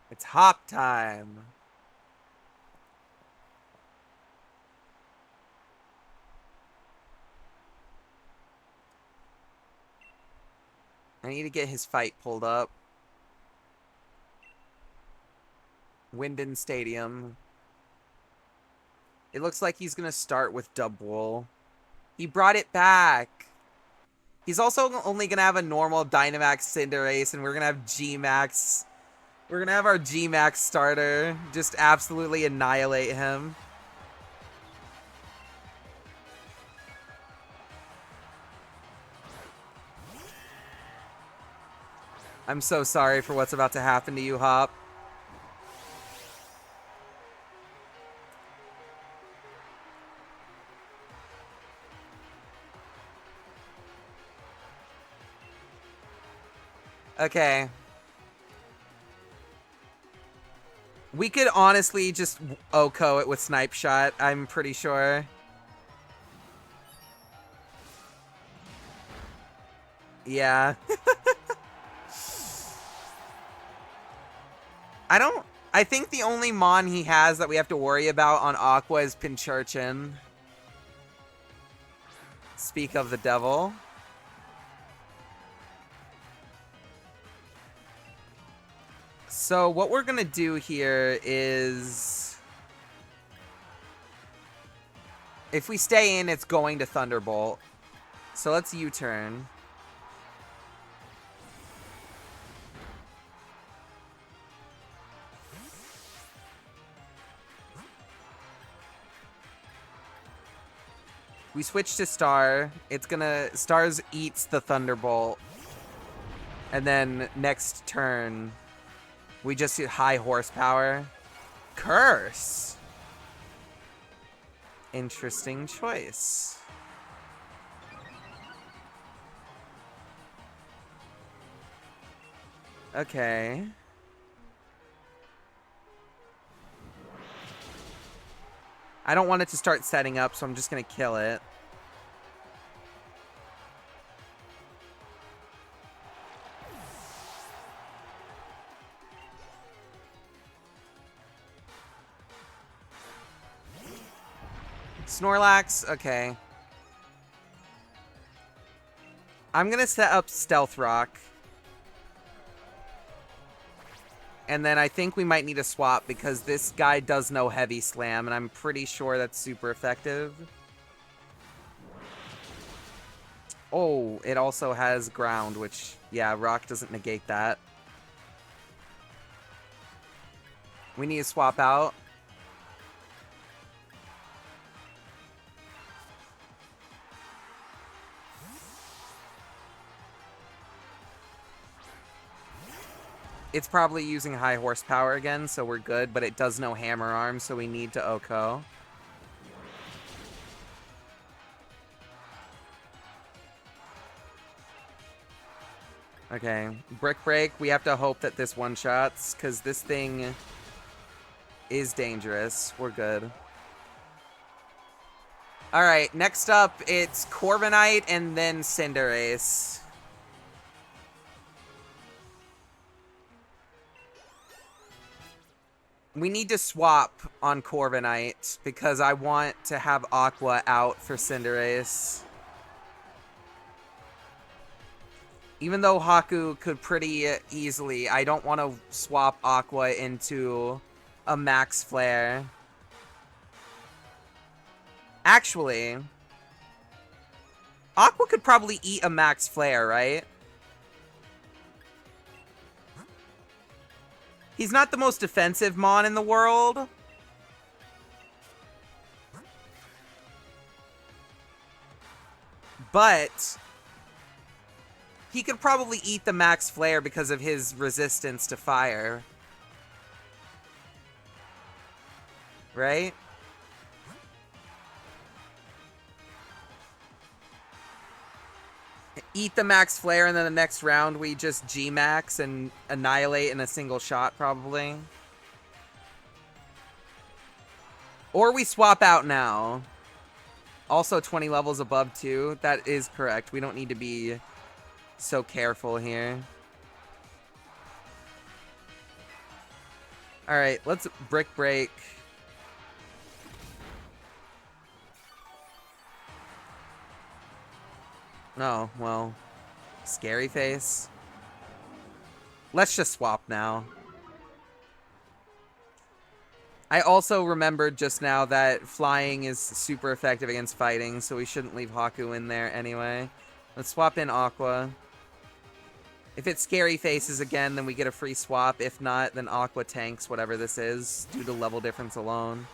It's hop time. I need to get his fight pulled up. Winden Stadium. It looks like he's going to start with Dubwool. He brought it back. He's also only going to have a normal Dynamax Cinderace, and we're going to have G-Max. We're going to have our G-Max starter just absolutely annihilate him. I'm so sorry for what's about to happen to you, Hop. Okay. We could honestly just OHKO it with Snipe Shot, I'm pretty sure. Yeah. I think the only Mon he has that we have to worry about on Aqua is Pincurchin. Speak of the devil. So what we're gonna do here is, if we stay in, it's going to Thunderbolt. So let's U-turn. We switch to Star. It's gonna... Stars eats the Thunderbolt. And then next turn, we just do high horsepower. Curse! Interesting choice. Okay. I don't want it to start setting up, so I'm just gonna kill it. Snorlax, okay. I'm gonna set up Stealth Rock. And then I think we might need a swap because this guy does know Heavy Slam, and I'm pretty sure that's super effective. Oh, it also has Ground, which, yeah, Rock doesn't negate that. We need to swap out. It's probably using high horsepower again, so we're good, but it does know Hammer Arm, so we need to OHKO. Okay, Brick Break, we have to hope that this one-shots, because this thing is dangerous. We're good. Alright, next up, it's Corviknight and then Cinderace. We need to swap on Corviknight, because I want to have Aqua out for Cinderace. Even though Haku could pretty easily, I don't want to swap Aqua into a Max Flare. Actually, Aqua could probably eat a Max Flare, right? He's not the most defensive Mon in the world. But he could probably eat the Max Flare because of his resistance to fire. Right? Eat the Max Flare, and then the next round we just G-Max and annihilate in a single shot, probably. Or we swap out now. Also 20 levels above, too. That is correct. We don't need to be so careful here. Alright, let's Brick Break. Oh, well. Scary Face. Let's just swap now. I also remembered just now that flying is super effective against fighting, so we shouldn't leave Haku in there anyway. Let's swap in Aqua. If it Scary Faces again, then we get a free swap. If not, then Aqua tanks whatever this is, due to level difference alone.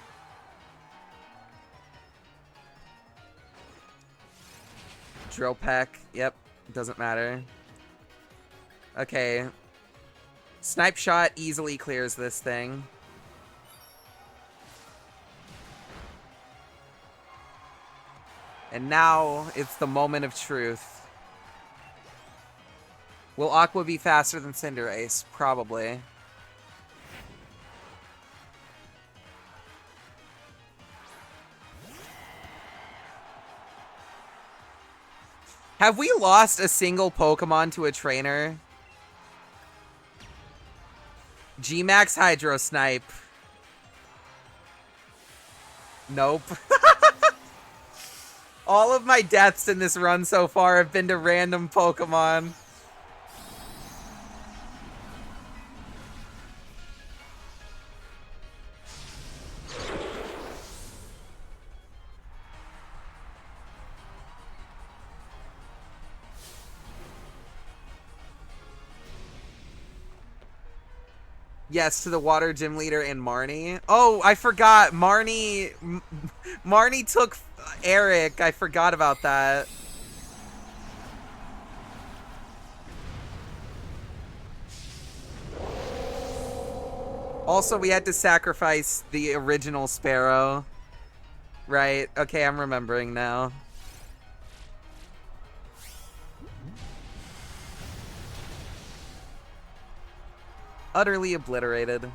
Drill Peck. Yep, doesn't matter. Okay. Snipe Shot easily clears this thing. And now, it's the moment of truth. Will Aqua be faster than Cinderace? Probably. Have we lost a single Pokemon to a trainer? G-Max Hydro Snipe. Nope. All of my deaths in this run so far have been to random Pokemon. Yes, to the water gym leader and Marnie. Oh, I forgot. Marnie took Eric. I forgot about that. Also, we had to sacrifice the original Sparrow. Right. Okay, I'm remembering now. Utterly obliterated.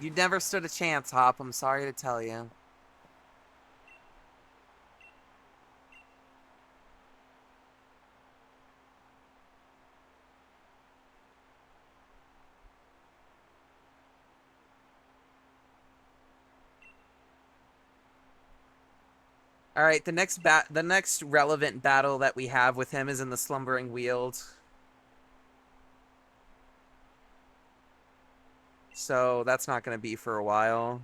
You never stood a chance, Hop. I'm sorry to tell you. All right, the next relevant battle that we have with him is in the Slumbering Weald. So that's not going to be for a while.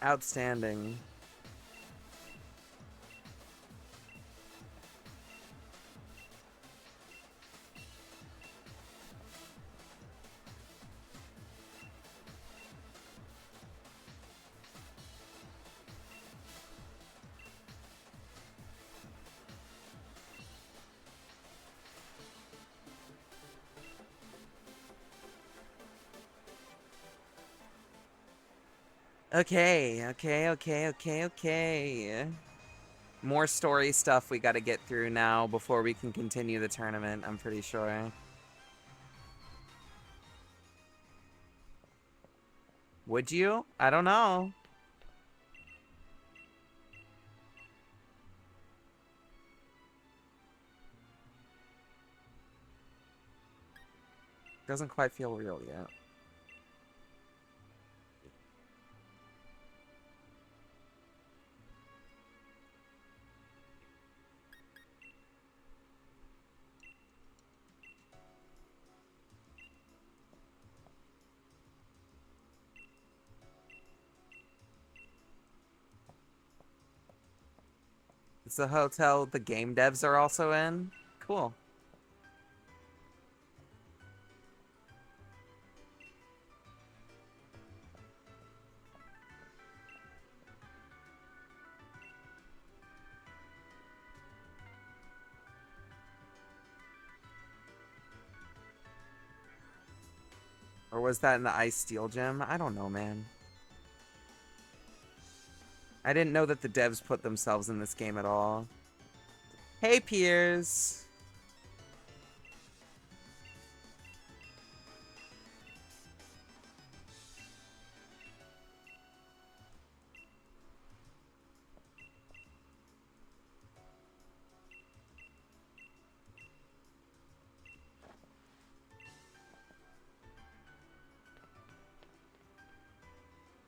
Outstanding. Okay. More story stuff we got to get through now before we can continue the tournament, I'm pretty sure. Would you? I don't know. Doesn't quite feel real yet. It's the hotel the game devs are also in? Cool. Or was that in the Ice Steel Gym? I don't know, man. I didn't know that the devs put themselves in this game at all. Hey, Piers!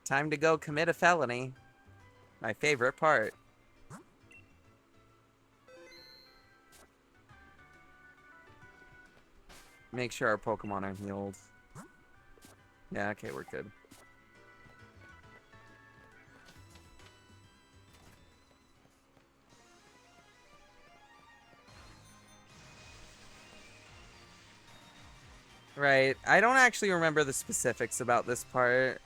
Time to go commit a felony. My favorite part. Make sure our Pokemon are healed. Yeah, okay, we're good. Right. I don't actually remember the specifics about this part.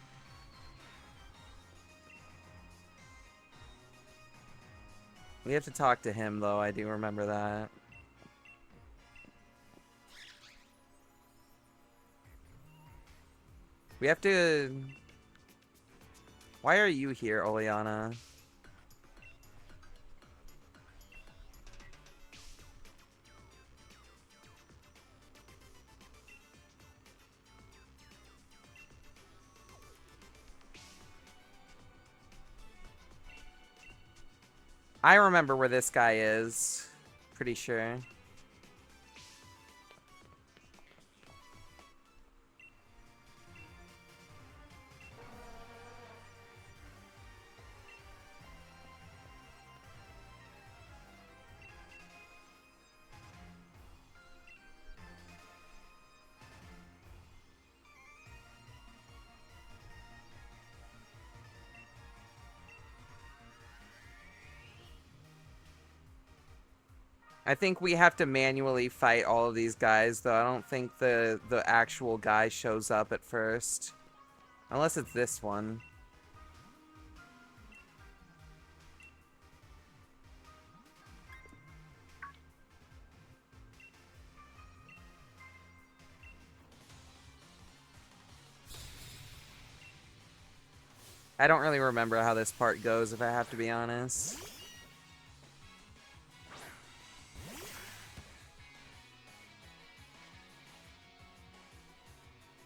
We have to talk to him, though. I do remember that. We have to... Why are you here, Oleana? I remember where this guy is. Pretty sure. I think we have to manually fight all of these guys, though. I don't think the actual guy shows up at first. Unless it's this one. I don't really remember how this part goes, if I have to be honest.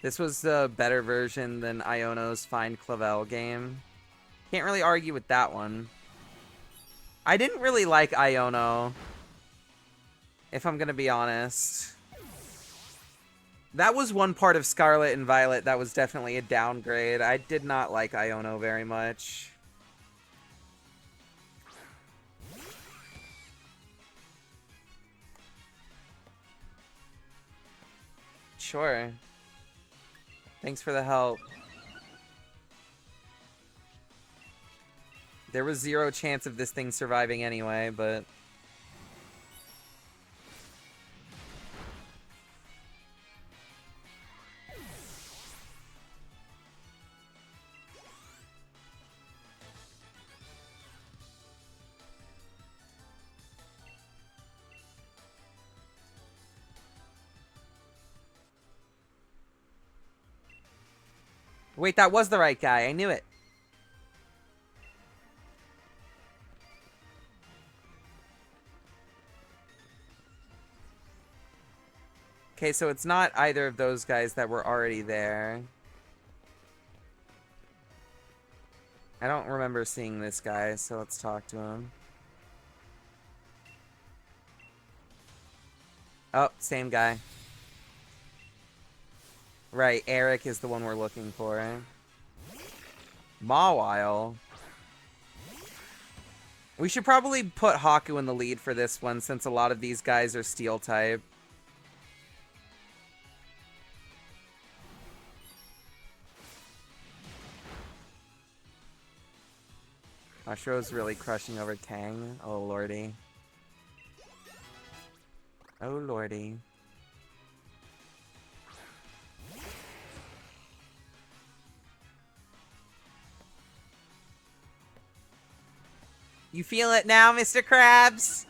This was the better version than Iono's Find Clavel game. Can't really argue with that one. I didn't really like Iono, if I'm gonna be honest. That was one part of Scarlet and Violet that was definitely a downgrade. I did not like Iono very much. Sure. Thanks for the help. There was zero chance of this thing surviving anyway, but... Wait, that was the right guy. I knew it. Okay, so it's not either of those guys that were already there. I don't remember seeing this guy, so let's talk to him. Oh, same guy. Right, Eric is the one we're looking for. Mawile. We should probably put Haku in the lead for this one, since a lot of these guys are steel type. Ashuro's really crushing over Kang. Oh, lordy. Oh, lordy. You feel it now, Mr. Krabs?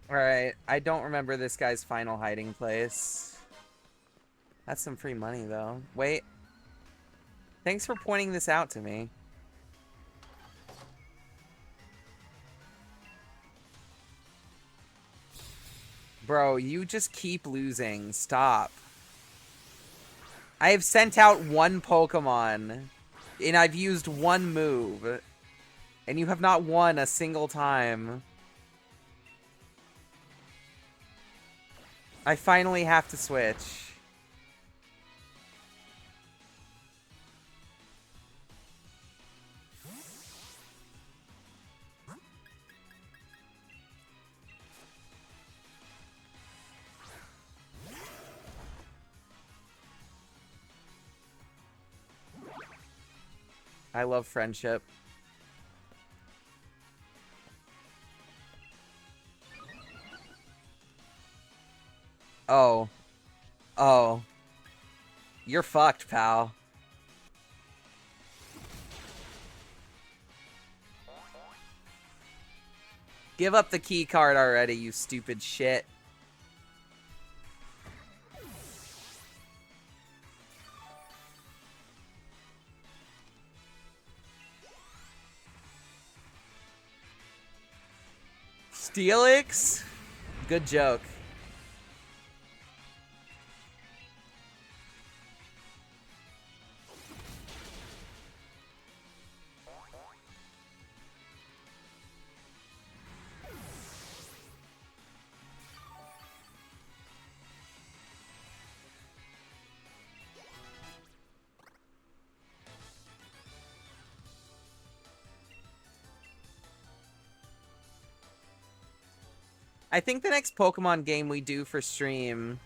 Alright, I don't remember this guy's final hiding place. That's some free money, though. Wait. Thanks for pointing this out to me. Bro, you just keep losing. Stop. I have sent out one Pokemon, and I've used one move, and you have not won a single time. I finally have to switch. I love friendship. Oh. Oh. You're fucked, pal. Give up the key card already, you stupid shit. Steelix? Good joke. I think the next Pokemon game we do for stream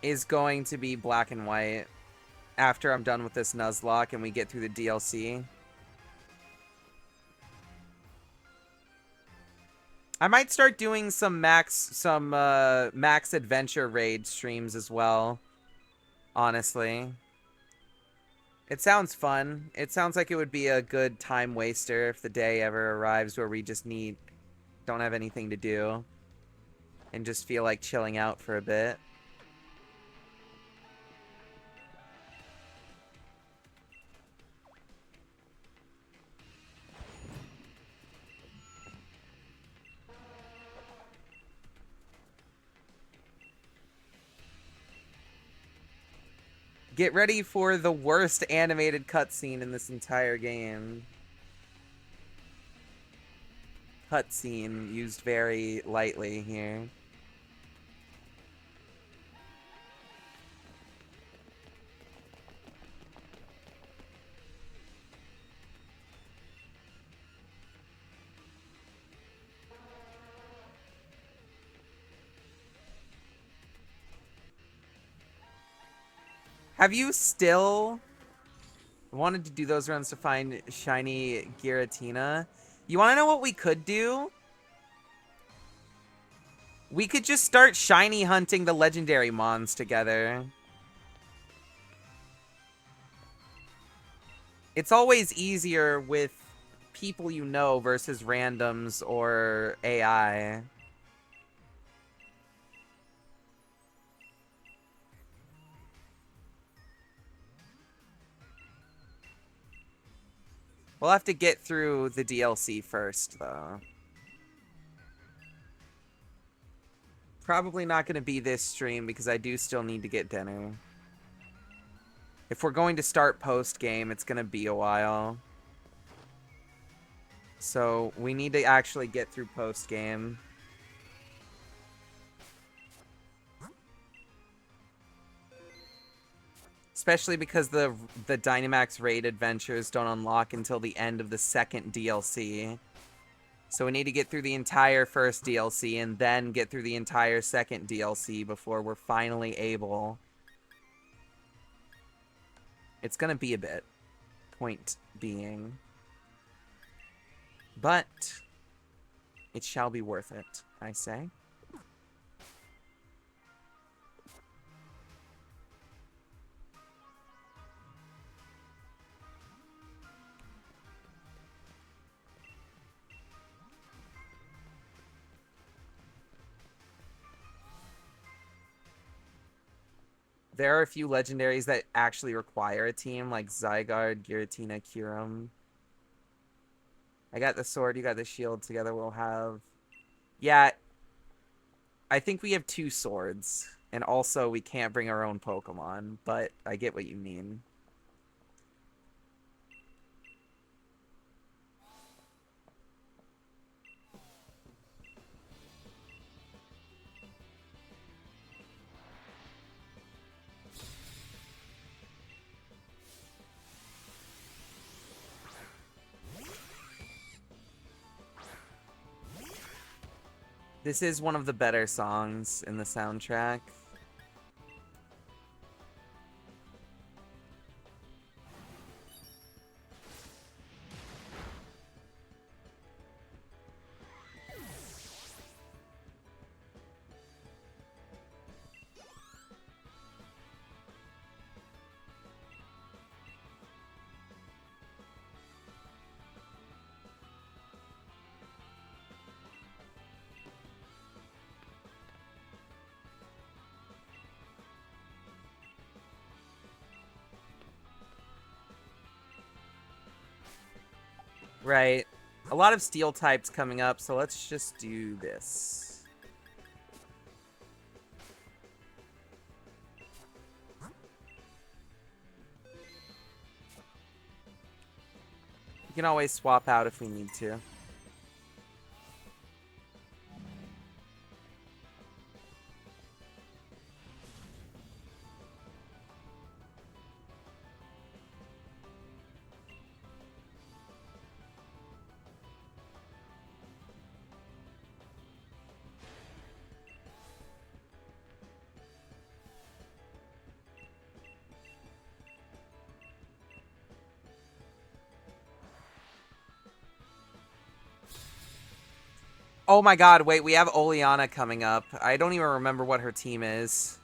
is going to be Black and White after I'm done with this Nuzlocke and we get through the DLC. I might start doing some Max Adventure raid streams as well, honestly. It sounds fun. It sounds like it would be a good time waster if the day ever arrives where we just don't have anything to do and just feel like chilling out for a bit. Get ready for the worst animated cutscene in this entire game. Cutscene used very lightly here. Have you still wanted to do those runs to find shiny Giratina? You want to know what we could do? We could just start shiny hunting the legendary mons together. It's always easier with people you know versus randoms or AI. We'll have to get through the DLC first, though. Probably not going to be this stream because I do still need to get dinner. If we're going to start post-game, it's going to be a while. So we need to actually get through post-game. Especially because the Dynamax raid adventures don't unlock until the end of the second DLC. So we need to get through the entire first DLC and then get through the entire second DLC before we're finally able. It's gonna be a bit. Point being. But it shall be worth it, I say. There are a few legendaries that actually require a team, like Zygarde, Giratina, Kyurem. I got the sword, you got the shield. Together we'll have... Yeah, I think we have 2 swords. And also, we can't bring our own Pokemon, but I get what you mean. This is one of the better songs in the soundtrack. Right. A lot of steel types coming up, so let's just do this. You can always swap out if we need to. Oh my god, wait, we have Oleana coming up. I don't even remember what her team is.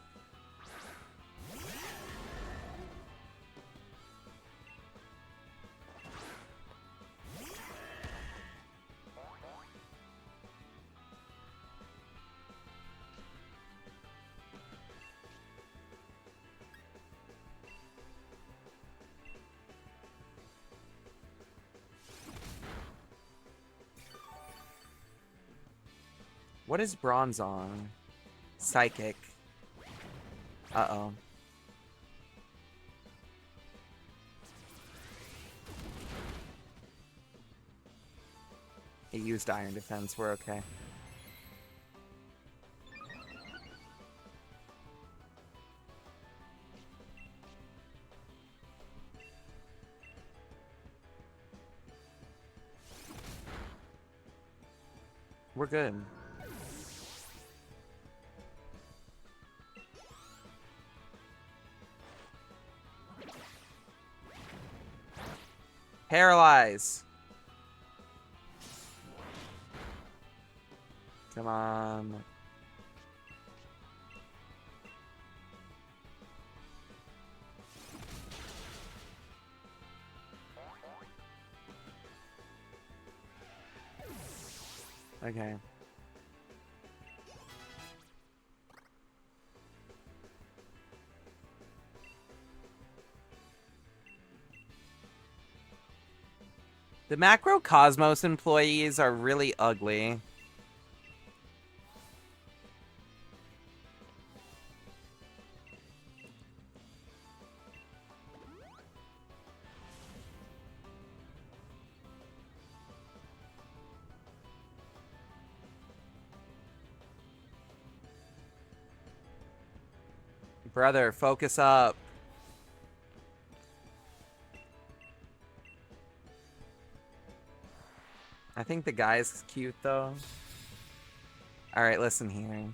What is Bronze on? Psychic. Uh-oh. It used Iron Defense. We're okay. We're good. Paralyze. Come on. Okay. The Macrocosmos employees are really ugly. Brother, focus up. I think the guy's cute, though. Alright, listen here.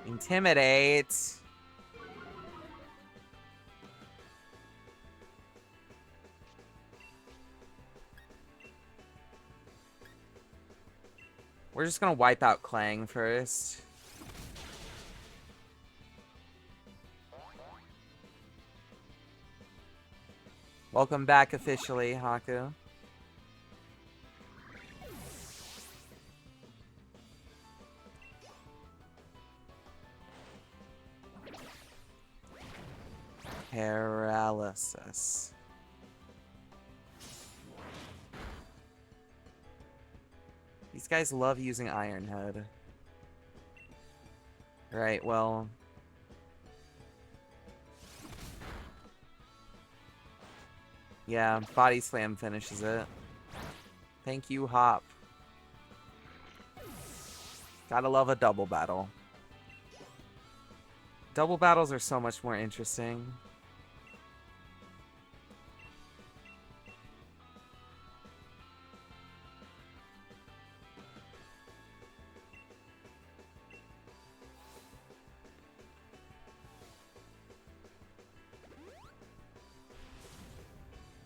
Intimidate. We're just gonna wipe out Clang first. Welcome back officially, Haku. Paralysis. These guys love using Iron Head. Right, well... yeah, Body Slam finishes it. Thank you, Hop. Gotta love a double battle. Double battles are so much more interesting.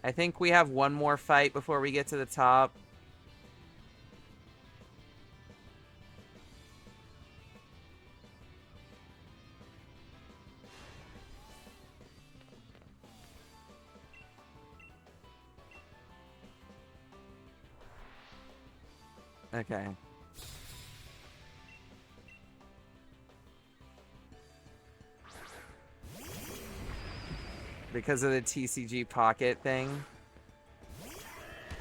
I think we have one more fight before we get to the top. Okay. Because of the TCG Pocket thing.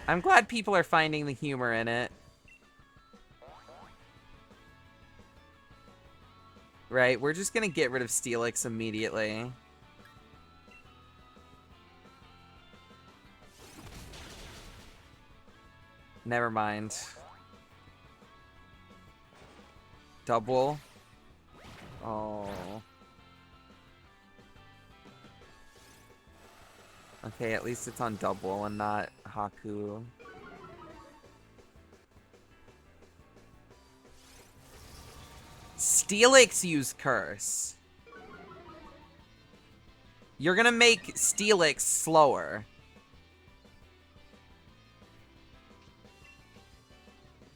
I'm glad people are finding the humor in it. Right, we're just gonna get rid of Steelix immediately. Never mind. Double. Oh. Okay, at least it's on double and not Haku. Steelix use Curse. You're gonna make Steelix slower.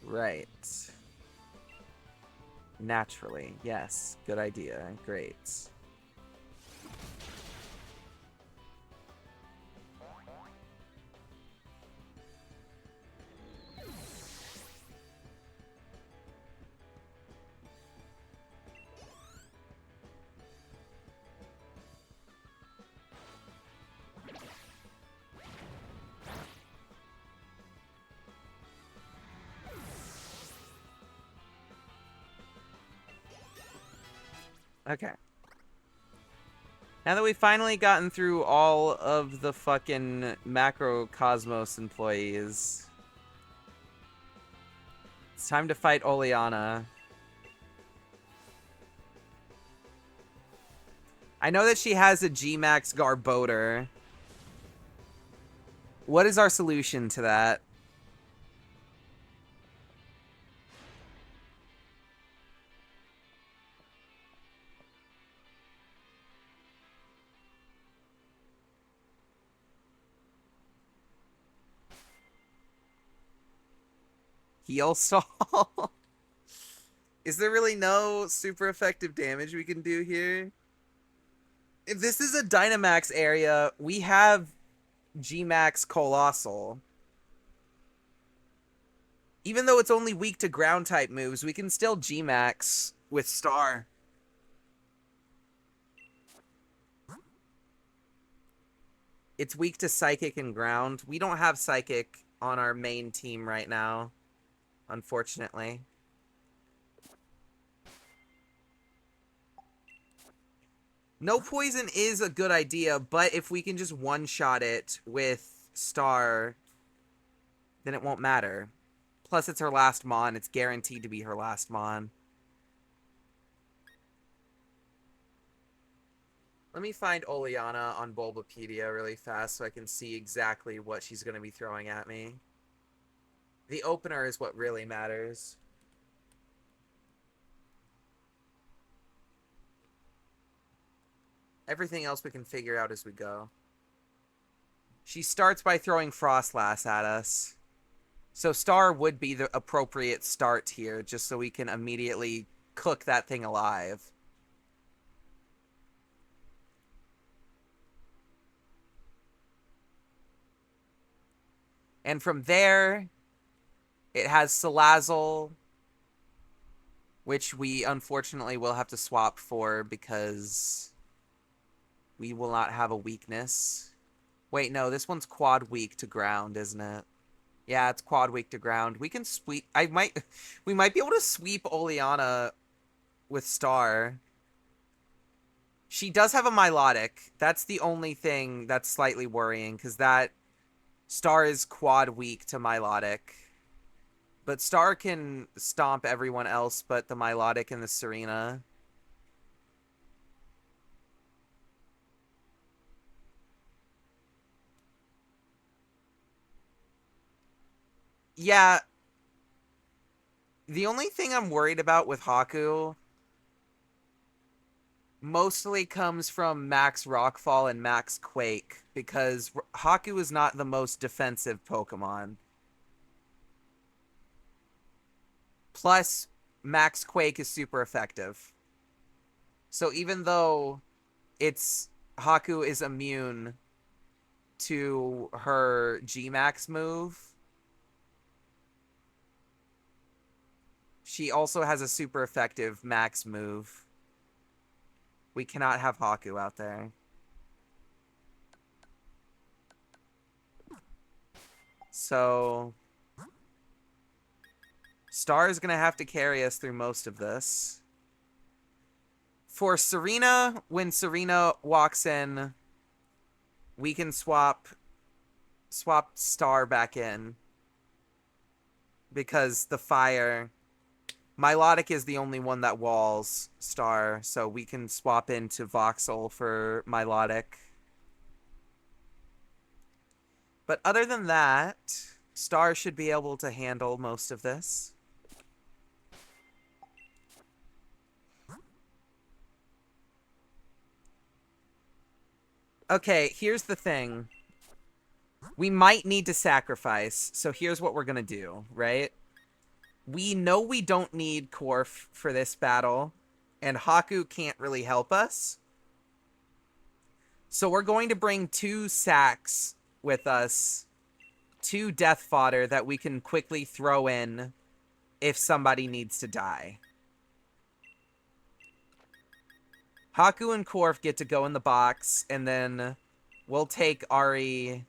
Right. Naturally. Yes. Good idea. Great. Okay. Now that we've finally gotten through all of the fucking Macrocosmos employees, it's time to fight Oleana. I know that she has a G-Max Garbodor. What is our solution to that? Heal Stall? Is there really no super effective damage we can do here? If this is a Dynamax area, we have G-Max Colossal. Even though it's only weak to ground type moves, we can still G-Max with Star. It's weak to Psychic and ground. We don't have Psychic on our main team right now, unfortunately. No poison is a good idea, but if we can just one-shot it with Star, then it won't matter. Plus, it's her last Mon. It's guaranteed to be her last Mon. Let me find Oleana on Bulbapedia really fast so I can see exactly what she's going to be throwing at me. The opener is what really matters. Everything else we can figure out as we go. She starts by throwing Frostlass at us. So Star would be the appropriate start here, just so we can immediately cook that thing alive. And from there, it has Salazzle, which we unfortunately will have to swap for because we will not have a weakness. Wait, no, this one's quad weak to ground, isn't it? Yeah, it's quad weak to ground. We can sweep... We might be able to sweep Oleana with Star. She does have a Milotic. That's the only thing that's slightly worrying, because that Star is quad weak to Milotic. But Star can stomp everyone else but the Milotic and the Serena. Yeah. The only thing I'm worried about with Haku mostly comes from Max Rockfall and Max Quake, because Haku is not the most defensive Pokemon. Plus, Max Quake is super effective. So even though Haku is immune to her G-Max move, She also has a super effective max move. We cannot have Haku out there. So Star is going to have to carry us through most of this. For Serena, when Serena walks in, we can swap Star back in. Because the fire... Milotic is the only one that walls Star, so we can swap into Voxel for Milotic. But other than that, Star should be able to handle most of this. Okay, here's the thing. We might need to sacrifice, so here's what we're gonna do, right? We know we don't need Korf for this battle, and Haku can't really help us. So we're going to bring 2 sacks with us, 2 death fodder that we can quickly throw in if somebody needs to die. Haku and Korf get to go in the box, and then we'll take Ari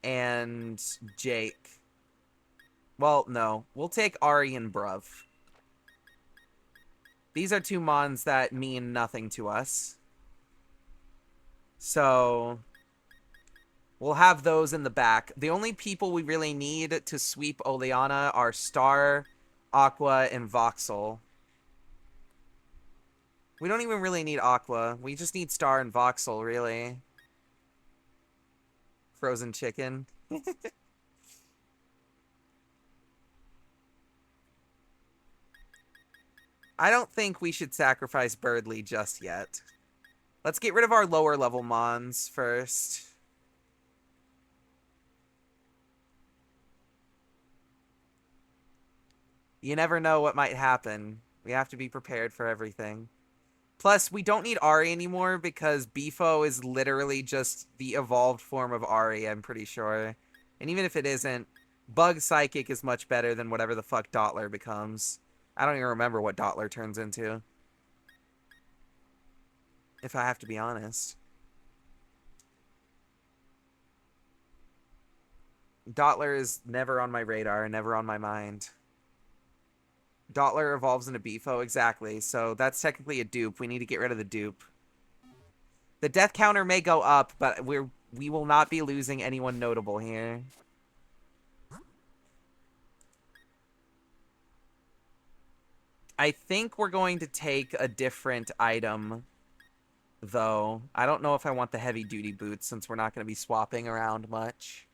and Jake. Well, no. We'll take Ari and Bruv. These are 2 mons that mean nothing to us. So we'll have those in the back. The only people we really need to sweep Oleana are Star, Aqua, and Voxel. We don't even really need Aqua. We just need Star and Voxel, really. Frozen chicken. I don't think we should sacrifice Birdly just yet. Let's get rid of our lower level mons first. You never know what might happen. We have to be prepared for everything. Plus, we don't need Ari anymore because Beefo is literally just the evolved form of Ari, I'm pretty sure. And even if it isn't, Bug Psychic is much better than whatever the fuck Dottler becomes. I don't even remember what Dottler turns into. If I have to be honest. Dottler is never on my radar, never on my mind. Dottler evolves into Beefo, exactly. So that's technically a dupe. We need to get rid of the dupe. The death counter may go up, but we will not be losing anyone notable here. I think we're going to take a different item, though. I don't know if I want the heavy-duty boots, since we're not going to be swapping around much.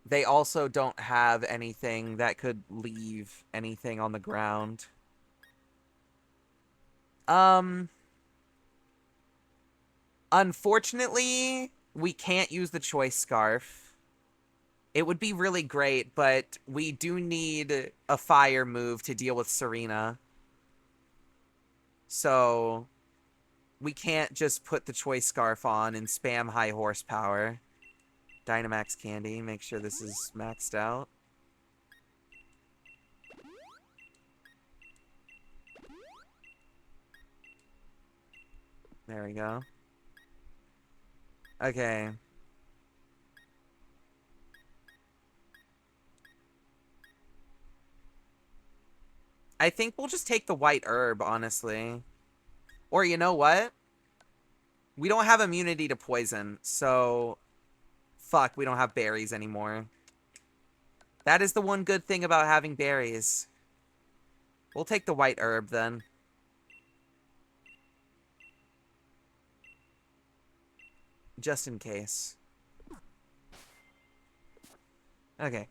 They also don't have anything that could leave anything on the ground. Unfortunately, we can't use the choice scarf. It would be really great, but we do need a fire move to deal with Serena. So we can't just put the choice scarf on and spam high horsepower. Dynamax candy, make sure this is maxed out. There we go. Okay. I think we'll just take the white herb, honestly. Or you know what? We don't have immunity to poison, so... Fuck, we don't have berries anymore. That is the one good thing about having berries. We'll take the white herb, then. Just in case. Okay.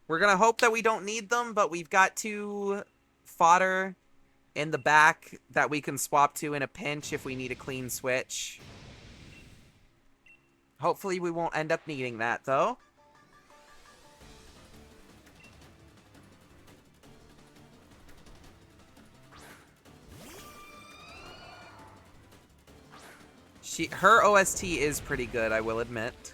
We're gonna hope that we don't need them, but we've got 2 fodder in the back that we can swap to in a pinch if we need a clean switch. Hopefully we won't end up needing that, though. Her OST is pretty good, I will admit.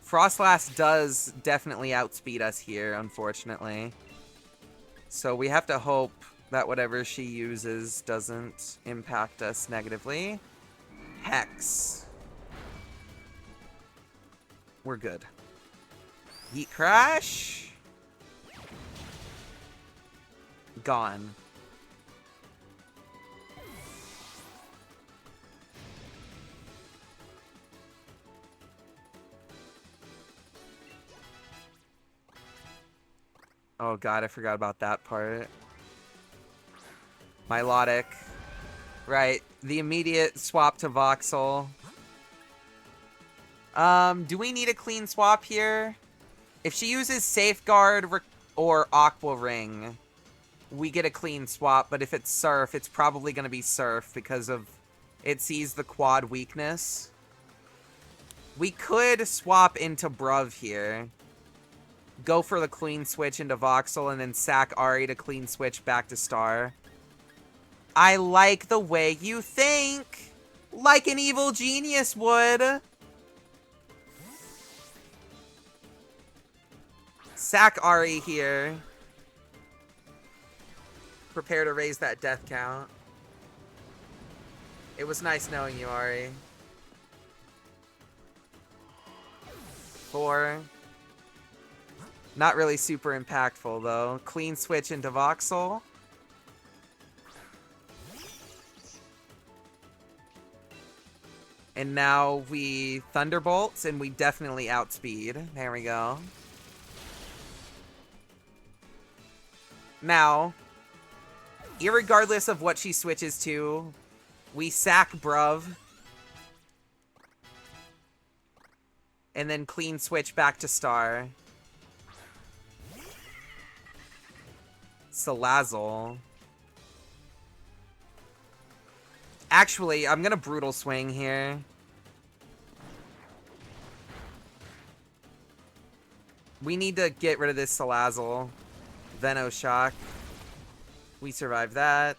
Frostlass does definitely outspeed us here, unfortunately. So we have to hope that whatever she uses doesn't impact us negatively. Hex. We're good. Heat Crash. Gone. Oh god, I forgot about that part. Milotic. Right, the immediate swap to Voxel. Do we need a clean swap here? If she uses Safeguard or Aqua Ring, we get a clean swap, but if it's Surf, it's probably going to be Surf because of it sees the quad weakness. We could swap into Bruv here. Go for the clean switch into Voxel and then sack Ari to clean switch back to Star. I like the way you think. Like an evil genius would. Sack Ari here. Prepare to raise that death count. It was nice knowing you, Ari. 4. Not really super impactful, though. Clean switch into Voxel. And now we Thunderbolts, and we definitely outspeed. There we go. Now, irregardless of what she switches to, we sack Bruv. And then clean switch back to Star. Salazzle. Actually, I'm gonna Brutal Swing here. We need to get rid of this Salazzle. Venoshock. We survived that.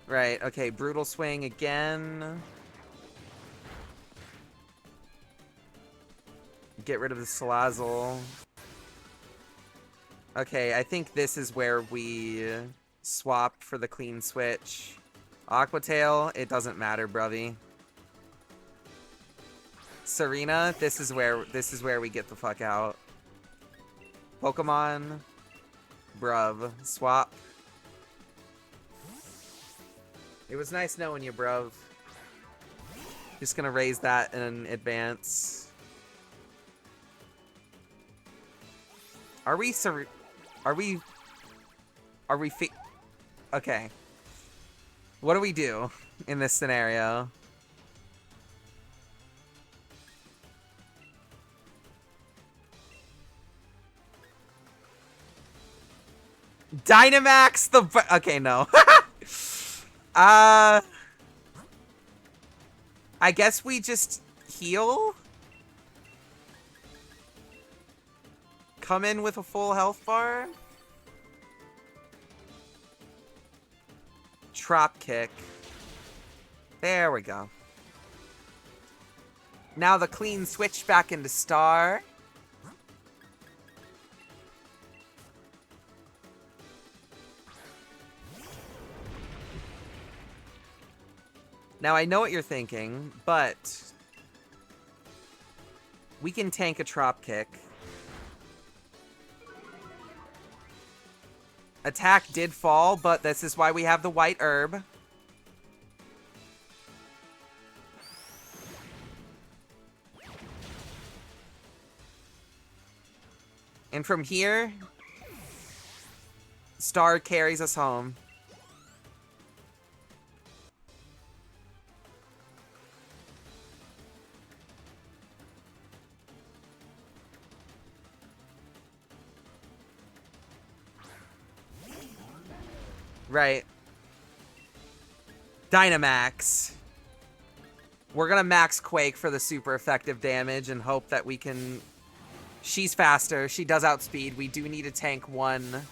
Right, okay, Brutal Swing again. Get rid of the Salazzle. Okay, I think this is where we swap for the clean switch. Aqua Tail, it doesn't matter, bruvy. Serena, this is where we get the fuck out. Pokemon, bruv, swap. It was nice knowing you, bruv. Just gonna raise that in advance. Are we okay. What do we do in this scenario? Dynamax the... Okay, no. I guess we just heal? Come in with a full health bar? Drop kick. There we go. Now the clean switch back into Star. Now I know what you're thinking, but we can tank a drop kick. Attack did fall, but this is why we have the white herb. And from here, Star carries us home. Right. Dynamax. We're gonna max Quake for the super effective damage and hope that we can... She's faster. She does outspeed. We do need to tank one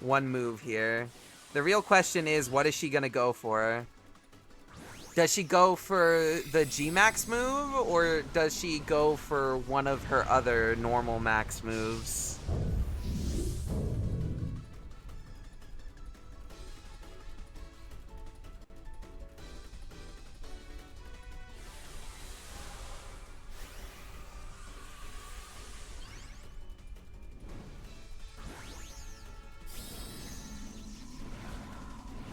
move here. The real question is, what is she gonna go for? Does she go for the G-Max move, or does she go for one of her other normal max moves?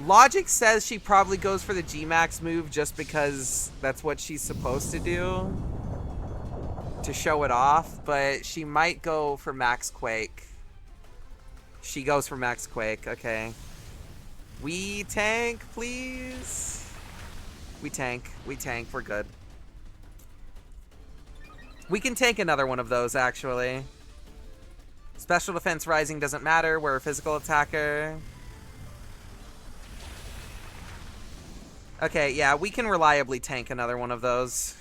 Logic says she probably goes for the G-Max move just because that's what she's supposed to do to show it off, but she might go for Max Quake. She goes for Max Quake, okay. We tank, please. We tank, we're good. We can tank another one of those, actually. Special defense rising doesn't matter, we're a physical attacker. Okay, yeah, we can reliably tank another one of those.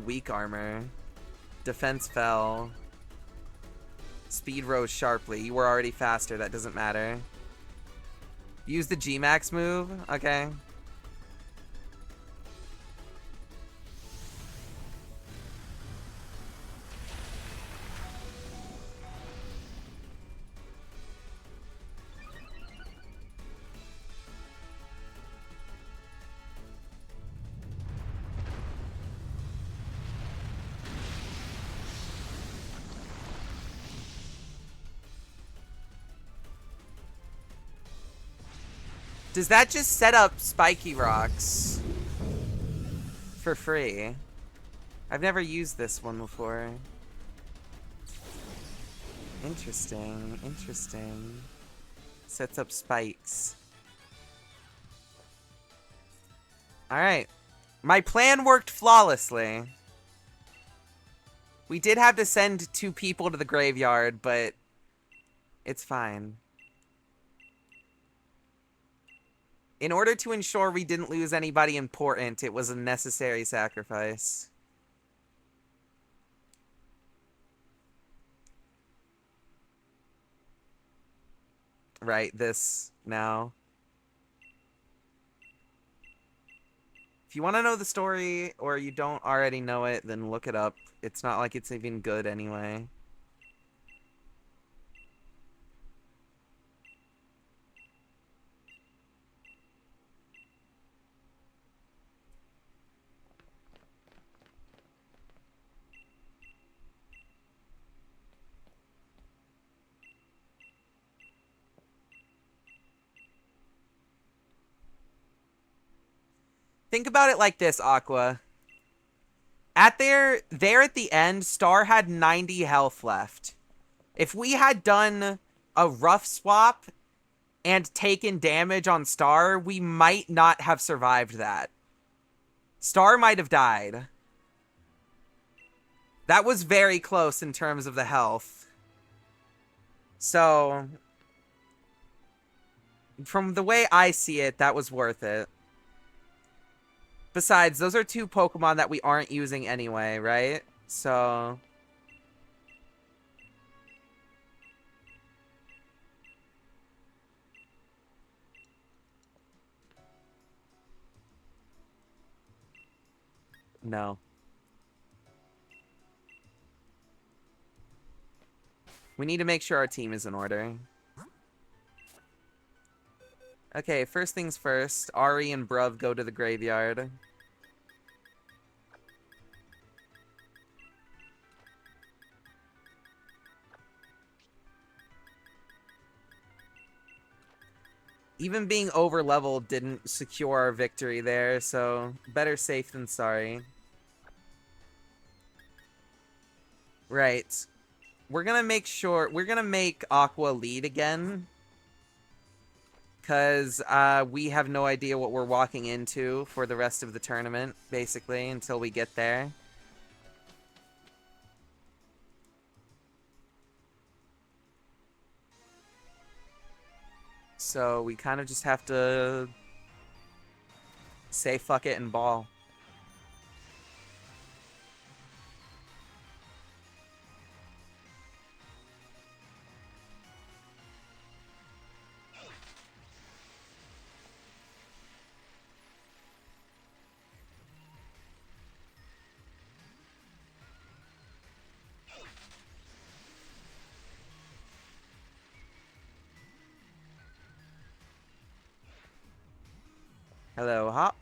Weak armor. Defense fell. Speed rose sharply. You were already faster, that doesn't matter. Use the G-Max move? Okay. Does that just set up spiky rocks for free? I've never used this one before. Interesting, interesting. Sets up spikes. Alright. My plan worked flawlessly. We did have to send 2 people to the graveyard, but it's fine. In order to ensure we didn't lose anybody important, it was a necessary sacrifice. Right, this now. If you want to know the story, or you don't already know it, then look it up. It's not like it's even good anyway. Think about it like this, Aqua. There at the end, Star had 90 health left. If we had done a rough swap and taken damage on Star, we might not have survived that. Star might have died. That was very close in terms of the health. So, from the way I see it, that was worth it. Besides, those are 2 Pokemon that we aren't using anyway, right? So... No. We need to make sure our team is in order. Okay, first things first. Ari and Bruv go to the graveyard. Even being over-leveled didn't secure our victory there, so better safe than sorry. Right. We're gonna make Aqua lead again. Because we have no idea what we're walking into for the rest of the tournament, basically, until we get there. So we kind of just have to say fuck it and ball. Hello, Hop.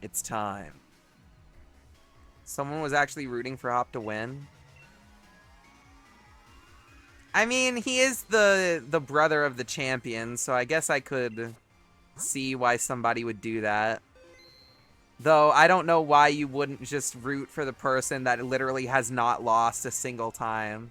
It's time. Someone was actually rooting for Hop to win. I mean, he is the brother of the champion, so I guess I could see why somebody would do that. Though, I don't know why you wouldn't just root for the person that literally has not lost a single time.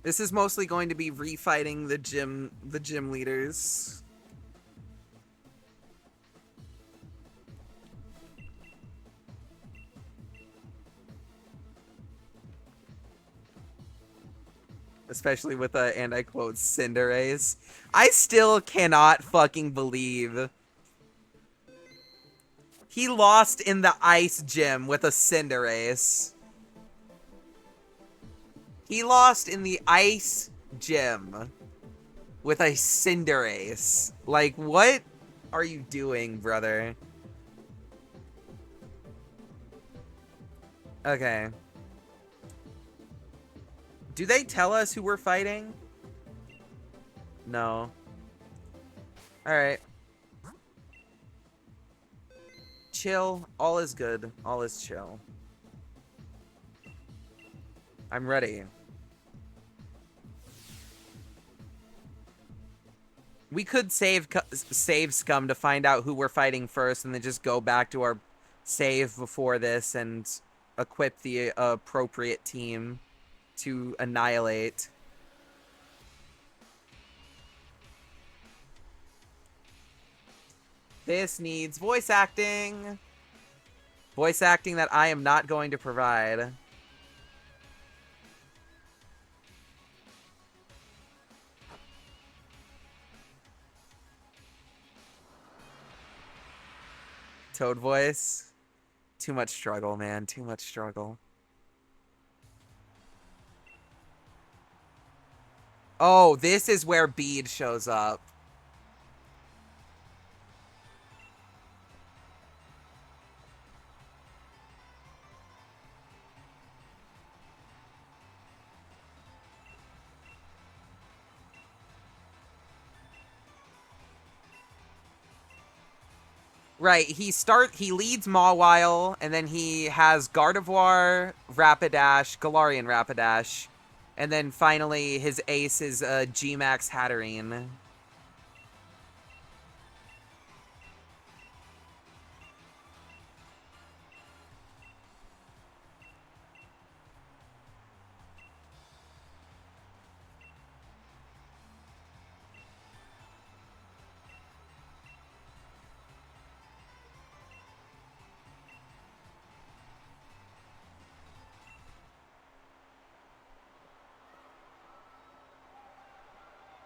This is mostly going to be refighting the gym leaders. Especially with and I quote, Cinderace. I still cannot fucking believe he lost in the ice gym with a Cinderace. He lost in the ice gym with a Cinderace. Like, what are you doing, brother? Okay. Do they tell us who we're fighting? No. Alright. Chill. All is good. All is chill. I'm ready. We could save Scum to find out who we're fighting first and then just go back to our save before this and equip the appropriate team to annihilate. This needs voice acting. Voice acting that I am not going to provide. Toad voice. Too much struggle, man. Too much struggle. Oh, this is where Bede shows up. Right, he leads Mawile, and then he has Gardevoir, Rapidash, Galarian Rapidash, and then finally his ace is G-Max Hatterene.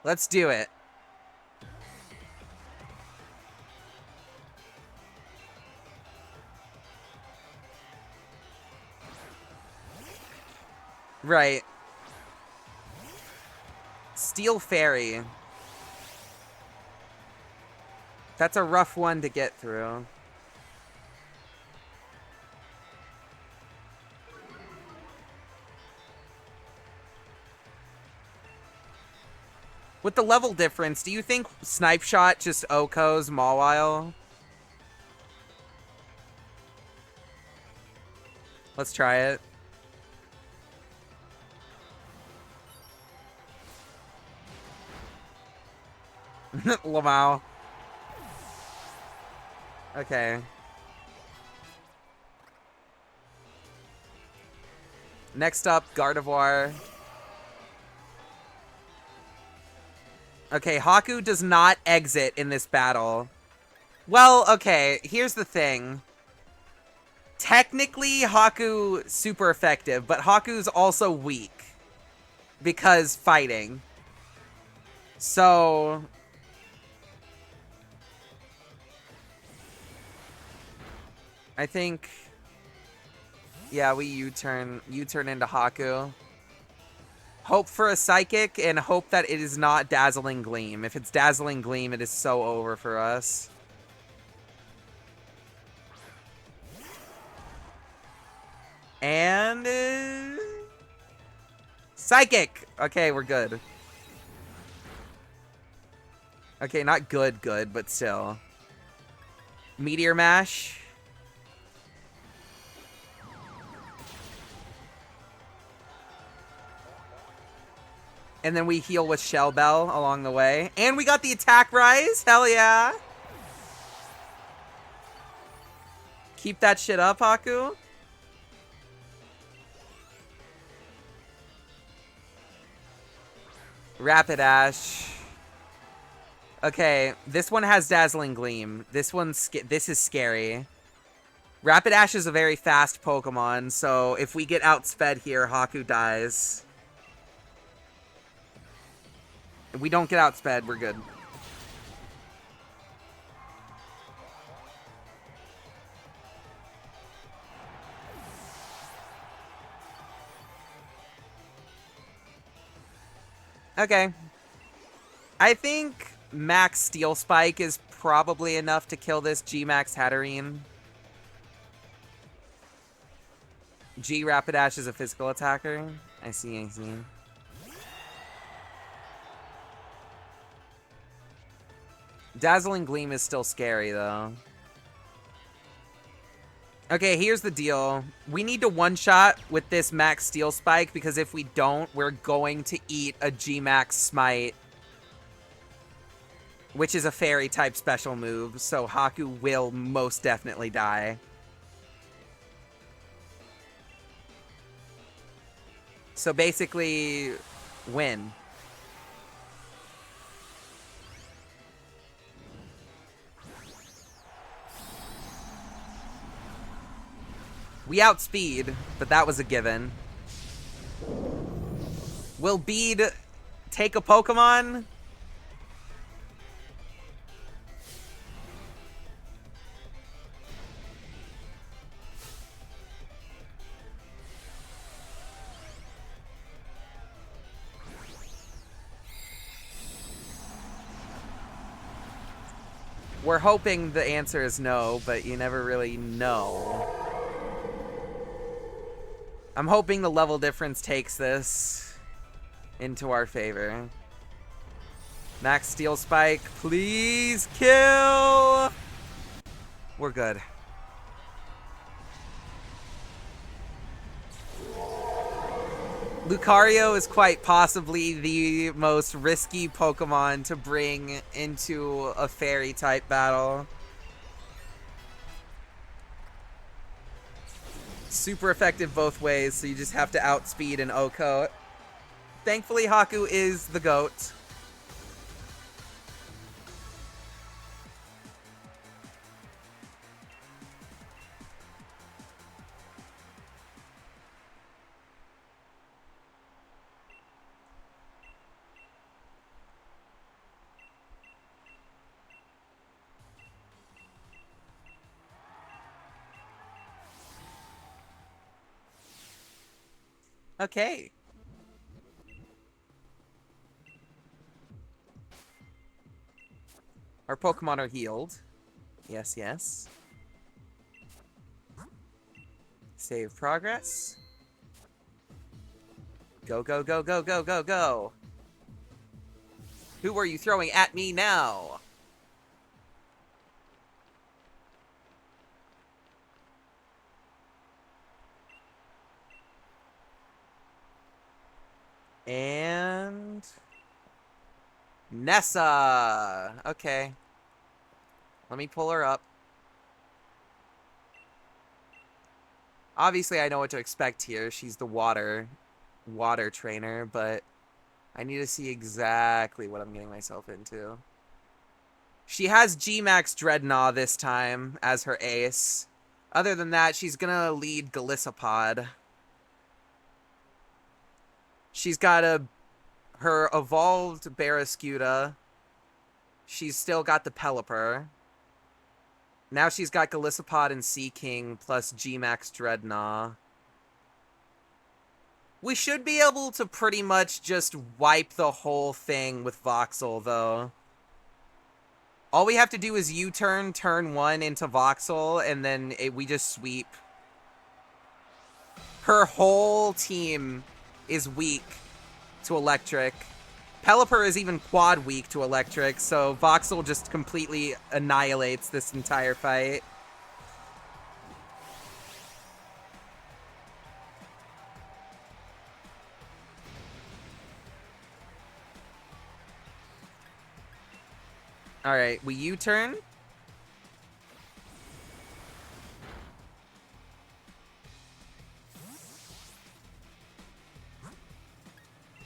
Let's do it. Right. Steel Fairy. That's a rough one to get through. With the level difference, do you think Snipe Shot just OHKOs Mawile? Let's try it. Lamau. Okay. Next up, Gardevoir. Okay, Haku does not exit in this battle. Well, okay, here's the thing. Technically, Haku super effective, but Haku's also weak. Because fighting. So... I think... Yeah, we U-turn into Haku. Hope for a Psychic and hope that it is not Dazzling Gleam. If it's Dazzling Gleam, it is so over for us. And... Psychic! Okay, we're good. Okay, not good, but still. Meteor Mash. And then we heal with Shell Bell along the way. And we got the attack rise. Hell yeah. Keep that shit up, Haku. Rapidash. Okay, this one has Dazzling Gleam. This is scary. Rapidash is a very fast Pokemon, so if we get outsped here, Haku dies. If we don't get outsped, we're good. Okay. I think Max Steel Spike is probably enough to kill this G-Max Hatterene. G Rapidash is a physical attacker. I see. Dazzling Gleam is still scary, though. Okay, here's the deal. We need to one-shot with this Max Steel Spike, because if we don't, we're going to eat a G-Max Smite, which is a Fairy-type special move, so Haku will most definitely die. So basically, win. We outspeed, but that was a given. Will Bead take a Pokemon? We're hoping the answer is no, but you never really know. I'm hoping the level difference takes this into our favor. Max Steel Spike, please kill! We're good. Lucario is quite possibly the most risky Pokemon to bring into a Fairy-type battle. Super effective both ways, so you just have to outspeed and OHKO. Thankfully, Haku is the GOAT. Okay. Our Pokemon are healed. Yes, yes. Save progress. Go, go, go, go, go, go, go. Who are you throwing at me now? And... Nessa! Okay. Let me pull her up. Obviously, I know what to expect here. She's the water trainer, but I need to see exactly what I'm getting myself into. She has G-Max Dreadnought this time as her ace. Other than that, she's gonna lead Golisopod. She's got her evolved Barraskewda. She's still got the Pelipper. Now she's got Golisopod and Seaking plus G-Max Dreadnought. We should be able to pretty much just wipe the whole thing with Voxel, though. All we have to do is U-turn, turn 1 into Voxel, and then we just sweep. Her whole team is weak to electric. Pelipper is even quad weak to electric, so Voxel just completely annihilates this entire fight. Alright, we U-turn.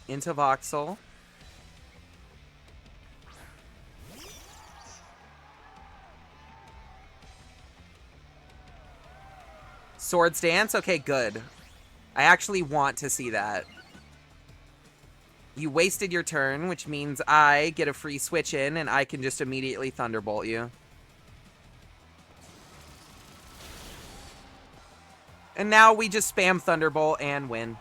Into Voxel. Swords Dance? Okay, good. I actually want to see that. You wasted your turn, which means I get a free switch in, and I can just immediately Thunderbolt you. And now we just spam Thunderbolt and win.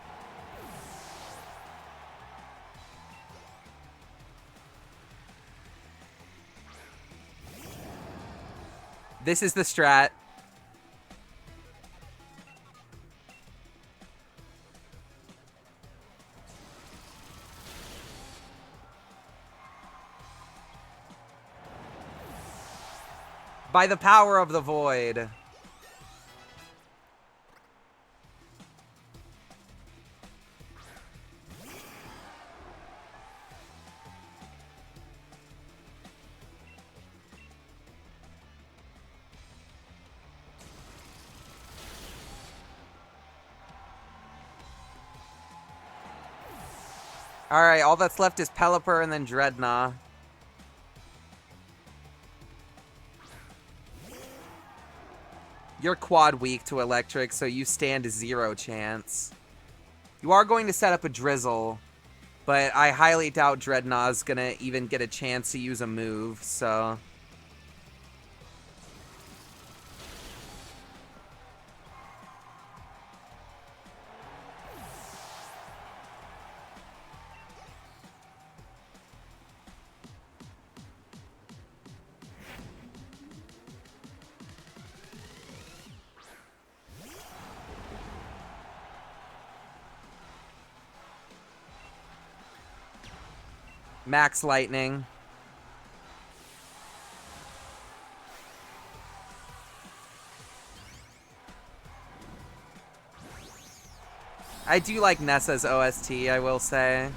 This is the strat. By the power of the void. Alright, all that's left is Pelipper and then Dreadnought. You're quad weak to electric, so you stand 0 chance. You are going to set up a Drizzle, but I highly doubt Dreadnaught's gonna even get a chance to use a move, so... Max Lightning. I do like Nessa's OST, I will say.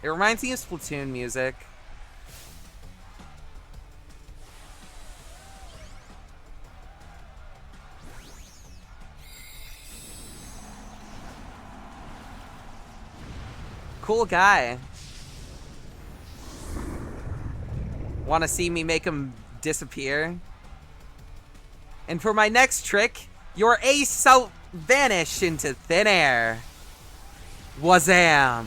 It reminds me of Splatoon music. Cool guy. Want to see me make him disappear? And for my next trick, your ace shall vanish into thin air. Wazam!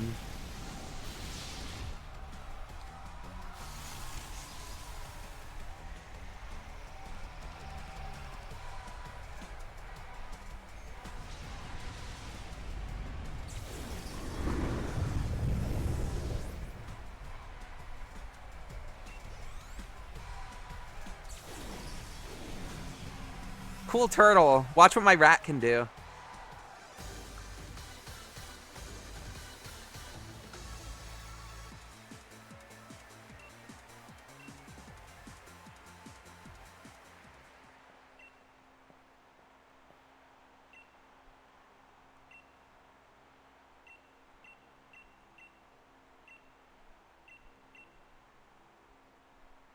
Cool turtle. Watch what my rat can do.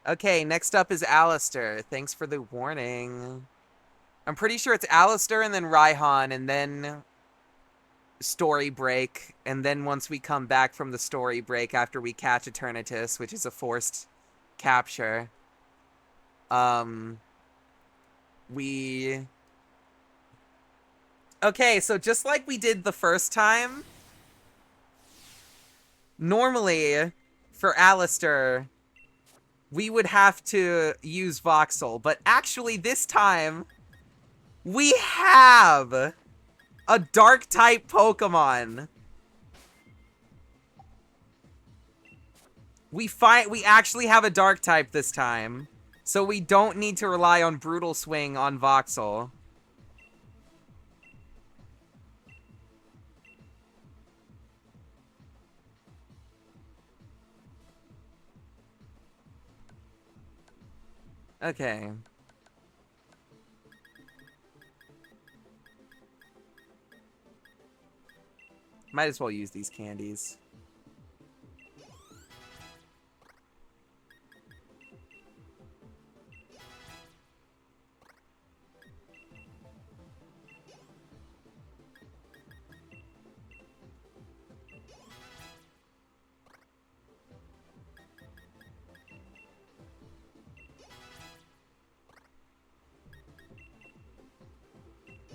Okay, next up is Alistair. Thanks for the warning. I'm pretty sure it's Alistair and then Raihan and then story break. And then once we come back from the story break after we catch Eternatus, which is a forced capture, we... Okay, so just like we did the first time, Normally, for Alistair, we would have to use Voxel, but actually this time, we have a Dark-type Pokemon. We actually have a Dark-type this time, so we don't need to rely on Brutal Swing on Voxel. Okay. Might as well use these candies.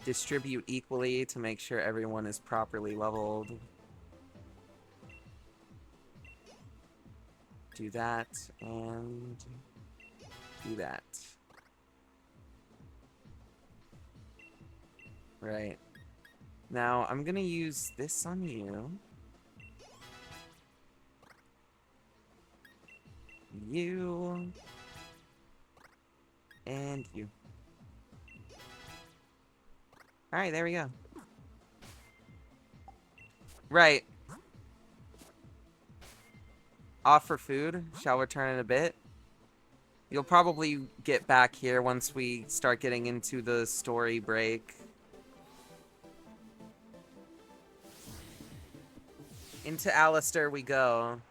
Distribute equally to make sure everyone is properly leveled. Do that, and do that. Right. Now, I'm gonna use this on you. You. And you. Alright, there we go. Right. Off for food. Shall return in a bit. You'll probably get back here once we start getting into the story break. Into Alistair we go.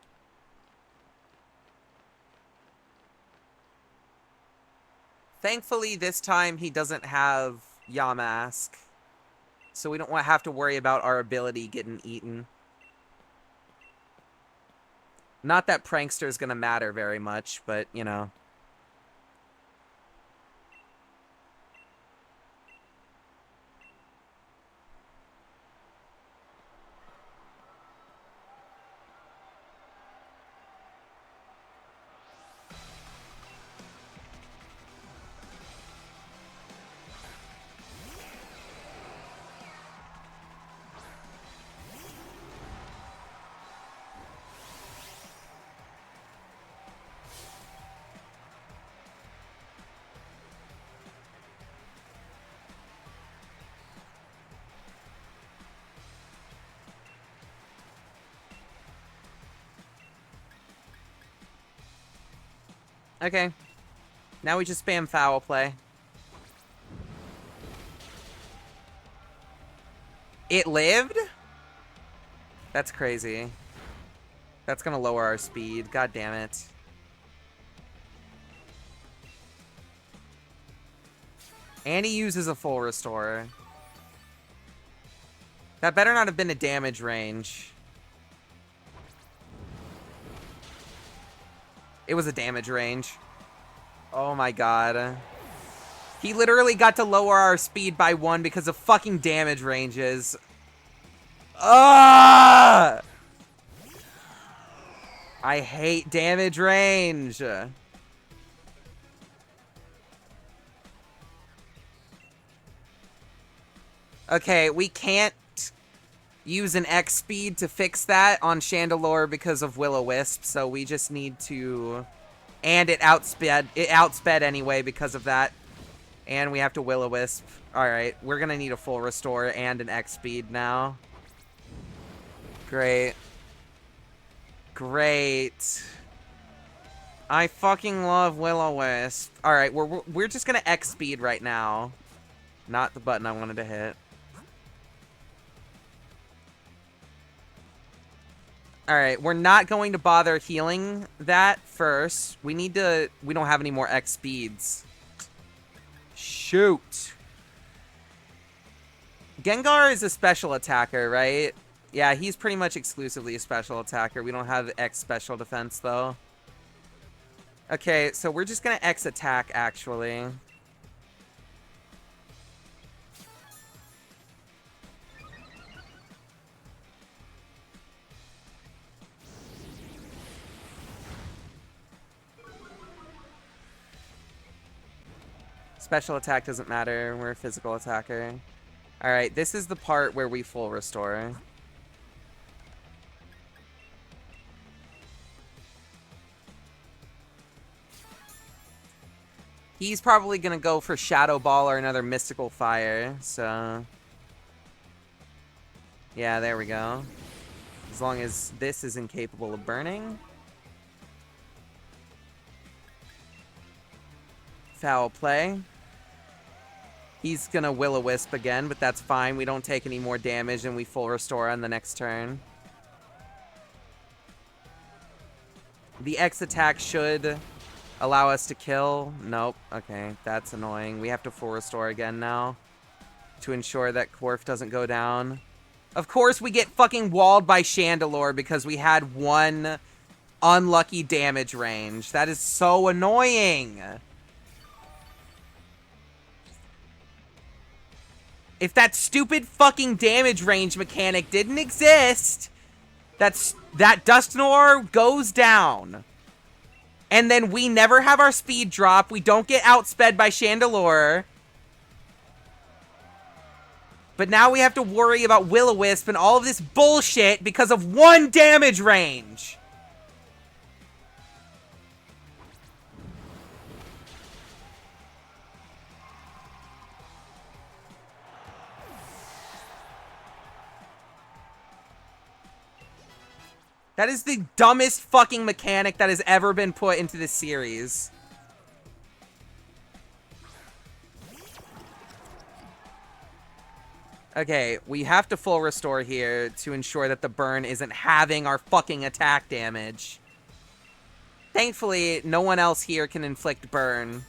Thankfully, this time he doesn't have Yamask. So we don't have to worry about our ability getting eaten. Not that Prankster's gonna matter very much, but, you know. Okay. Now we just spam foul play. It lived? That's crazy. That's gonna lower our speed. God damn it. And he uses a full restore. That better not have been a damage range. It was a damage range. Oh my god. He literally got to lower our speed by 1 because of fucking damage ranges. Ah! I hate damage range. Okay, we can't use an X speed to fix that on Chandelure because of Will-O-Wisp, so we just need to... And it outsped anyway because of that. And we have to Will-O-Wisp. Alright, we're gonna need a full restore and an X speed now. Great. Great. I fucking love Will-O-Wisp. Alright, we're just gonna X speed right now. Not the button I wanted to hit. Alright, we're not going to bother healing that first. We don't have any more X speeds. Shoot. Gengar is a special attacker, right? Yeah, he's pretty much exclusively a special attacker. We don't have X special defense, though. Okay, so we're just gonna X attack, actually. Special attack doesn't matter. We're a physical attacker. Alright, this is the part where we full restore. He's probably going to go for Shadow Ball or another Mystical Fire, so... Yeah, there we go. As long as this is incapable of burning. Foul play. He's going to Will-O-Wisp again, but that's fine. We don't take any more damage, and we full restore on the next turn. The X attack should allow us to kill. Nope. Okay, that's annoying. We have to full restore again now to ensure that Corf doesn't go down. Of course, we get fucking walled by Chandelure because we had one unlucky damage range. That is so annoying. If that stupid fucking damage range mechanic didn't exist, that Dusknoir goes down. And then we never have our speed drop. We don't get outsped by Chandelure. But now we have to worry about Will-O-Wisp and all of this bullshit because of one damage range. That is the dumbest fucking mechanic that has ever been put into this series. Okay, we have to full restore here to ensure that the burn isn't having our fucking attack damage. Thankfully, no one else here can inflict burn.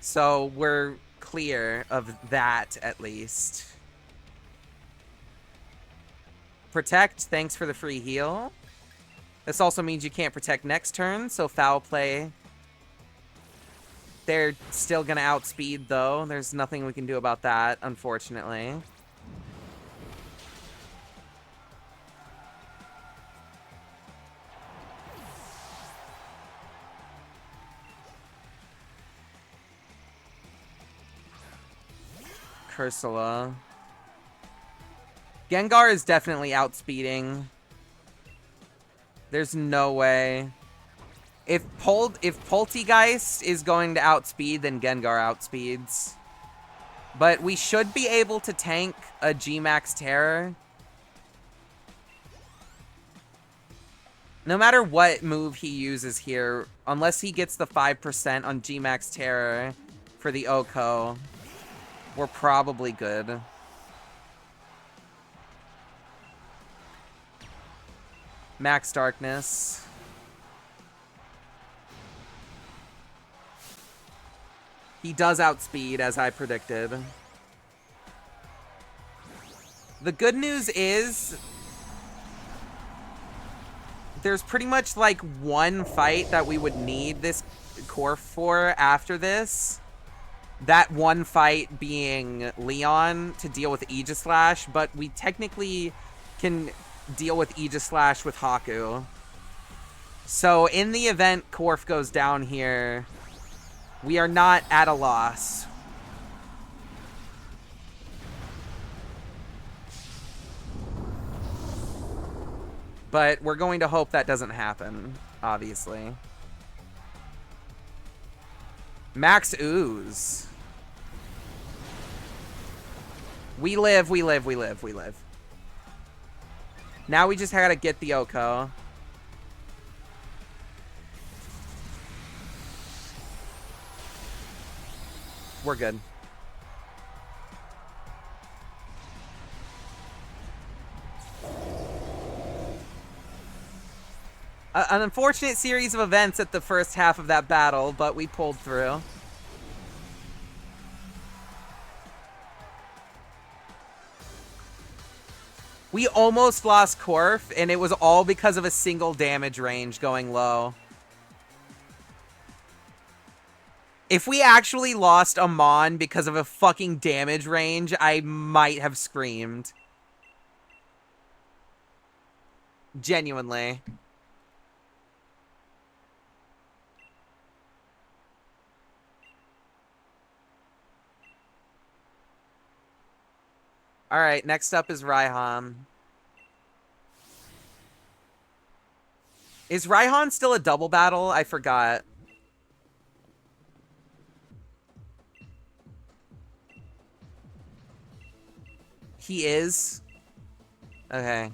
So we're clear of that, at least. Protect, thanks for the free heal. This also means you can't protect next turn, so foul play. They're still gonna outspeed, though. There's nothing we can do about that, unfortunately. Cursula. Gengar is definitely outspeeding. There's no way. If Poltegeist is going to outspeed, then Gengar outspeeds. But we should be able to tank a G-Max Terror. No matter what move he uses here, unless he gets the 5% on G-Max Terror for the Oko, we're probably good. Max Darkness. He does outspeed, as I predicted. The good news is there's pretty much like one fight that we would need this Corf for after this. That one fight being Leon to deal with Aegislash, but we technically can deal with Aegislash with Haku. So in the event Corf goes down here, we are not at a loss. But we're going to hope that doesn't happen, obviously. Max Ooze. We live, we live, we live, we live. Now we just gotta get the Oko. We're good. An unfortunate series of events at the first half of that battle, but we pulled through. We almost lost Corf, and it was all because of a single damage range going low. If we actually lost Amon because of a fucking damage range, I might have screamed. Genuinely. Alright, next up is Raihan. Is Raihan still a double battle? I forgot. He is? Okay.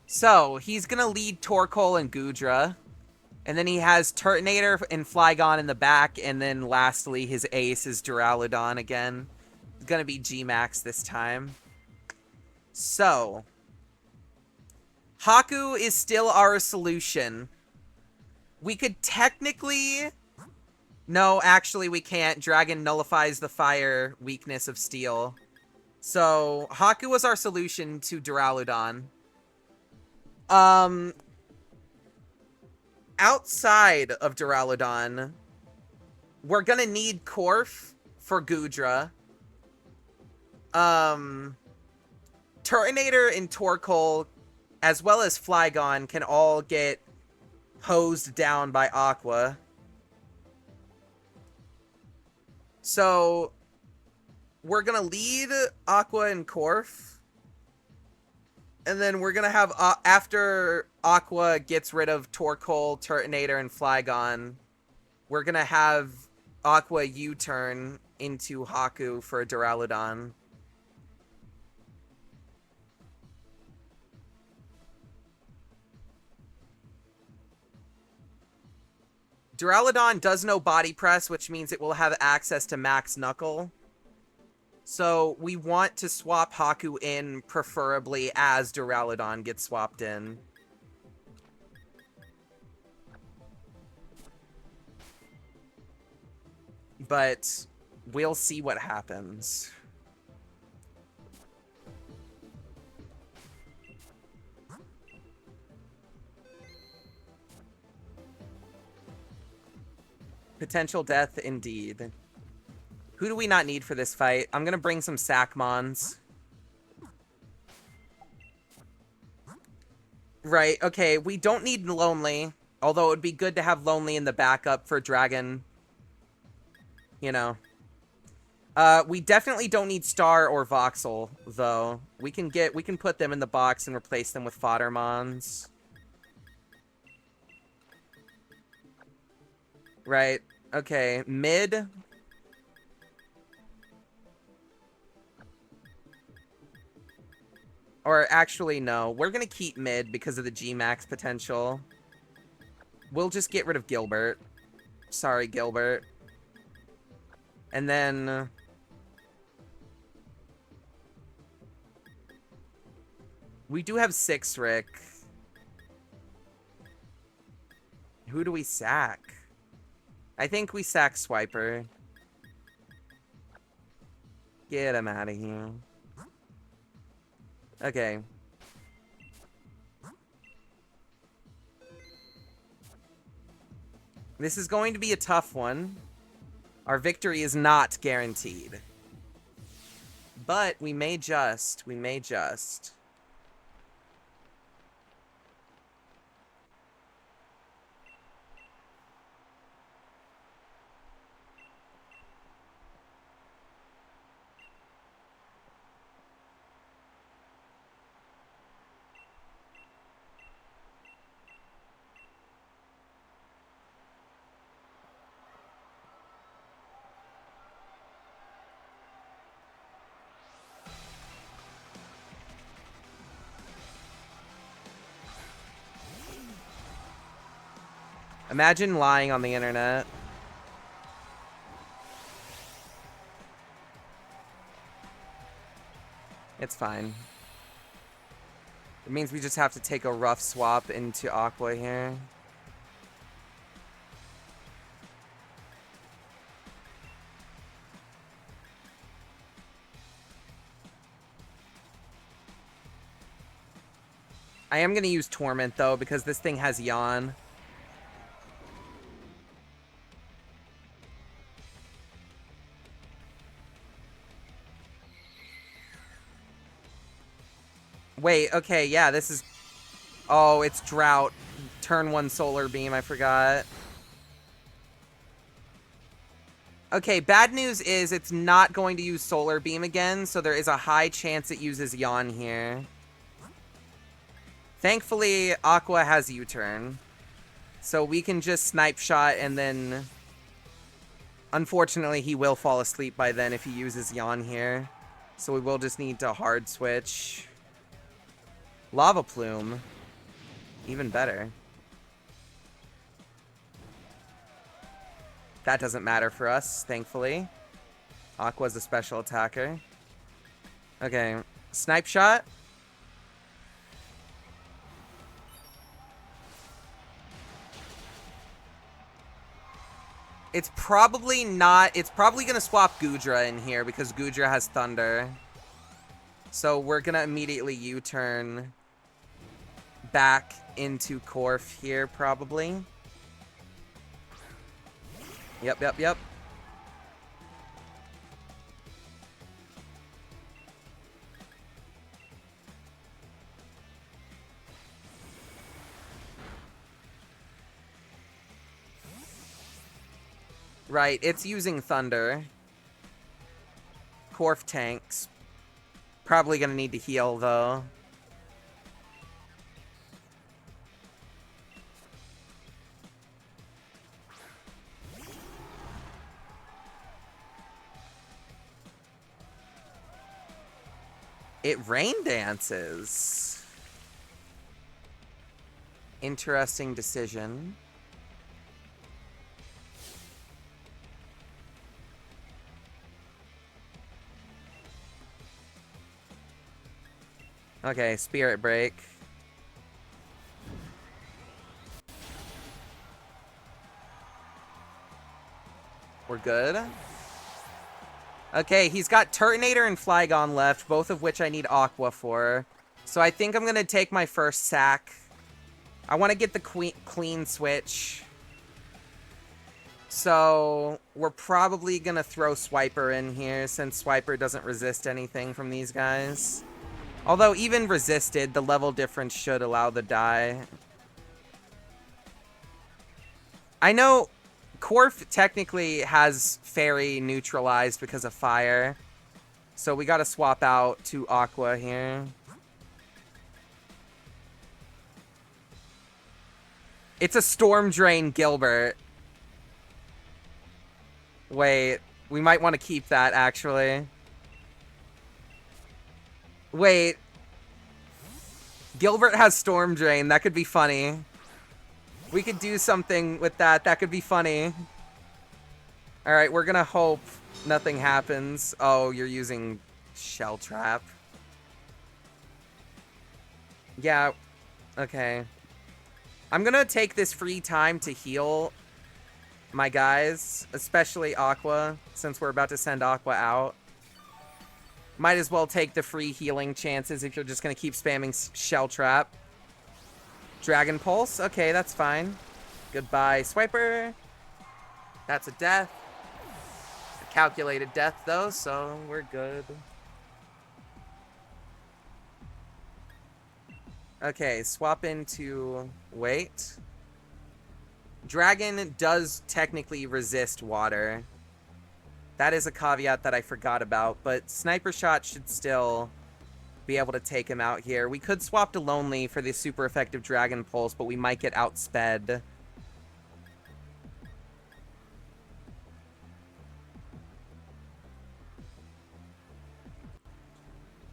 So, he's gonna lead Torkoal and Gudra. And then he has Turtonator and Flygon in the back. And then lastly, his ace is Duraludon again. It's gonna be G-Max this time. So, Haku is still our solution. We could technically... No, actually we can't. Dragon nullifies the fire weakness of Steel. So, Haku was our solution to Duraludon. Outside of Duraludon, we're gonna need Corf for Gudra. Turtonator and Torkoal, as well as Flygon, can all get hosed down by Aqua. So, we're gonna lead Aqua and Corf. And then we're gonna have, after Aqua gets rid of Torkoal, Turtonator, and Flygon, we're gonna have Aqua U-turn into Haku for Duraludon. Duraludon does no body press, which means it will have access to Max Knuckle. So we want to swap Haku in, preferably as Duraludon gets swapped in. But we'll see what happens. Potential death, indeed. Who do we not need for this fight? I'm gonna bring some Sackmons. Right, okay, we don't need Lonely. Although it would be good to have Lonely in the backup for Dragon. You know. We definitely don't need Star or Voxel, though. We can put them in the box and replace them with Foddermons. Right, okay, mid... Or actually, no. We're gonna keep mid because of the G-Max potential. We'll just get rid of Gilbert. Sorry, Gilbert. And then... we do have 6 Rick. Who do we sack? I think we sack Swiper. Get him out of here. Okay. This is going to be a tough one. Our victory is not guaranteed. But we may just. We may just. Imagine lying on the internet. It's fine. It means we just have to take a rough swap into Aqua here. I am going to use Torment, though, because this thing has Yawn. Wait, okay, yeah, this is... Oh, it's Drought. Turn 1 Solar Beam, I forgot. Okay, bad news is it's not going to use Solar Beam again, so there is a high chance it uses Yawn here. Thankfully, Aqua has U-turn. So we can just Snipe Shot and then... Unfortunately, he will fall asleep by then if he uses Yawn here. So we will just need to hard switch. Lava Plume. Even better. That doesn't matter for us, thankfully. Aqua's a special attacker. Okay, Snipe Shot. It's probably not... It's probably going to swap Goodra in here because Goodra has Thunder. So we're going to immediately U-turn back into Corf here, probably. Yep. Right, it's using Thunder. Corf tanks. Probably gonna need to heal, though. It rain dances. Interesting decision. Okay, Spirit Break. We're good. Okay, he's got Turtonator and Flygon left, both of which I need Aqua for. So I think I'm going to take my first sack. I want to get the clean switch. So we're probably going to throw Swiper in here, since Swiper doesn't resist anything from these guys. Although even resisted, the level difference should allow the die. I know Corf technically has Fairy neutralized because of fire. So we gotta swap out to Aqua here. It's a Storm Drain Gilbert. Wait, we might want to keep that, actually. Wait. Gilbert has Storm Drain. That could be funny. We could do something with that. That could be funny. Alright, we're gonna hope nothing happens. Oh, you're using Shell Trap. Yeah. Okay. I'm gonna take this free time to heal my guys, especially Aqua, since we're about to send Aqua out. Might as well take the free healing chances if you're just gonna keep spamming Shell Trap. Dragon Pulse. Okay, that's fine. Goodbye, Swiper. That's a death. A calculated death, though, so we're good. Okay, swap into... Wait. Dragon does technically resist water. That is a caveat that I forgot about, but Sniper Shot should still be able to take him out here. We could swap to Lonely for the super effective Dragon Pulse, but we might get outsped.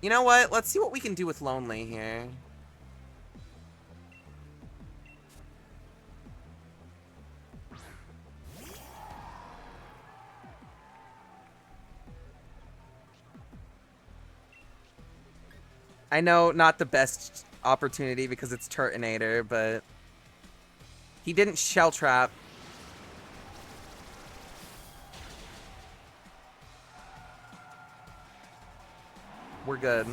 You know what? Let's see what we can do with Lonely here. I know, not the best opportunity because it's Turtonator, but he didn't Shell Trap. We're good.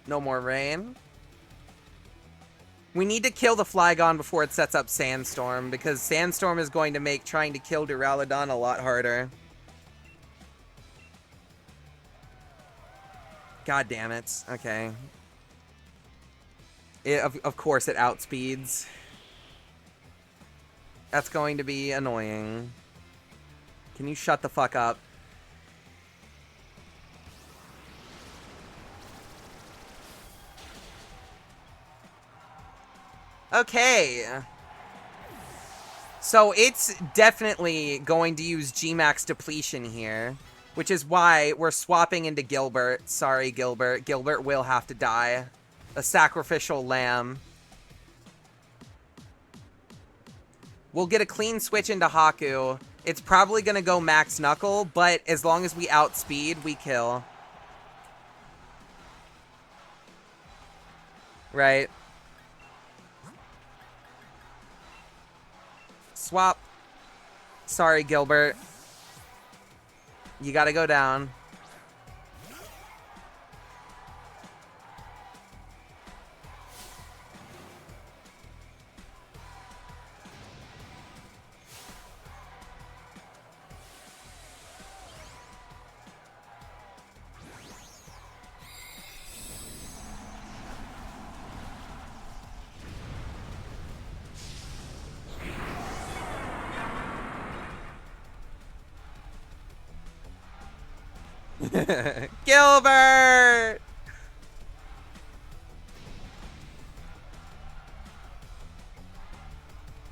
No more rain. We need to kill the Flygon before it sets up Sandstorm, because Sandstorm is going to make trying to kill Duraludon a lot harder. God damn it. Okay. Of course it outspeeds. That's going to be annoying. Can you shut the fuck up? Okay. So it's definitely going to use G-Max depletion here, which is why we're swapping into Gilbert. Sorry, Gilbert. Gilbert will have to die. A sacrificial lamb. We'll get a clean switch into Haku. It's probably going to go Max Knuckle, but as long as we outspeed, we kill. Right. Swap. Sorry, Gilbert. You gotta go down. Gilbert!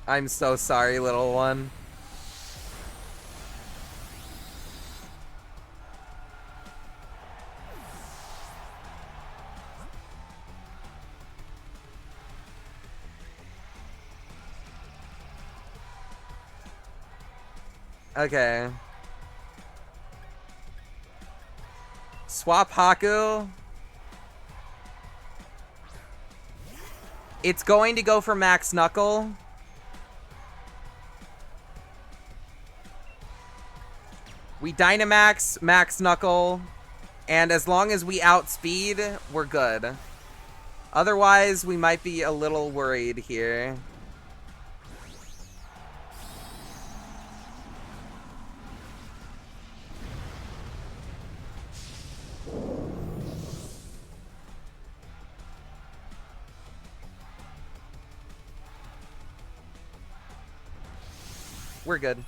I'm so sorry, little one. Okay. Swap Haku. It's going to go for Max Knuckle. We Dynamax, Max Knuckle, and as long as we outspeed, we're good. Otherwise, we might be a little worried here. We're good.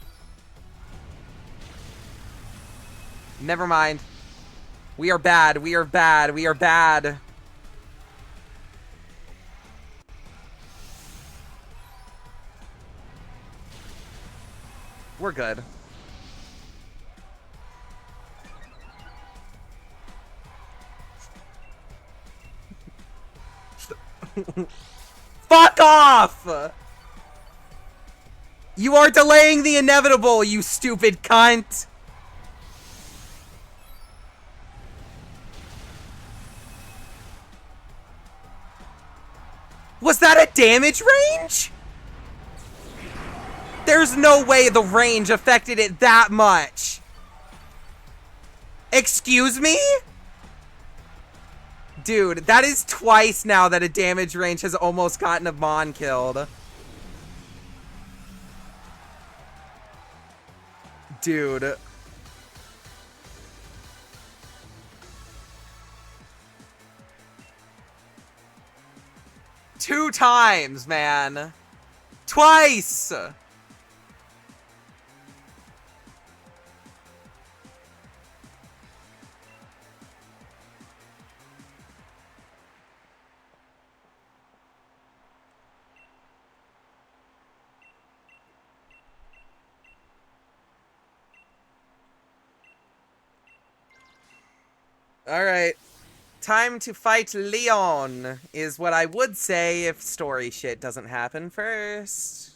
Never mind. We are bad. We are bad. We are bad. We're good. Fuck off! You are delaying the inevitable, you stupid cunt! Was that a damage range? There's no way the range affected it that much. Excuse me? Dude, that is twice now that a damage range has almost gotten a Mon killed. Dude. Two times, man. Twice! Alright. Time to fight Leon, is what I would say if story shit doesn't happen first.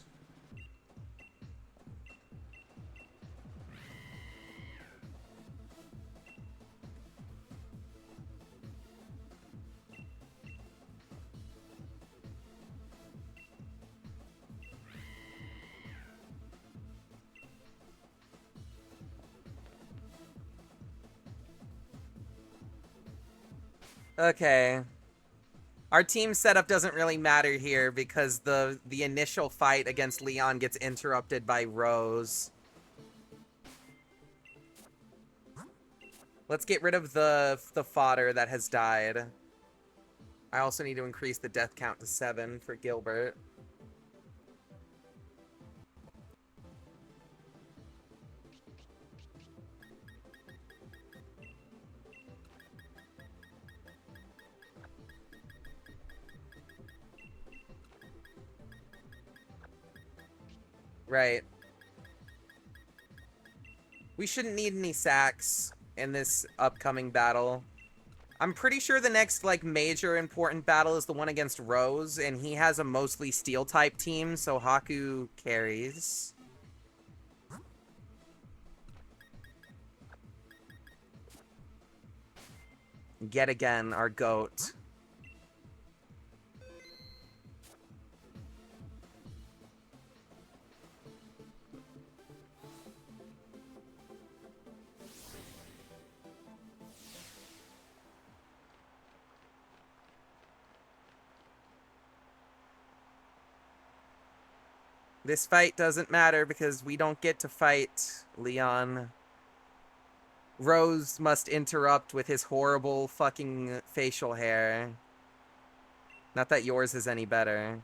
Okay. Our team setup doesn't really matter here because the initial fight against Leon gets interrupted by Rose. Let's get rid of the fodder that has died. I also need to increase the death count to 7 for Gilbert. Right. We shouldn't need any sacks in this upcoming battle. I'm pretty sure the next, like, major important battle is the one against Rose, and he has a mostly steel-type team, so Haku carries. Yet again, our goat. This fight doesn't matter because we don't get to fight Leon. Rose must interrupt with his horrible fucking facial hair. Not that yours is any better.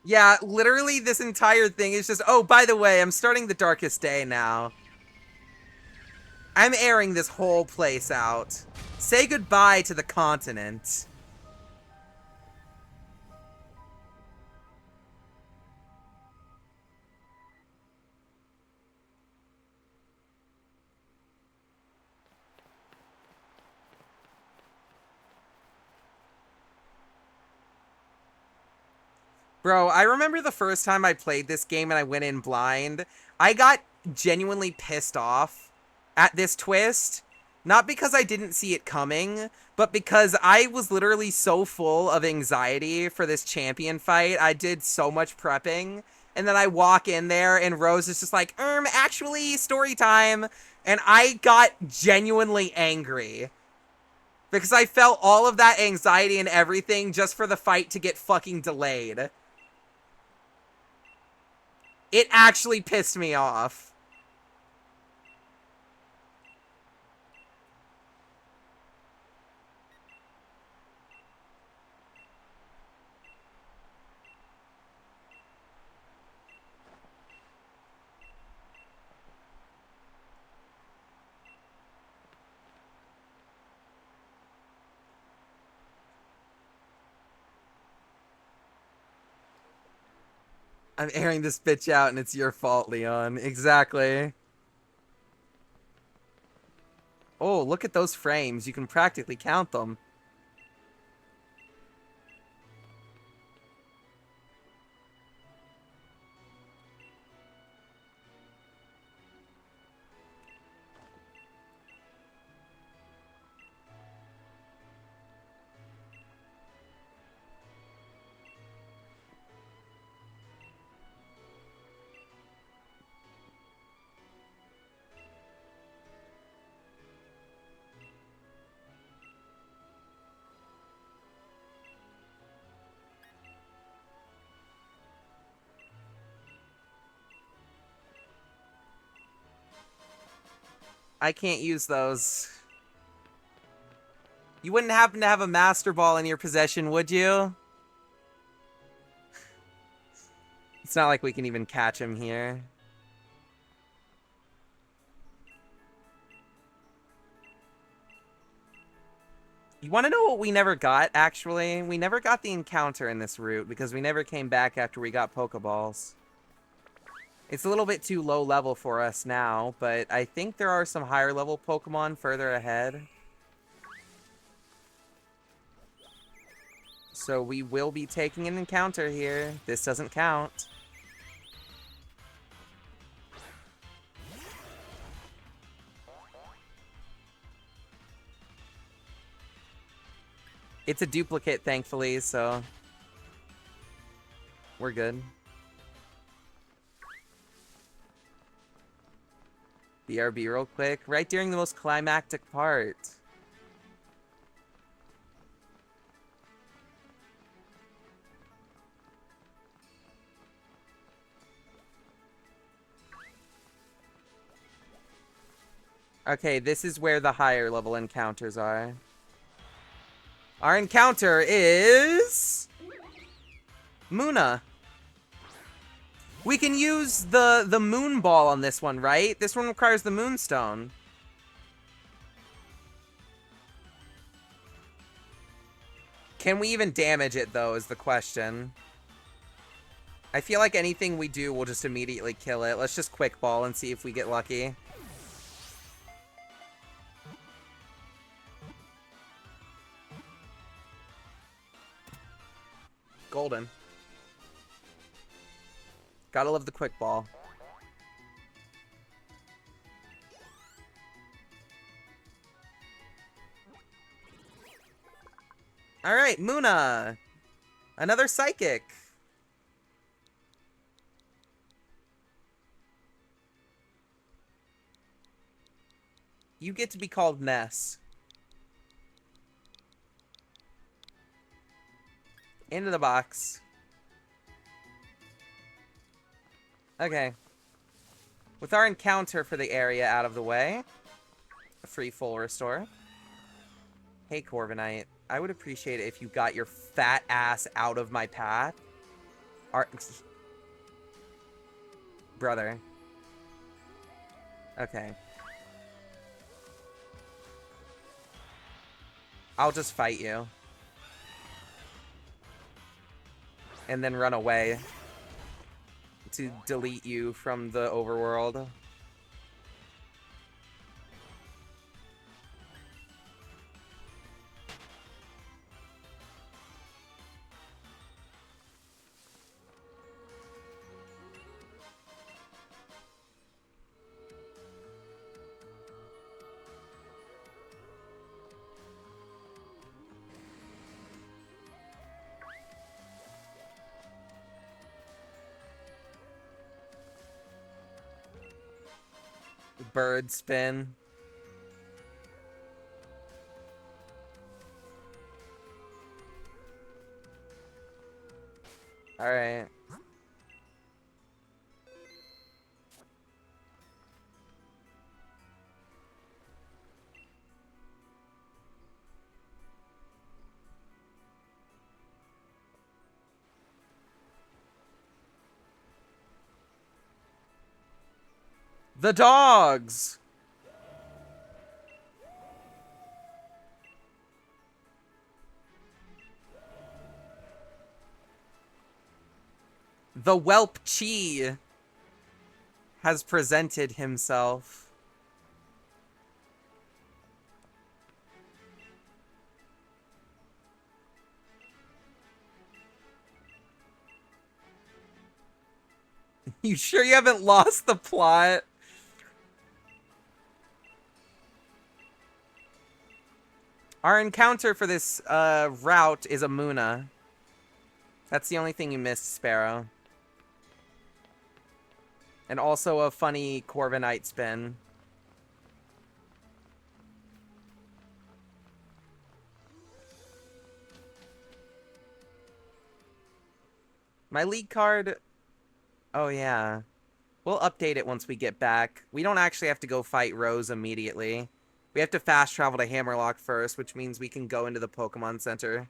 Yeah, literally this entire thing is just, oh, by the way, I'm starting the Darkest Day now. I'm airing this whole place out. Say goodbye to the continent. Bro, I remember the first time I played this game and I went in blind. I got genuinely pissed off at this twist. Not because I didn't see it coming, but because I was literally so full of anxiety for this champion fight. I did so much prepping. And then I walk in there and Rose is just like, actually, story time. And I got genuinely angry. Because I felt all of that anxiety and everything just for the fight to get fucking delayed. It actually pissed me off. I'm airing this bitch out and it's your fault, Leon. Exactly. Oh, look at those frames. You can practically count them. I can't use those. You wouldn't happen to have a Master Ball in your possession, would you? It's not like we can even catch him here. You want to know what we never got, actually? We never got the encounter in this route because we never came back after we got Pokeballs. It's a little bit too low level for us now, but I think there are some higher level Pokemon further ahead. So we will be taking an encounter here. This doesn't count. It's a duplicate, thankfully, so we're good. BRB real quick. Right during the most climactic part. Okay, this is where the higher level encounters are. Our encounter is Muna. We can use the moon ball on this one, right? This one requires the moonstone. Can we even damage it, though, is the question. I feel like anything we do will just immediately kill it. Let's just quick ball and see if we get lucky. Golden. Gotta love the quick ball. Alright, Muna. Another psychic. You get to be called Ness. Into the box. Okay. With our encounter for the area out of the way, a free full restore. Hey, Corviknight. I would appreciate it if you got your fat ass out of my path. Brother. Okay. I'll just fight you. And then run away. To delete you from the overworld. Bird spin. Alright. The dogs! The whelp Chi has presented himself. You sure you haven't lost the plot? Our encounter for this route is a Muna. That's the only thing you missed, Sparrow. And also a funny Corviknight spin. My league card... Oh, yeah. We'll update it once we get back. We don't actually have to go fight Rose immediately. We have to fast travel to Hammerlock first, which means we can go into the Pokemon Center.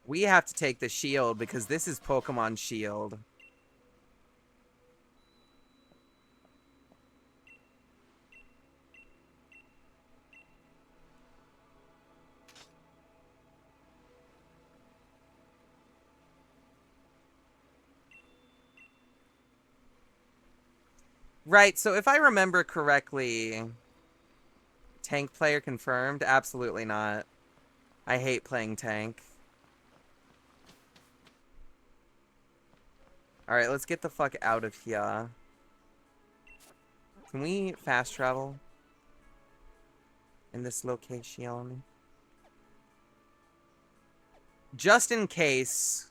We have to take the shield because this is Pokemon Shield. Right, so if I remember correctly, tank player confirmed? Absolutely not. I hate playing tank. Alright, let's get the fuck out of here. Can we fast travel in this location? Just in case.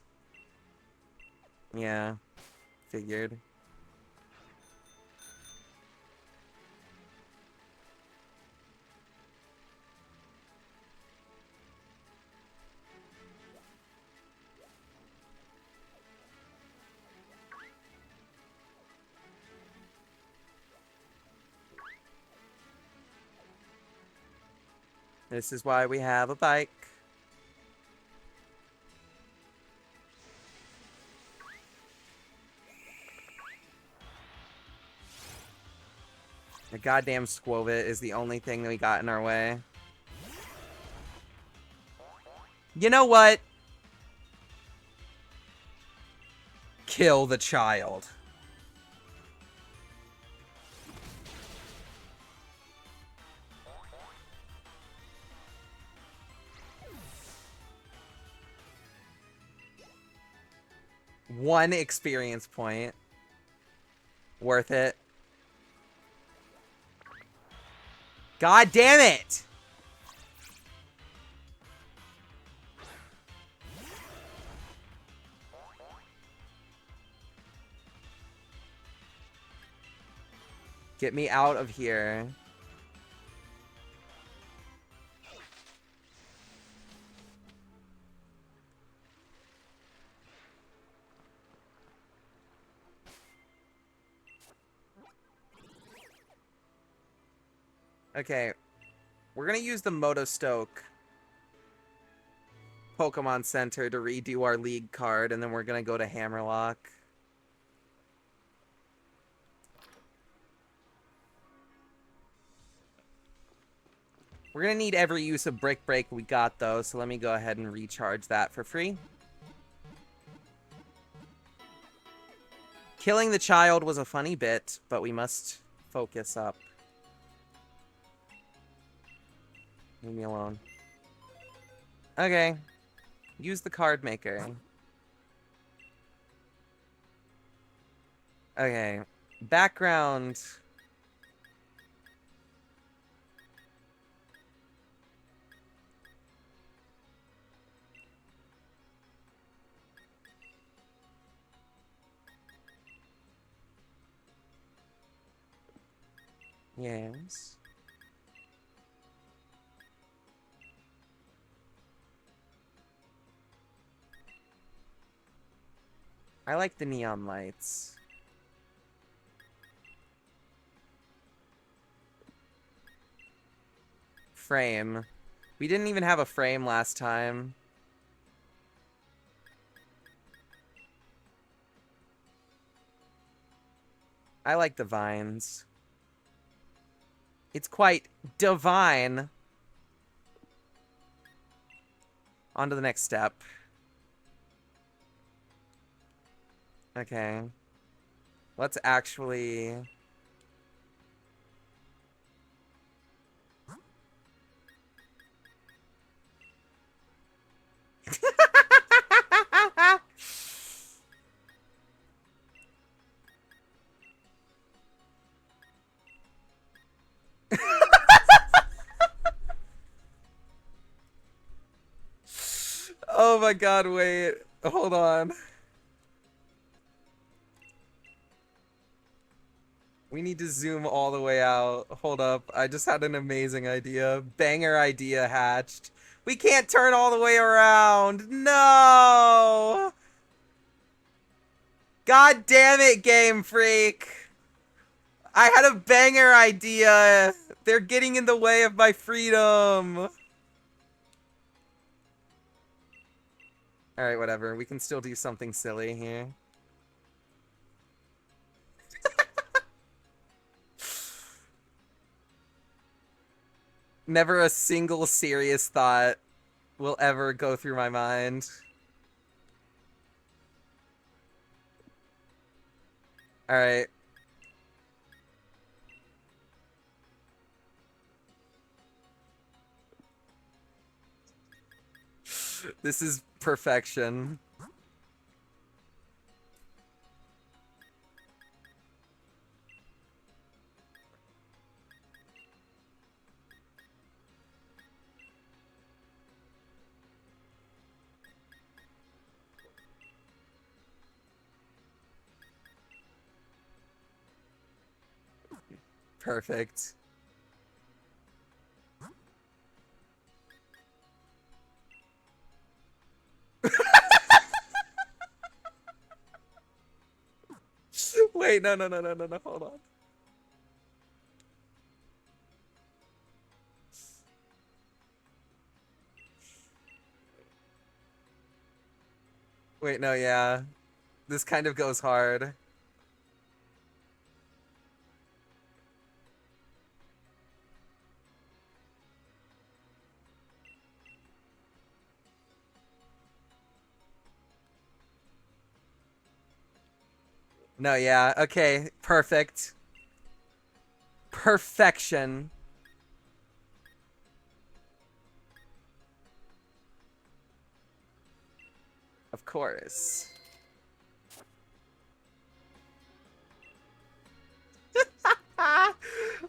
Yeah, figured. This is why we have a bike. The goddamn Squovit is the only thing that we got in our way. You know what? Kill the child. One experience point. Worth it. God damn it! Get me out of here. Okay. We're gonna use the Motostoke Pokemon Center to redo our league card, and then we're gonna go to Hammerlock. We're gonna need every use of Brick Break we got, though, so let me go ahead and recharge that for free. Killing the child was a funny bit, but we must focus up. Leave me alone. Okay. Use the card maker. Okay. Background. Yes. I like the neon lights. Frame. We didn't even have a frame last time. I like the vines. It's quite divine. On to the next step. Okay. Let's actually... Oh my god, wait. Hold on. We need to zoom all the way out. Hold up. I just had an amazing idea. Banger idea hatched. We can't turn all the way around. No! God damn it, Game Freak. I had a banger idea. They're getting in the way of my freedom. Alright, whatever. We can still do something silly here. Never a single serious thought will ever go through my mind. Alright. This is perfection. Perfect. Wait, no, hold on. Wait, no, yeah. This kind of goes hard. No, yeah. Okay, perfect. Perfection. Of course.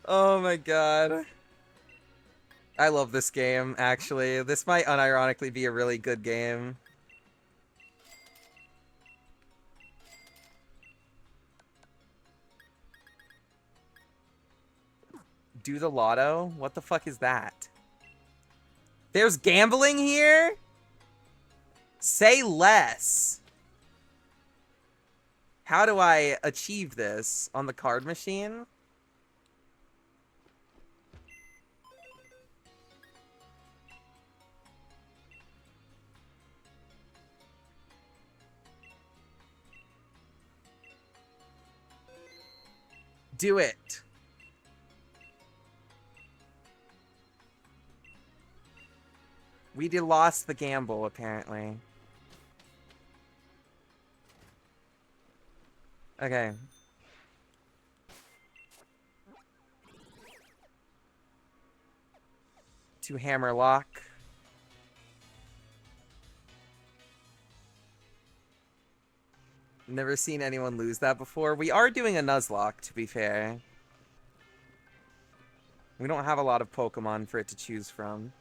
Oh my god. I love this game, actually. This might unironically be a really good game. Do the lotto? What the fuck is that? There's gambling here? Say less. How do I achieve this? On the card machine? Do it. We lost the gamble, apparently. Okay. To hammer lock. Never seen anyone lose that before. We are doing a Nuzlocke, to be fair. We don't have a lot of Pokemon for it to choose from.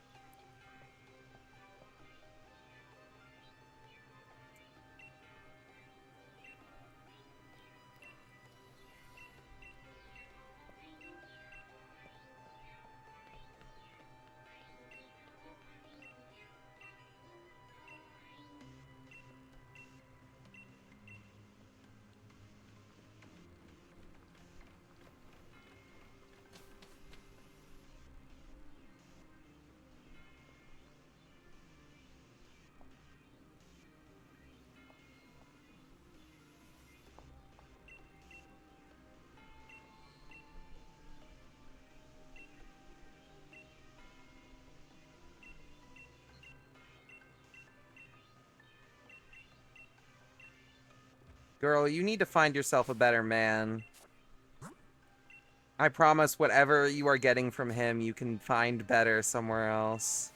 Girl, you need to find yourself a better man. I promise whatever you are getting from him, you can find better somewhere else.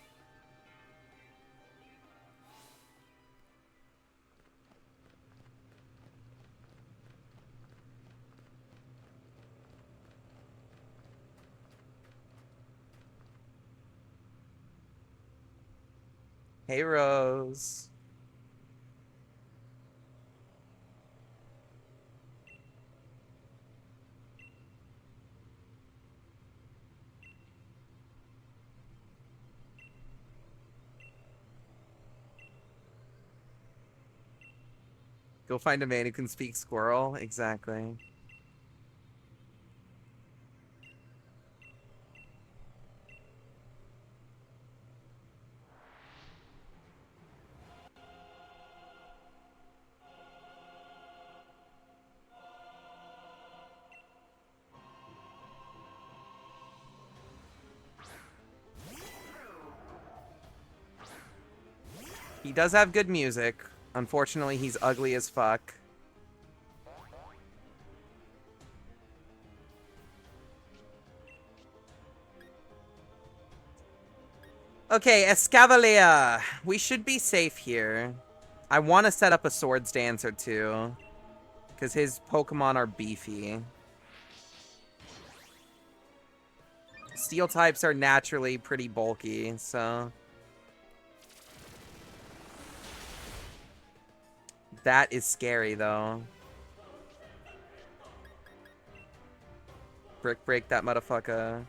Hey, Rose. Go find a man who can speak squirrel. Exactly. He does have good music. Unfortunately, he's ugly as fuck. Okay, Escavalier. We should be safe here. I want to set up a Swords Dance or two. Because his Pokemon are beefy. Steel types are naturally pretty bulky, so... That is scary, though. Brick break that motherfucker.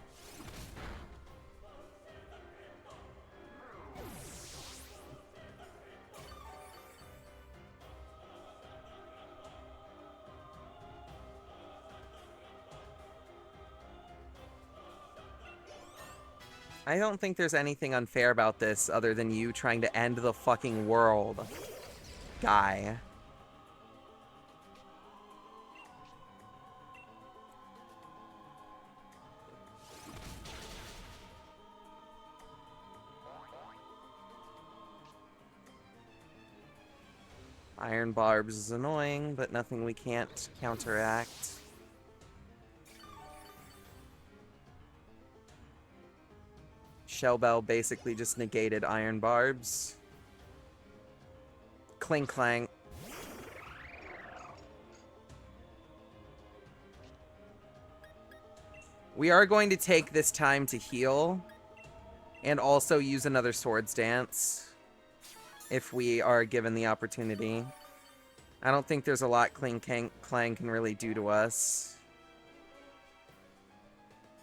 I don't think there's anything unfair about this other than you trying to end the fucking world, guy. Iron Barbs is annoying, but nothing we can't counteract. Shell Bell basically just negated Iron Barbs. Clink clank. We are going to take this time to heal and also use another Swords Dance if we are given the opportunity. I don't think there's a lot Clink Clang can really do to us.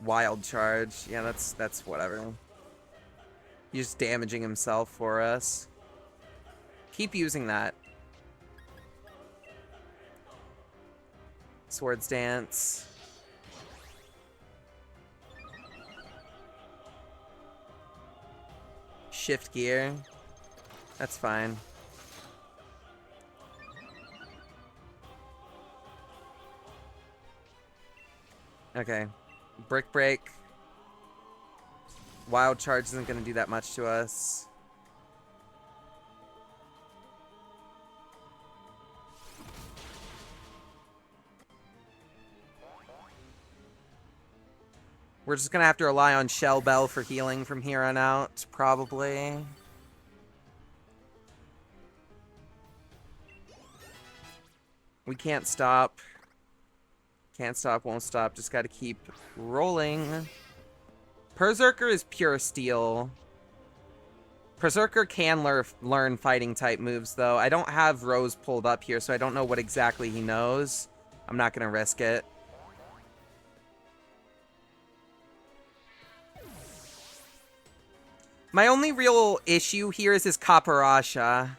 Wild Charge. Yeah, that's whatever. He's just damaging himself for us. Keep using that. Swords Dance. Shift gear. That's fine. Okay. Brick break. Wild Charge isn't going to do that much to us. We're just going to have to rely on Shell Bell for healing from here on out, probably. We can't stop. Can't stop, won't stop. Just got to keep rolling. Berserker is pure steel. Berserker can learn fighting type moves, though. I don't have Rose pulled up here, so I don't know what exactly he knows. I'm not going to risk it. My only real issue here is his Caparasha.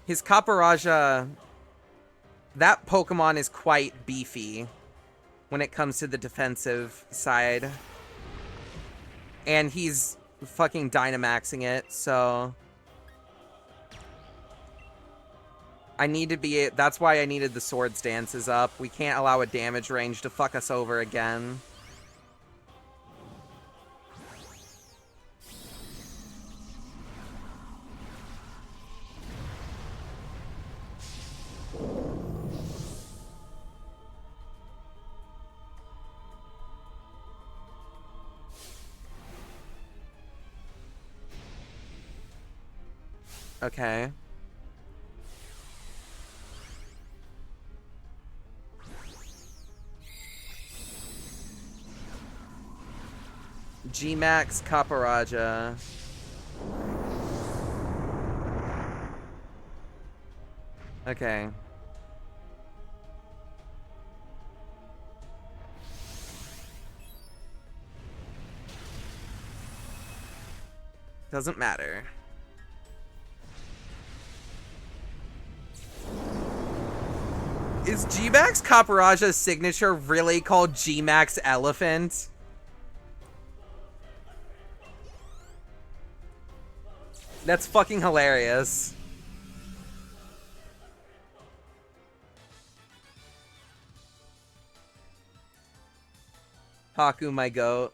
His Caparasha, that Pokemon is quite beefy when it comes to the defensive side. And he's fucking Dynamaxing it, so... I need to be... That's why I needed the Swords Dances up. We can't allow a damage range to fuck us over again. Okay. G-Max Caparaja. Okay. Doesn't matter. Is G-Max Caparaja's signature really called G-Max Elephant? That's fucking hilarious. Haku, my goat.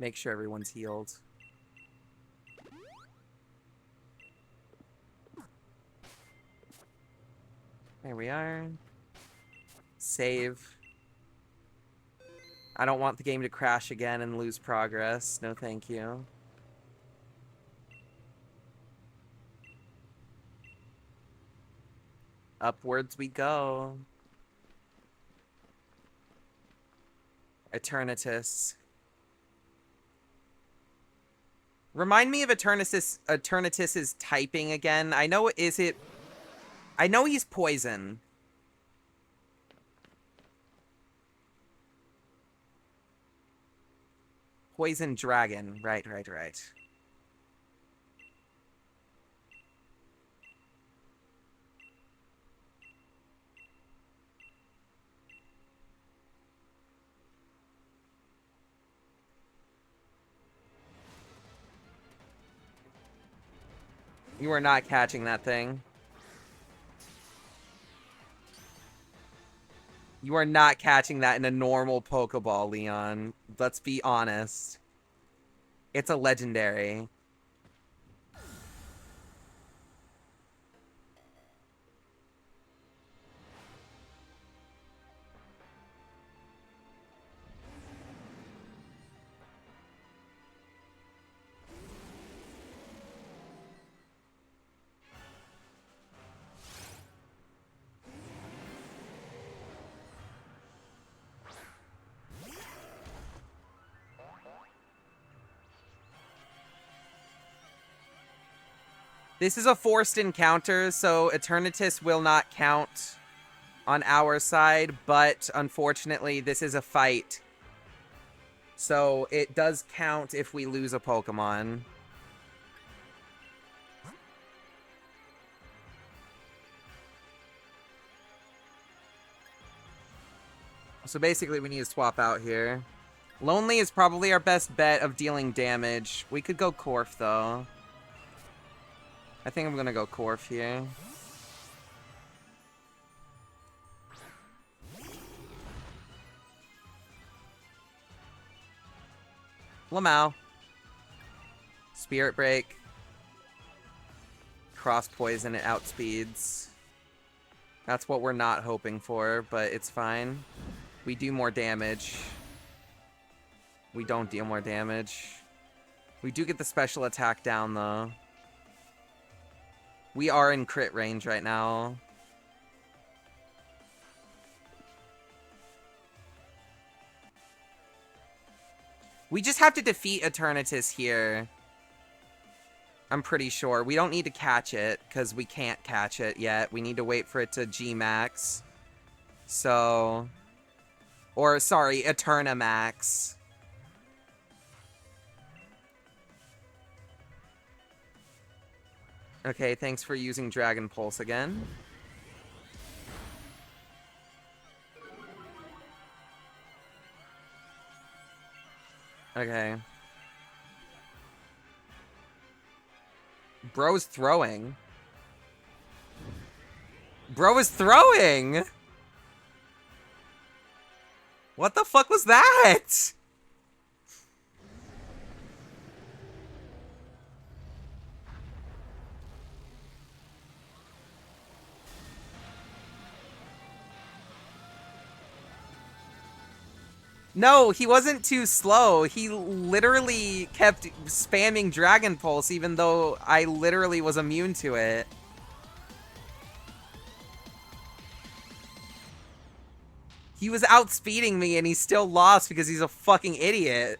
Make sure everyone's healed. There we are. Save. I don't want the game to crash again and lose progress. No, thank you. Upwards we go. Eternatus. Remind me of Eternatus's typing again. I know I know he's poison. Poison dragon. Right. You are not catching that thing. You are not catching that in a normal Pokeball, Leon. Let's be honest. It's a legendary. This is a forced encounter, so Eternatus will not count on our side, but unfortunately, this is a fight. So it does count if we lose a Pokemon. So basically, we need to swap out here. Lonely is probably our best bet of dealing damage. We could go Corf, though. I think I'm gonna go Corf here. Lamau. Spirit Break. Cross Poison, it outspeeds. That's what we're not hoping for, but it's fine. We do more damage. We don't deal more damage. We do get the special attack down, though. We are in crit range right now. We just have to defeat Eternatus here. I'm pretty sure. We don't need to catch it, because we can't catch it yet. We need to wait for it to G-Max. So... Or, sorry, Eternamax. Okay, thanks for using Dragon Pulse again. Okay. Bro's throwing. Bro is throwing! What the fuck was that? No, he wasn't too slow. He literally kept spamming Dragon Pulse even though I literally was immune to it. He was outspeeding me and he still lost because he's a fucking idiot.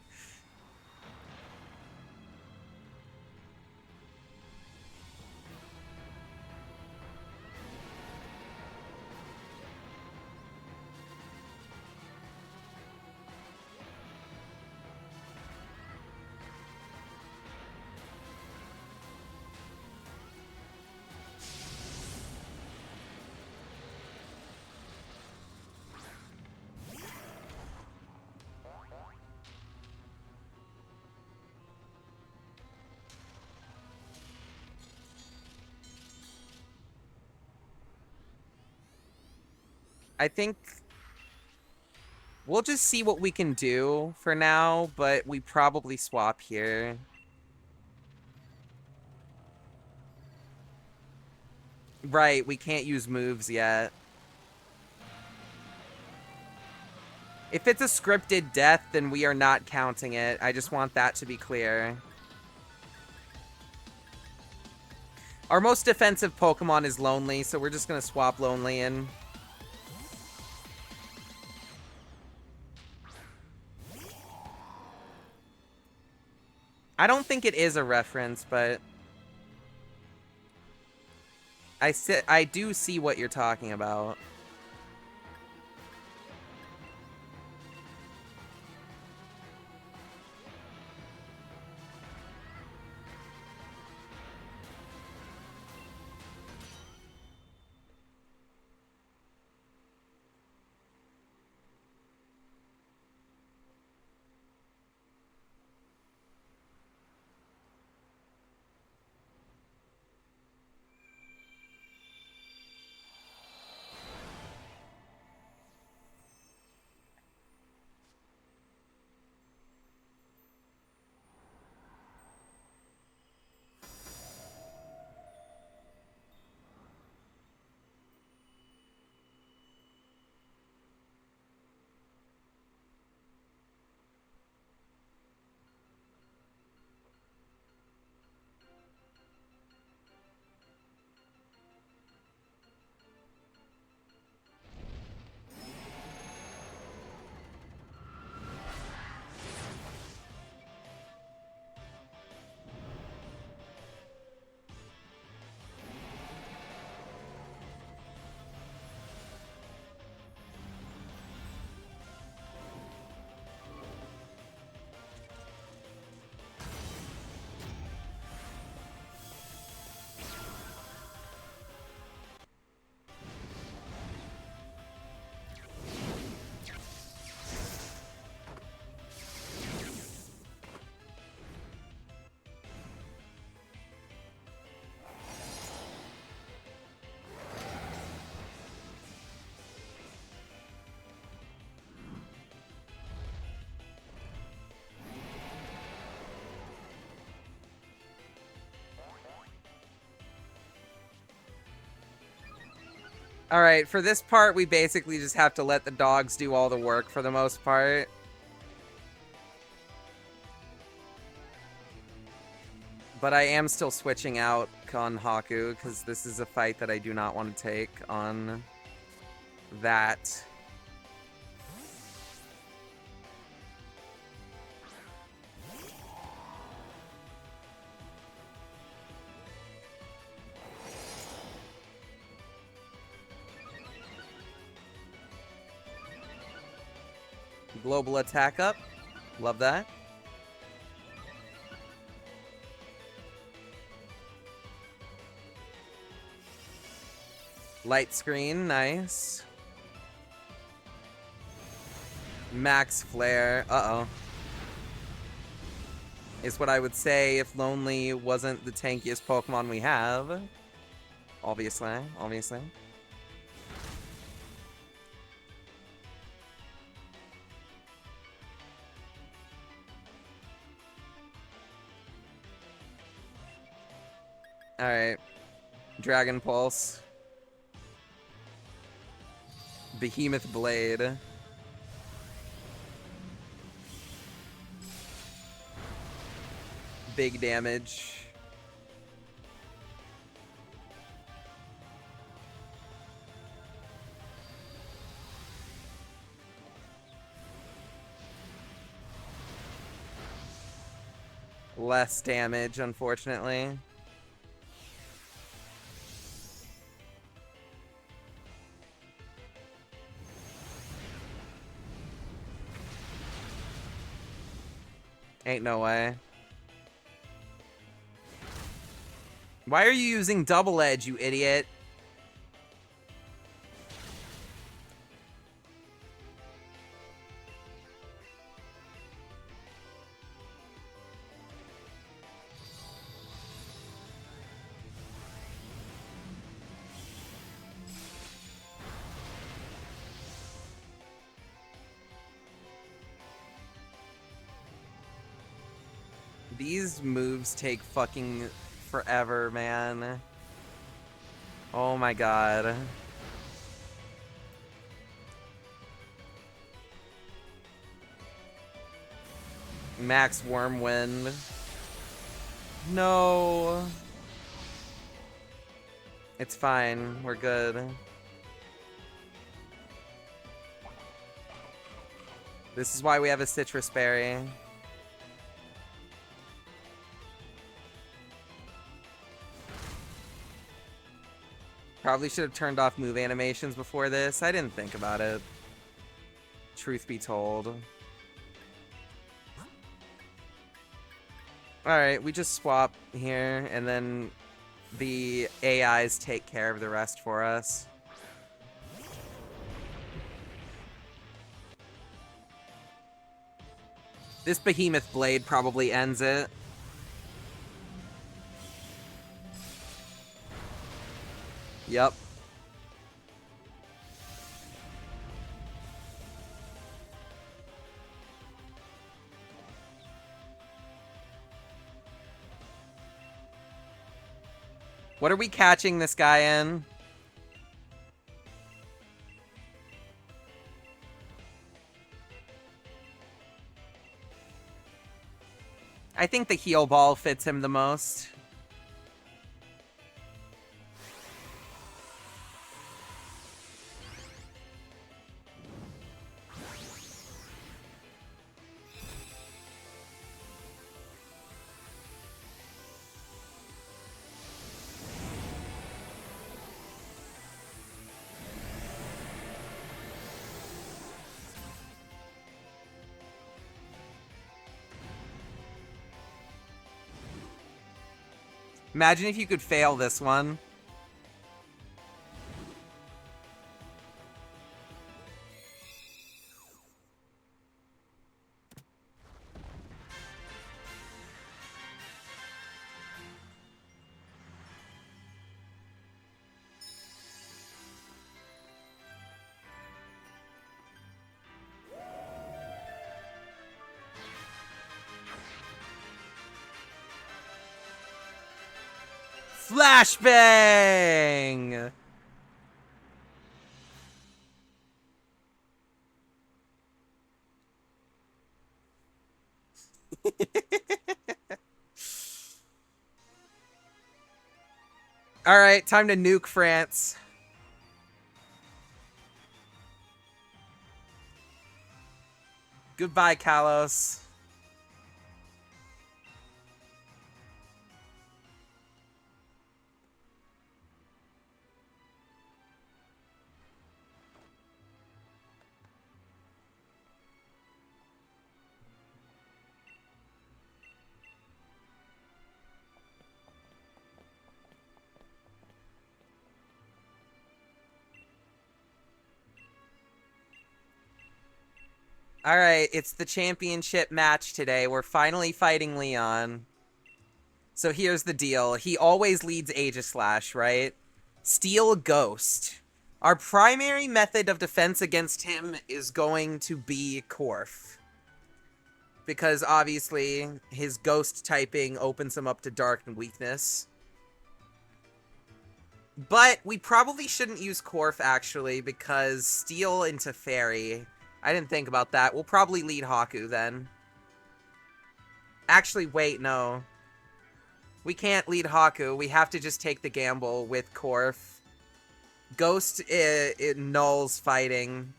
I think We'll just see what we can do for now, but we probably swap here. Right, we can't use moves yet. If it's a scripted death, then we are not counting it. I just want that to be clear. Our most defensive Pokemon is Lonely, so we're just going to swap Lonely in. I don't think it is a reference, but I do see what you're talking about. Alright, for this part, we basically just have to let the dogs do all the work for the most part. But I am still switching out on Haku, because this is a fight that I do not want to take on that. Global attack up. Love that. Light screen, nice. Max flare, uh-oh. Is what I would say if Lonely wasn't the tankiest Pokemon we have. Obviously, obviously. Alright. Dragon Pulse. Behemoth Blade. Big damage. Less damage, unfortunately. Ain't no way. Why are you using Double Edge, you idiot? These moves take fucking forever, man. Oh my god. Max Wormwind. No. It's fine. We're good. This is why we have a Citrus Berry. Probably should have turned off move animations before this. I didn't think about it. Truth be told. Alright, we just swap here, and then the AIs take care of the rest for us. This Behemoth Blade probably ends it. Yep. What are we catching this guy in? I think the heal ball fits him the most. Imagine if you could fail this one. Flashbang! Alright, time to nuke France. Goodbye, Kalos. Alright, it's the championship match today. We're finally fighting Leon. So here's the deal. He always leads Aegislash, right? Steel Ghost. Our primary method of defense against him is going to be Corf. Because obviously, his ghost typing opens him up to dark and weakness. But we probably shouldn't use Corf, actually, because Steel into Fairy... I didn't think about that. We'll probably lead Haku, then. Actually, wait, no. We can't lead Haku. We have to just take the gamble with Corf. Ghost, it nulls fighting.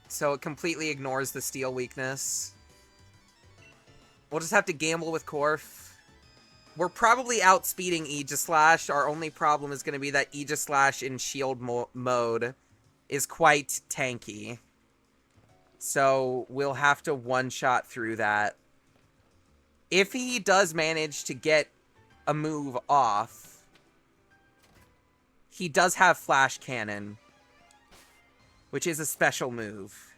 So it completely ignores the Steel weakness. We'll just have to gamble with Corf. We're probably outspeeding Aegislash. Our only problem is going to be that Aegislash in shield mode is quite tanky. So we'll have to one-shot through that. If he does manage to get a move off, he does have Flash Cannon, which is a special move.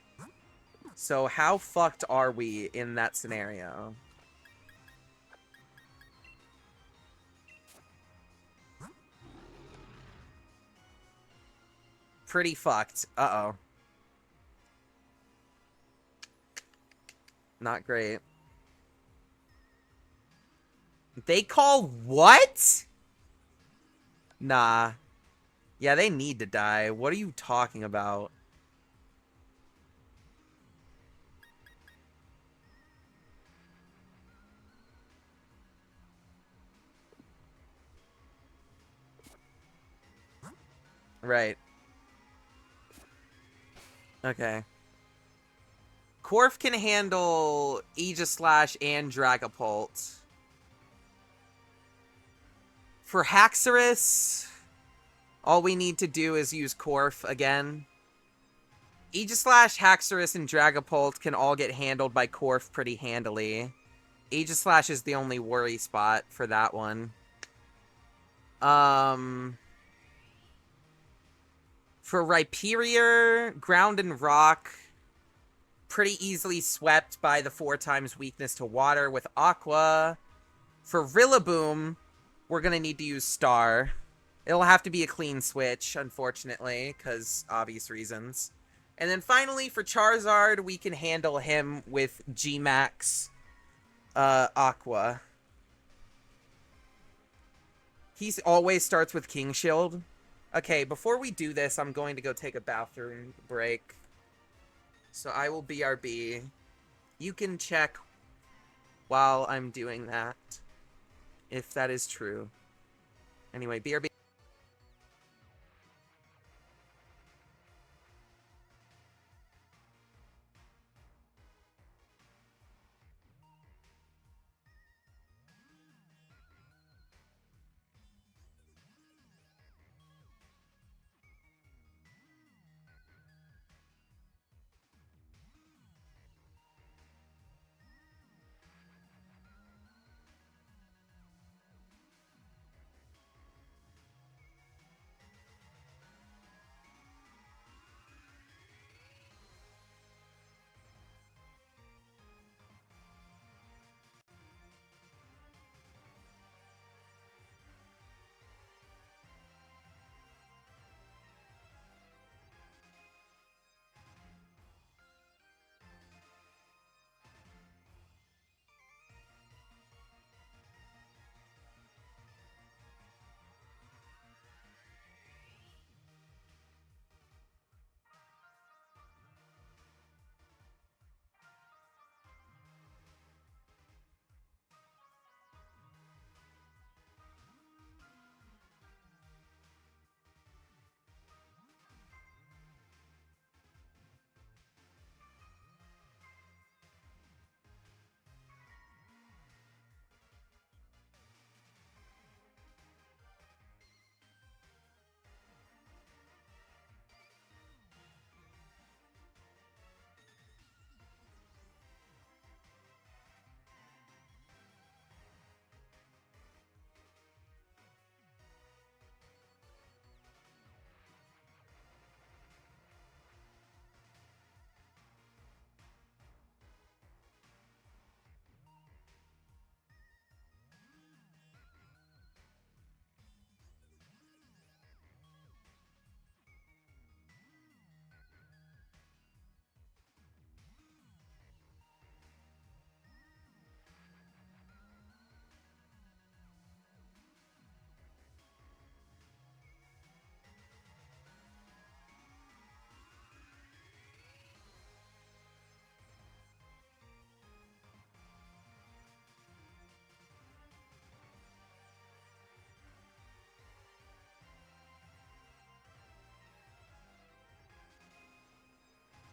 So how fucked are we in that scenario? Pretty fucked. Uh-oh. Not great. They call what? Nah. Yeah, they need to die. What are you talking about? Right. Okay. Corf can handle Aegislash and Dragapult. For Haxorus, all we need to do is use Corf again. Aegislash, Haxorus, and Dragapult can all get handled by Corf pretty handily. Aegislash is the only worry spot for that one. For Rhyperior, Ground and Rock, pretty easily swept by the 4x weakness to water with Aqua. For Rillaboom, we're going to need to use Star. It'll have to be a clean switch, unfortunately, because obvious reasons. And then finally, for Charizard, we can handle him with G-Max Aqua. He always starts with King Shield. Okay, before we do this, I'm going to go take a bathroom break. So I will BRB. You can check while I'm doing that, if that is true. Anyway, BRB.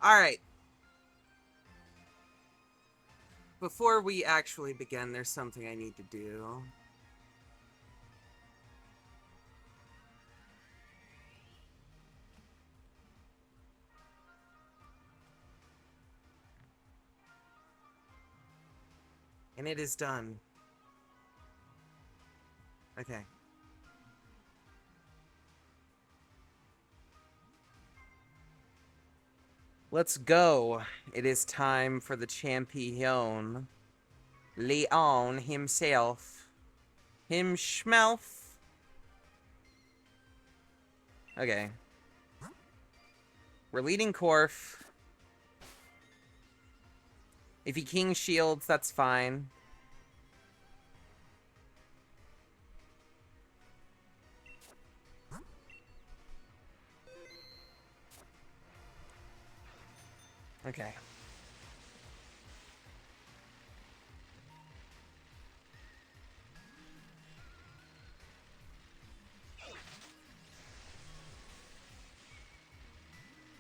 Alright. Before we actually begin, there's something I need to do. And it is done. Okay. Let's go. It is time for the champion. Leon himself. Him schmelf. Okay. We're leading Corf. If he King Shields, that's fine. Okay.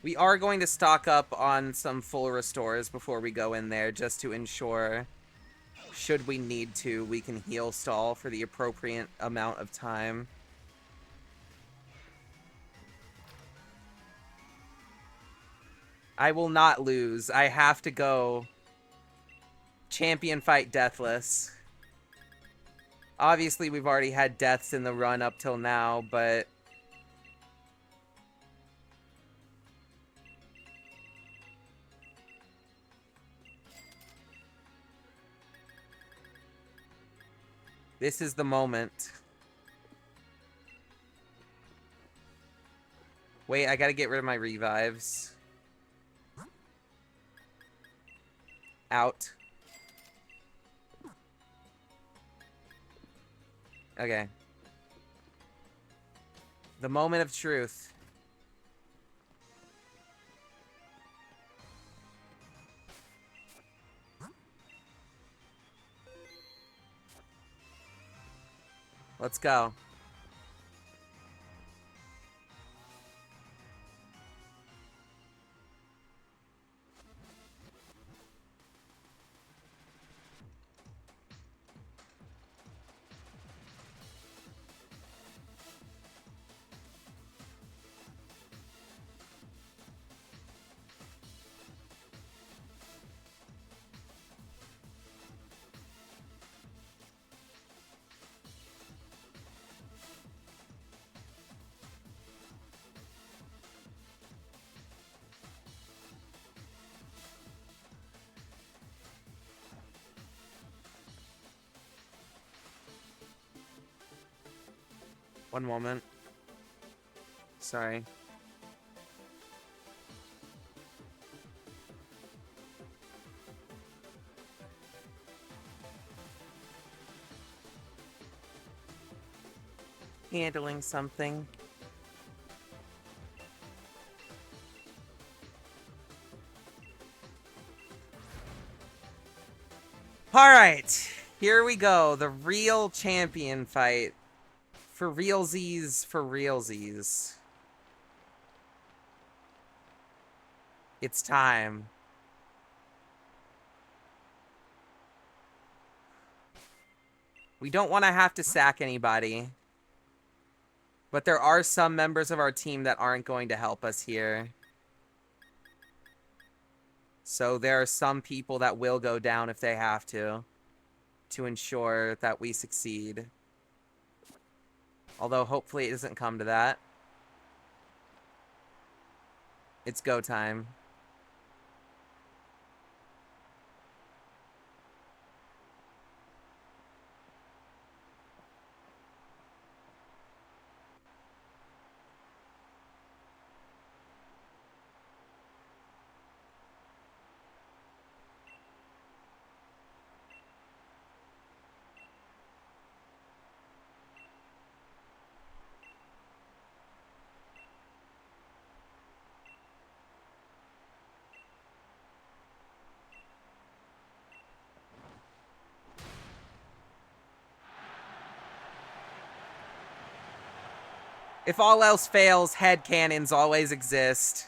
We are going to stock up on some full restores before we go in there, just to ensure, should we need to, we can heal stall for the appropriate amount of time. I will not lose. I have to go champion fight deathless. Obviously, we've already had deaths in the run up till now, but... this is the moment. Wait, I gotta get rid of my revives. Out. Okay. The moment of truth. Let's go. One moment. Sorry. Handling something. Alright. Here we go. The real champion fight. For realsies, for realsies. It's time. We don't want to have to sack anybody. But there are some members of our team that aren't going to help us here. So there are some people that will go down if they have to ensure that we succeed. Although, hopefully it doesn't come to that. It's go time. If all else fails, head cannons always exist.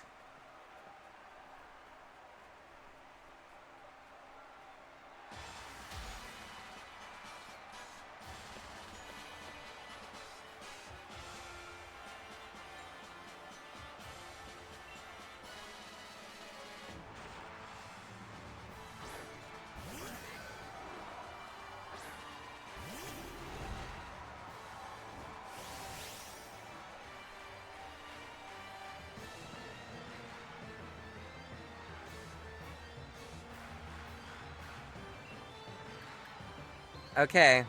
Okay.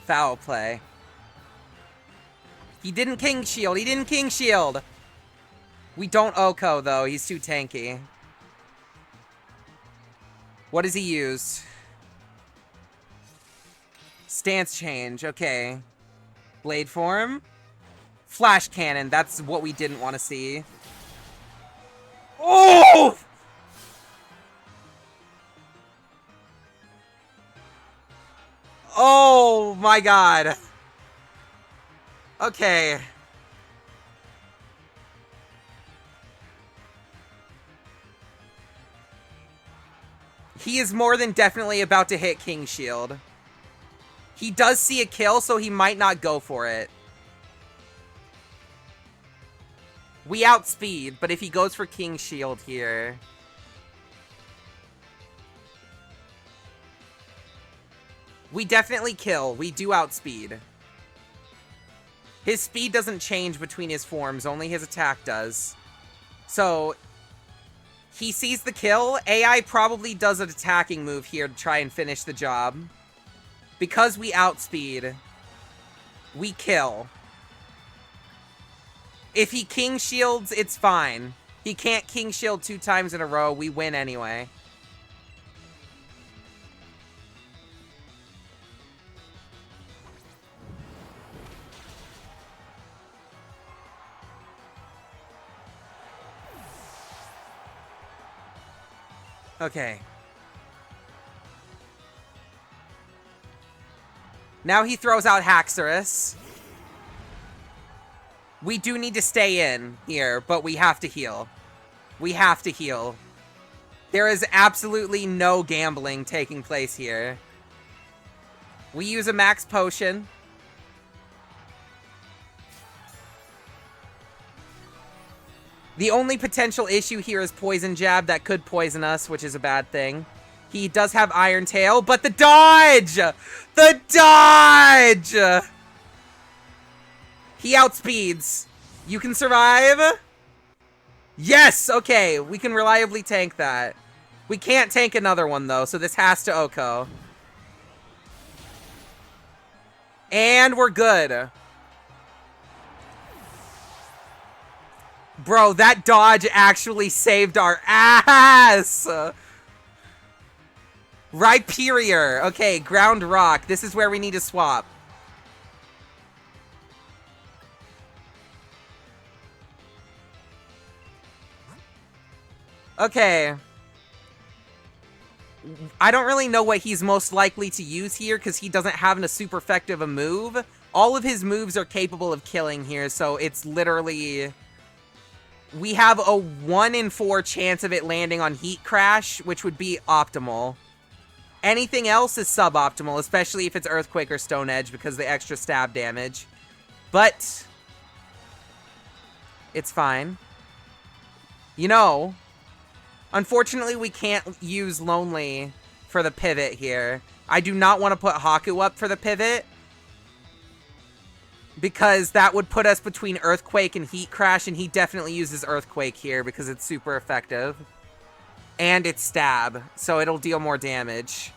Foul play. He didn't King Shield. He didn't King Shield. We don't Oko, though. He's too tanky. What does he use? Stance change. Okay. Blade form. Flash cannon. That's what we didn't want to see. Oh! Oh my god. Okay. He is more than definitely about to hit King Shield. He does see a kill, so he might not go for it. We outspeed, but if he goes for King Shield here... We definitely kill. We do outspeed. His speed doesn't change between his forms, only his attack does. So... He sees the kill. AI probably does an attacking move here to try and finish the job. Because we outspeed, we kill. If he King Shields, it's fine. He can't King Shield 2 times in a row. We win anyway. Okay. Now he throws out Haxorus. We do need to stay in here, but we have to heal. We have to heal. There is absolutely no gambling taking place here. We use a max potion. The only potential issue here is Poison Jab that could poison us, which is a bad thing. He does have Iron Tail, but the dodge! The dodge! He outspeeds. You can survive? Yes! Okay, we can reliably tank that. We can't tank another one, though, so this has to OHKO. And we're good. Bro, that dodge actually saved our ass! Rhyperior. Okay, Ground Rock. This is where we need to swap. Okay. I don't really know what he's most likely to use here because he doesn't have a super effective a move. All of his moves are capable of killing here, so it's literally... We have a 1 in 4 chance of it landing on Heat Crash, which would be optimal. Anything else is suboptimal, especially if it's Earthquake or Stone Edge because of the extra stab damage. But it's fine. You know, unfortunately we can't use Lonely for the pivot here. I do not want to put Haku up for the pivot, because that would put us between Earthquake and Heat Crash, and he definitely uses Earthquake here because it's super effective. And it's stab, so it'll deal more damage.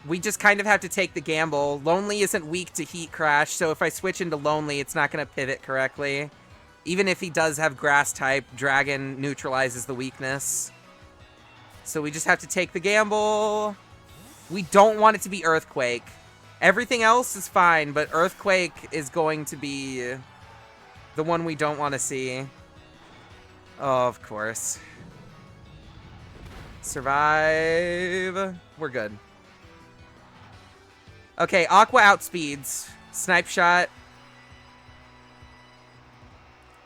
We just kind of have to take the gamble. Lonely isn't weak to Heat Crash, so if I switch into Lonely, it's not going to pivot correctly. Even if he does have Grass type, Dragon neutralizes the weakness. So we just have to take the gamble. We don't want it to be Earthquake. Everything else is fine, but Earthquake is going to be the one we don't want to see. Oh, of course. Survive. We're good. Okay, Aqua outspeeds. Snipe shot.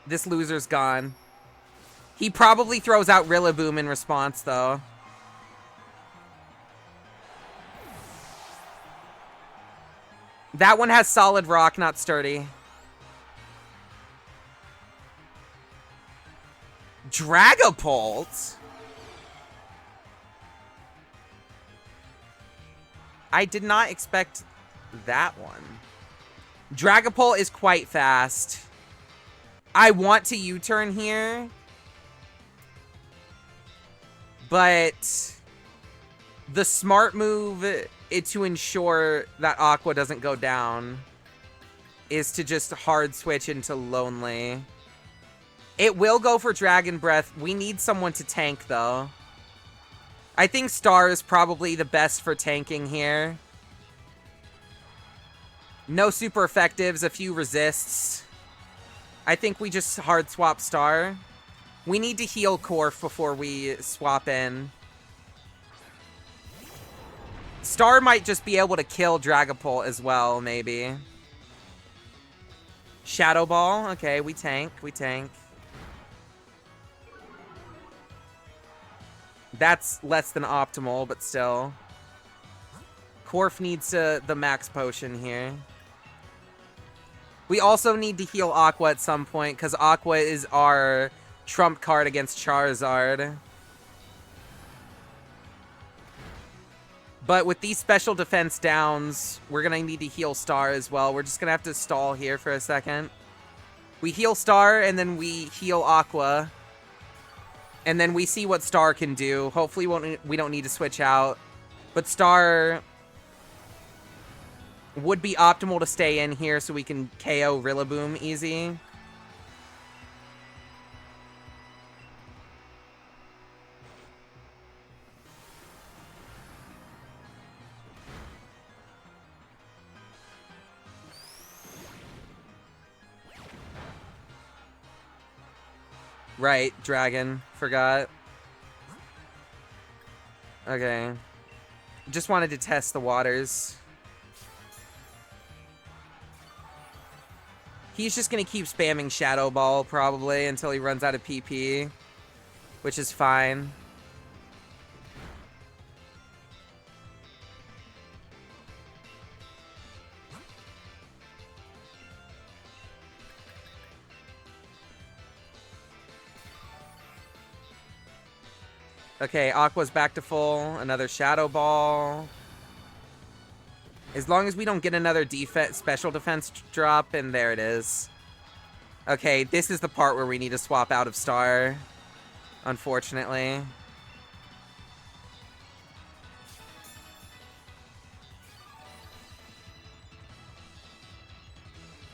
This loser's gone. He probably throws out Rillaboom in response, though. That one has solid rock, not sturdy. Dragapult? I did not expect that one. Dragapult is quite fast. I want to U-turn here, but the smart move to ensure that Aqua doesn't go down is to just hard switch into Lonely. It will go for Dragon Breath. We need someone to tank, though. I think Star is probably the best for tanking here. No super effectives, a few resists. I think we just hard swap Star. We need to heal Corf before we swap in. Star might just be able to kill Dragapult as well, maybe. Shadow Ball. Okay, we tank. We tank. That's less than optimal, but still. Corf needs the max potion here. We also need to heal Aqua at some point, because Aqua is our trump card against Charizard. But with these special defense downs, we're going to need to heal Star as well. We're just going to have to stall here for a second. We heal Star, and then we heal Aqua. And then we see what Star can do. Hopefully we don't need to switch out. But Star would be optimal to stay in here so we can KO Rillaboom easy. Right, Dragon. Forgot. Okay. Just wanted to test the waters. He's just going to keep spamming Shadow Ball, probably, until he runs out of PP. Which is fine. Okay, Aqua's back to full. Another Shadow Ball. As long as we don't get another special defense drop, and there it is. Okay, this is the part where we need to swap out of Star. Unfortunately.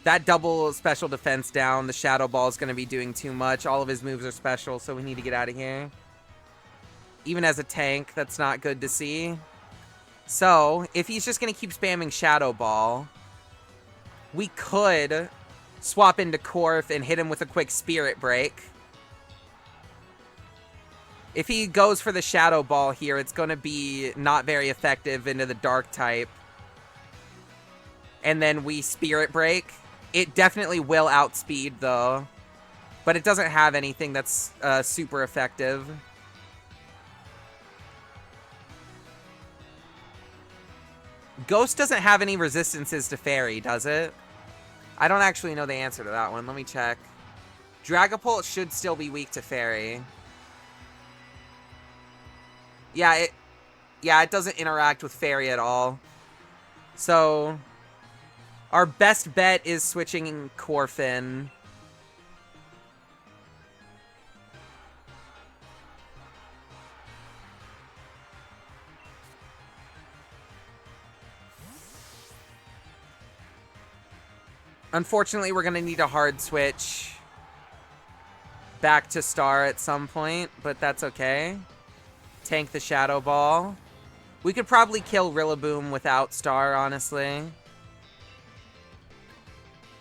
That double special defense down, the Shadow Ball is going to be doing too much. All of his moves are special, so we need to get out of here. Even as a tank, that's not good to see. So, if he's just going to keep spamming Shadow Ball, we could swap into Corf and hit him with a quick Spirit Break. If he goes for the Shadow Ball here, it's going to be not very effective into the Dark type. And then we Spirit Break. It definitely will outspeed, though. But it doesn't have anything that's super effective. Ghost doesn't have any resistances to Fairy, does it? I don't actually know the answer to that one. Let me check. Dragapult should still be weak to Fairy. Yeah, it doesn't interact with Fairy at all. So, our best bet is switching Corfin. Unfortunately, we're going to need a hard switch back to Star at some point, but that's okay. Tank the Shadow Ball. We could probably kill Rillaboom without Star, honestly.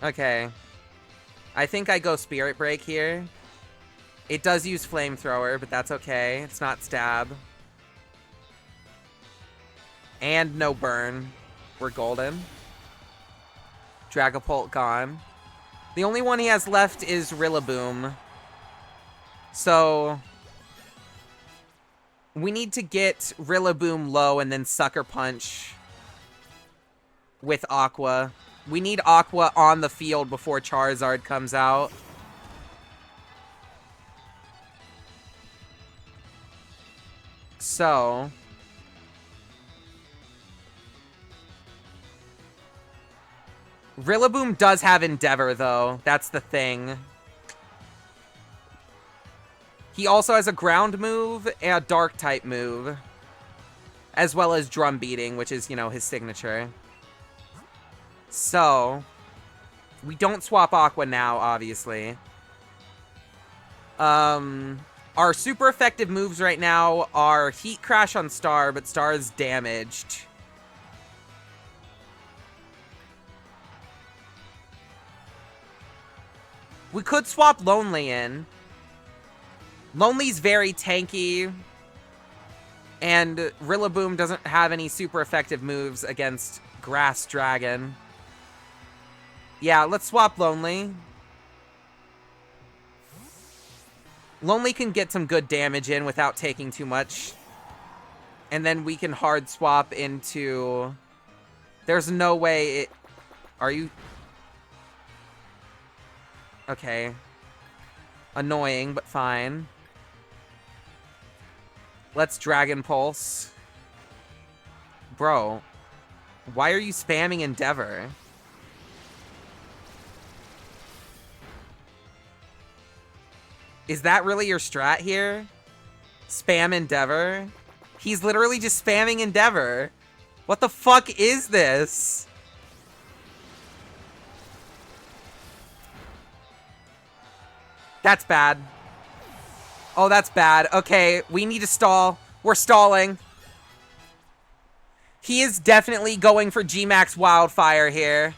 Okay. I think I go Spirit Break here. It does use Flamethrower, but that's okay. It's not Stab. And no Burn. We're golden. Dragapult gone. The only one he has left is Rillaboom. So, we need to get Rillaboom low and then Sucker Punch with Aqua. We need Aqua on the field before Charizard comes out. So, Rillaboom does have Endeavor, though. That's the thing. He also has a ground move and a dark type move. As well as drum beating, which is, you know, his signature. So, we don't swap Aqua now, obviously. Our super effective moves right now are Heat Crash on Star, but Star is damaged. We could swap Lonely in. Lonely's very tanky. And Rillaboom doesn't have any super effective moves against Grass Dragon. Yeah, let's swap Lonely. Lonely can get some good damage in without taking too much. And then we can hard swap into... There's no way it... Are you... Okay. Annoying, but fine. Let's Dragon Pulse. Bro, why are you spamming Endeavor? Is that really your strat here? Spam Endeavor? He's literally just spamming Endeavor. What the fuck is this? That's bad. Oh, that's bad. Okay, we need to stall. We're stalling. He is definitely going for G-Max Wildfire here.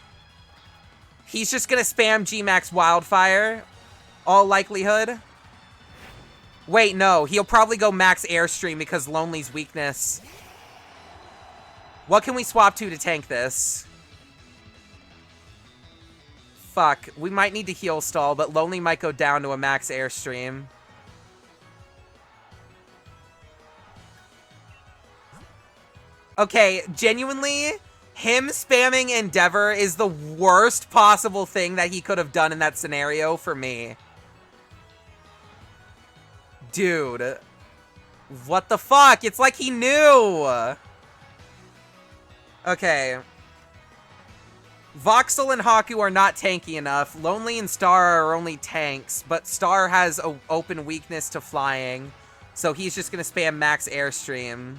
He's just gonna spam G-Max Wildfire. All likelihood. Wait, no. He'll probably go Max Airstream because Lonely's weakness. What can we swap to tank this? Fuck. We might need to heal stall, but Lonely might go down to a Max Airstream. Okay, genuinely, him spamming Endeavor is the worst possible thing that he could have done in that scenario for me. Dude. What the fuck? It's like he knew! Okay. Voxel and Haku are not tanky enough. Lonely and Star are only tanks, but Star has an open weakness to flying, so he's just gonna spam Max Airstream.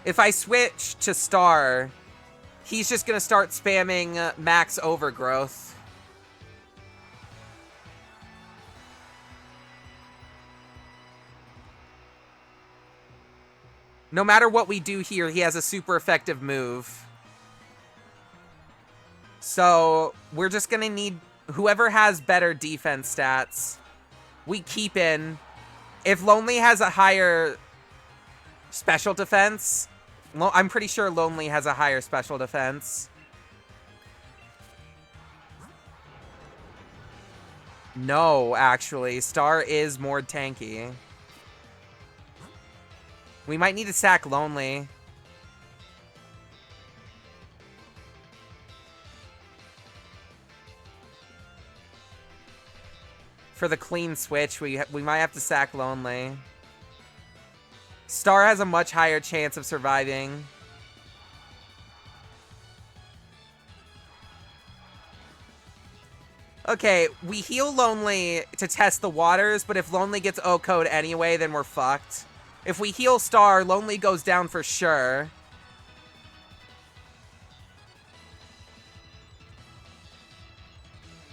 If I switch to Star, he's just gonna start spamming Max Overgrowth. No matter what we do here, he has a super effective move. So, we're just gonna need whoever has better defense stats, we keep in. If Lonely has a higher special defense, I'm pretty sure Lonely has a higher special defense. No, actually. Star is more tanky. We might need to sack Lonely. For the clean switch, we might have to sack Lonely. Star has a much higher chance of surviving. Okay, we heal Lonely to test the waters, but if Lonely gets O-code anyway, then we're fucked. If we heal Star, Lonely goes down for sure.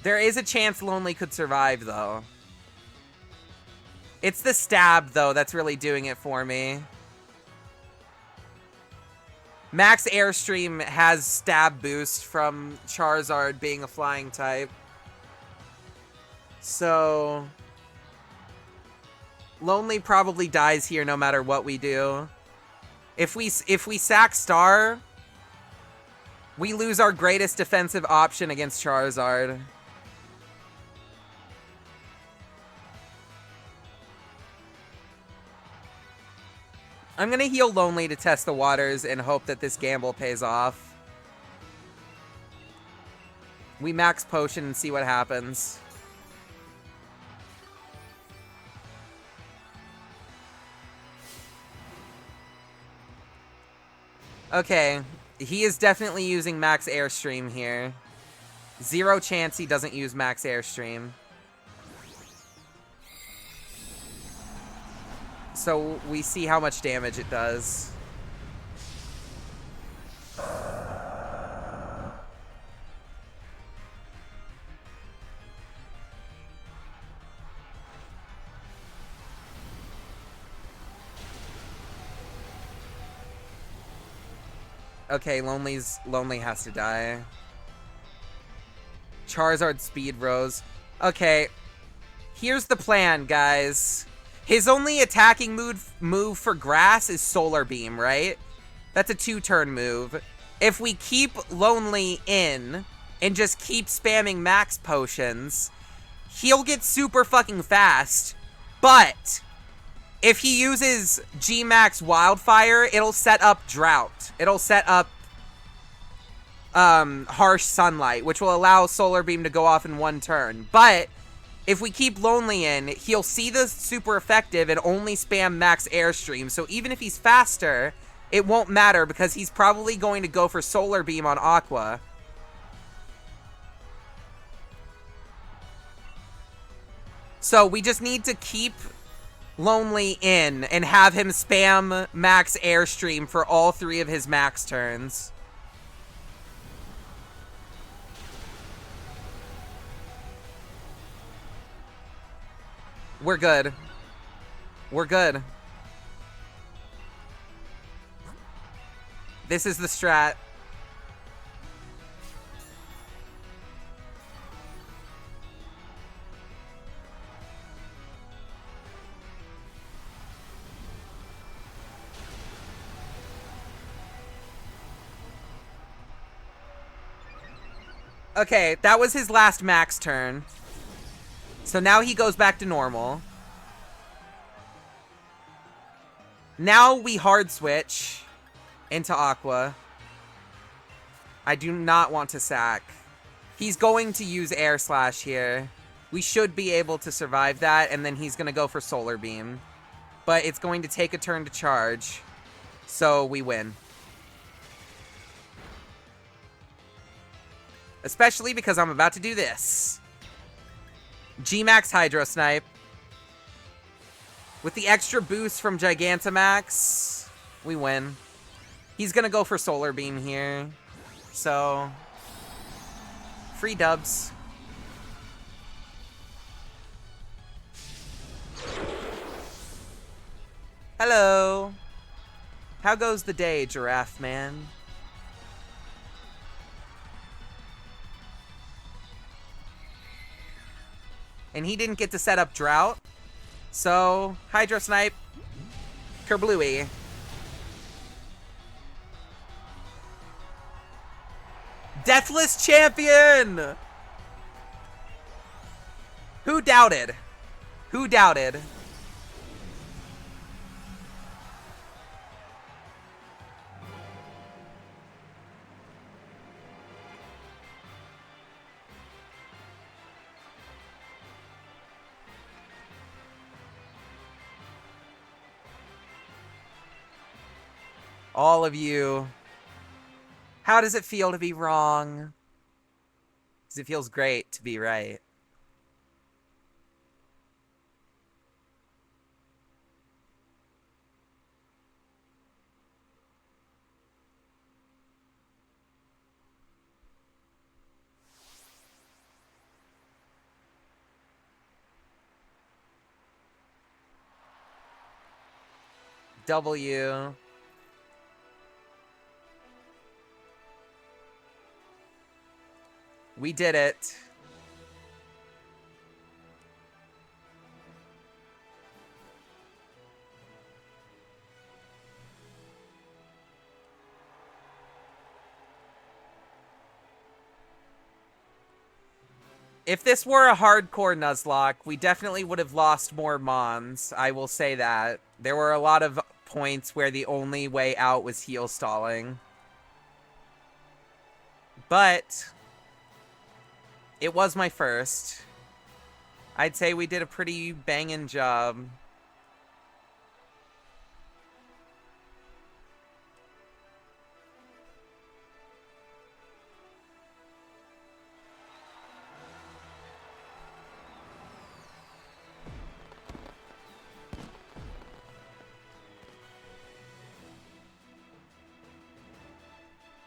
There is a chance Lonely could survive, though. It's the stab, though, that's really doing it for me. Max Airstream has stab boost from Charizard being a flying type. So... Lonely probably dies here no matter what we do. If we sack Star, we lose our greatest defensive option against Charizard. I'm gonna heal Lonely to test the waters and hope that this gamble pays off. We max potion and see what happens. Okay, he is definitely using Max Airstream here. Zero chance he doesn't use Max Airstream. So we see how much damage it does. Okay, Lonely has to die. Charizard speed rose. Okay, here's the plan, guys. His only attacking move for grass is Solar Beam, right? That's a 2-turn move. If we keep Lonely in and just keep spamming max potions, he'll get super fucking fast. But if he uses G-Max Wildfire, it'll set up Drought. It'll set up Harsh Sunlight, which will allow Solar Beam to go off in 1 turn. But if we keep Lonely in, he'll see this super effective and only spam max Airstream. So even if he's faster, it won't matter because he's probably going to go for Solar Beam on Aqua. So we just need to keep Lonely in and have him spam max Airstream for all 3 of his max turns. We're good. We're good. This is the strat. Okay, that was his last max turn. So now he goes back to normal. Now we hard switch into Aqua. I do not want to sack. He's going to use Air Slash here. We should be able to survive that, and then he's going to go for Solar Beam. But it's going to take a turn to charge, so we win. Especially because I'm about to do this. G-Max Hydro Snipe. With the extra boost from Gigantamax, we win. He's gonna go for Solar Beam here. So, free dubs. Hello. How goes the day, Giraffe Man? And he didn't get to set up Drought. So, Hydro Snipe. Kerblooey. Deathless Champion! Who doubted? Who doubted? All of you. How does it feel to be wrong? Because it feels great to be right. W. We did it. If this were a hardcore Nuzlocke, we definitely would have lost more Mons. I will say that. There were a lot of points where the only way out was heal stalling. But it was my first. I'd say we did a pretty bangin' job.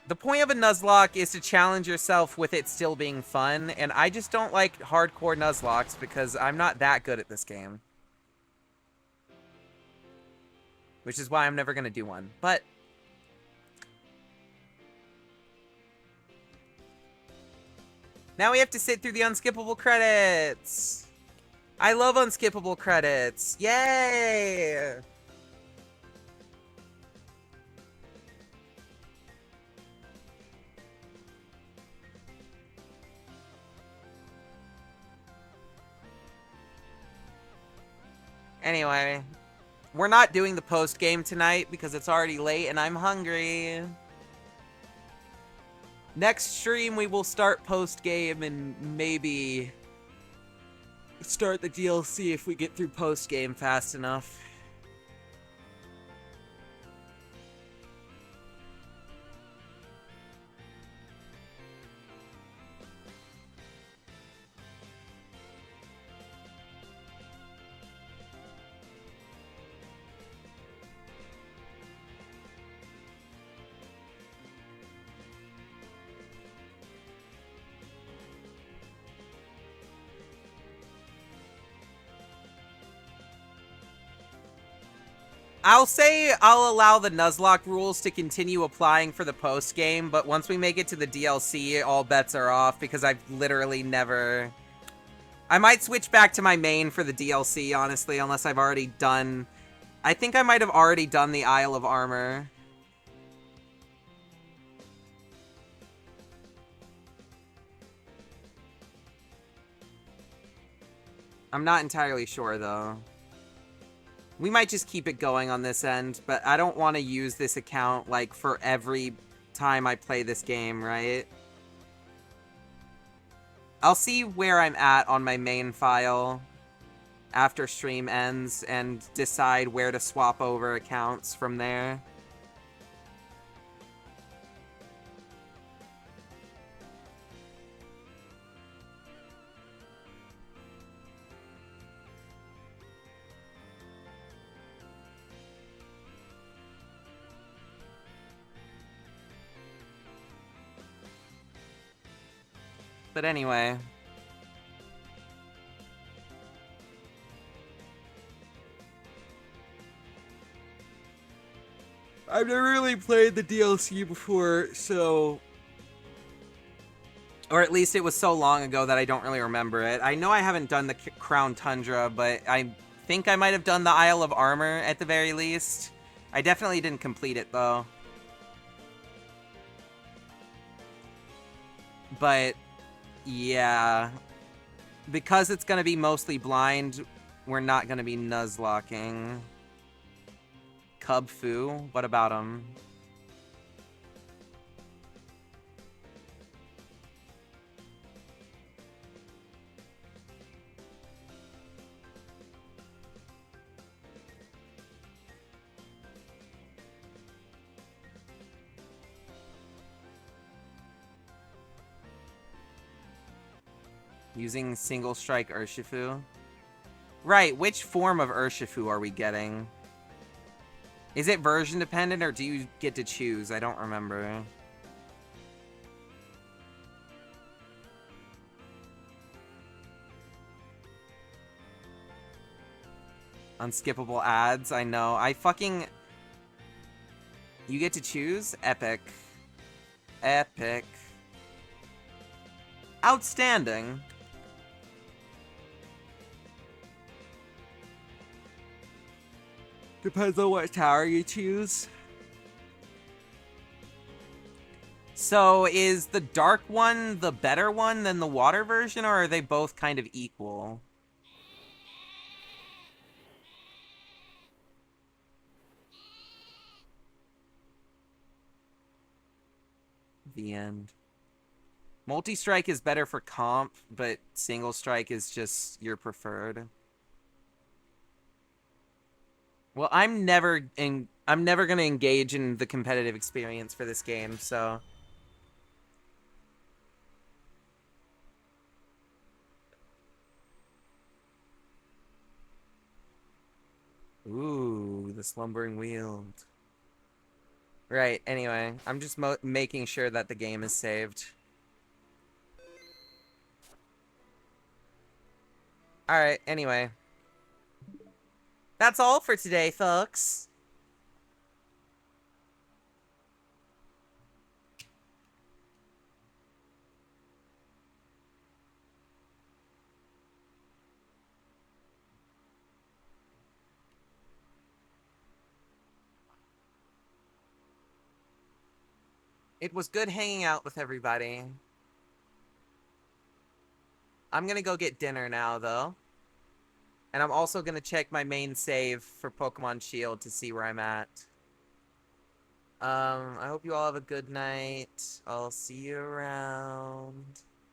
The point of a Nuzlocke is to challenge yourself with it still being fun, and I just don't like hardcore Nuzlockes because I'm not that good at this game. Which is why I'm never going to do one. But now we have to sit through the unskippable credits. I love unskippable credits. Yay! Anyway, we're not doing the post game tonight because it's already late and I'm hungry. Next stream we will start post game and maybe start the DLC if we get through post game fast enough. I'll say I'll allow the Nuzlocke rules to continue applying for the post game, but once we make it to the DLC, all bets are off because I've literally never... I might switch back to my main for the DLC, honestly, unless I've already done... I think I might have already done the Isle of Armor. I'm not entirely sure, though. We might just keep it going on this end, but I don't want to use this account, like, for every time I play this game, right? I'll see where I'm at on my main file after stream ends and decide where to swap over accounts from there. But anyway... I've never really played the DLC before, so... Or at least it was so long ago that I don't really remember it. I know I haven't done the Crown Tundra, but I think I might have done the Isle of Armor at the very least. I definitely didn't complete it, though. But... yeah, because it's gonna be mostly blind, we're not gonna be Nuzlocking. Cub Fu, what about him? Using single strike Urshifu? Right, which form of Urshifu are we getting? Is it version dependent or do you get to choose? I don't remember. Unskippable ads, I know. I fucking... You get to choose? Epic. Epic. Outstanding. Depends on what tower you choose. So, is the dark one the better one than the water version, or are they both kind of equal? The end. Multi-strike is better for comp, but single strike is just your preferred. Well, I'm never gonna engage in the competitive experience for this game, so... Ooh, the slumbering wield. Right, anyway, I'm just making sure that the game is saved. Alright, anyway. That's all for today, folks. It was good hanging out with everybody. I'm gonna go get dinner now, though. And I'm also gonna check my main save for Pokemon Shield to see where I'm at. I hope you all have a good night. I'll see you around.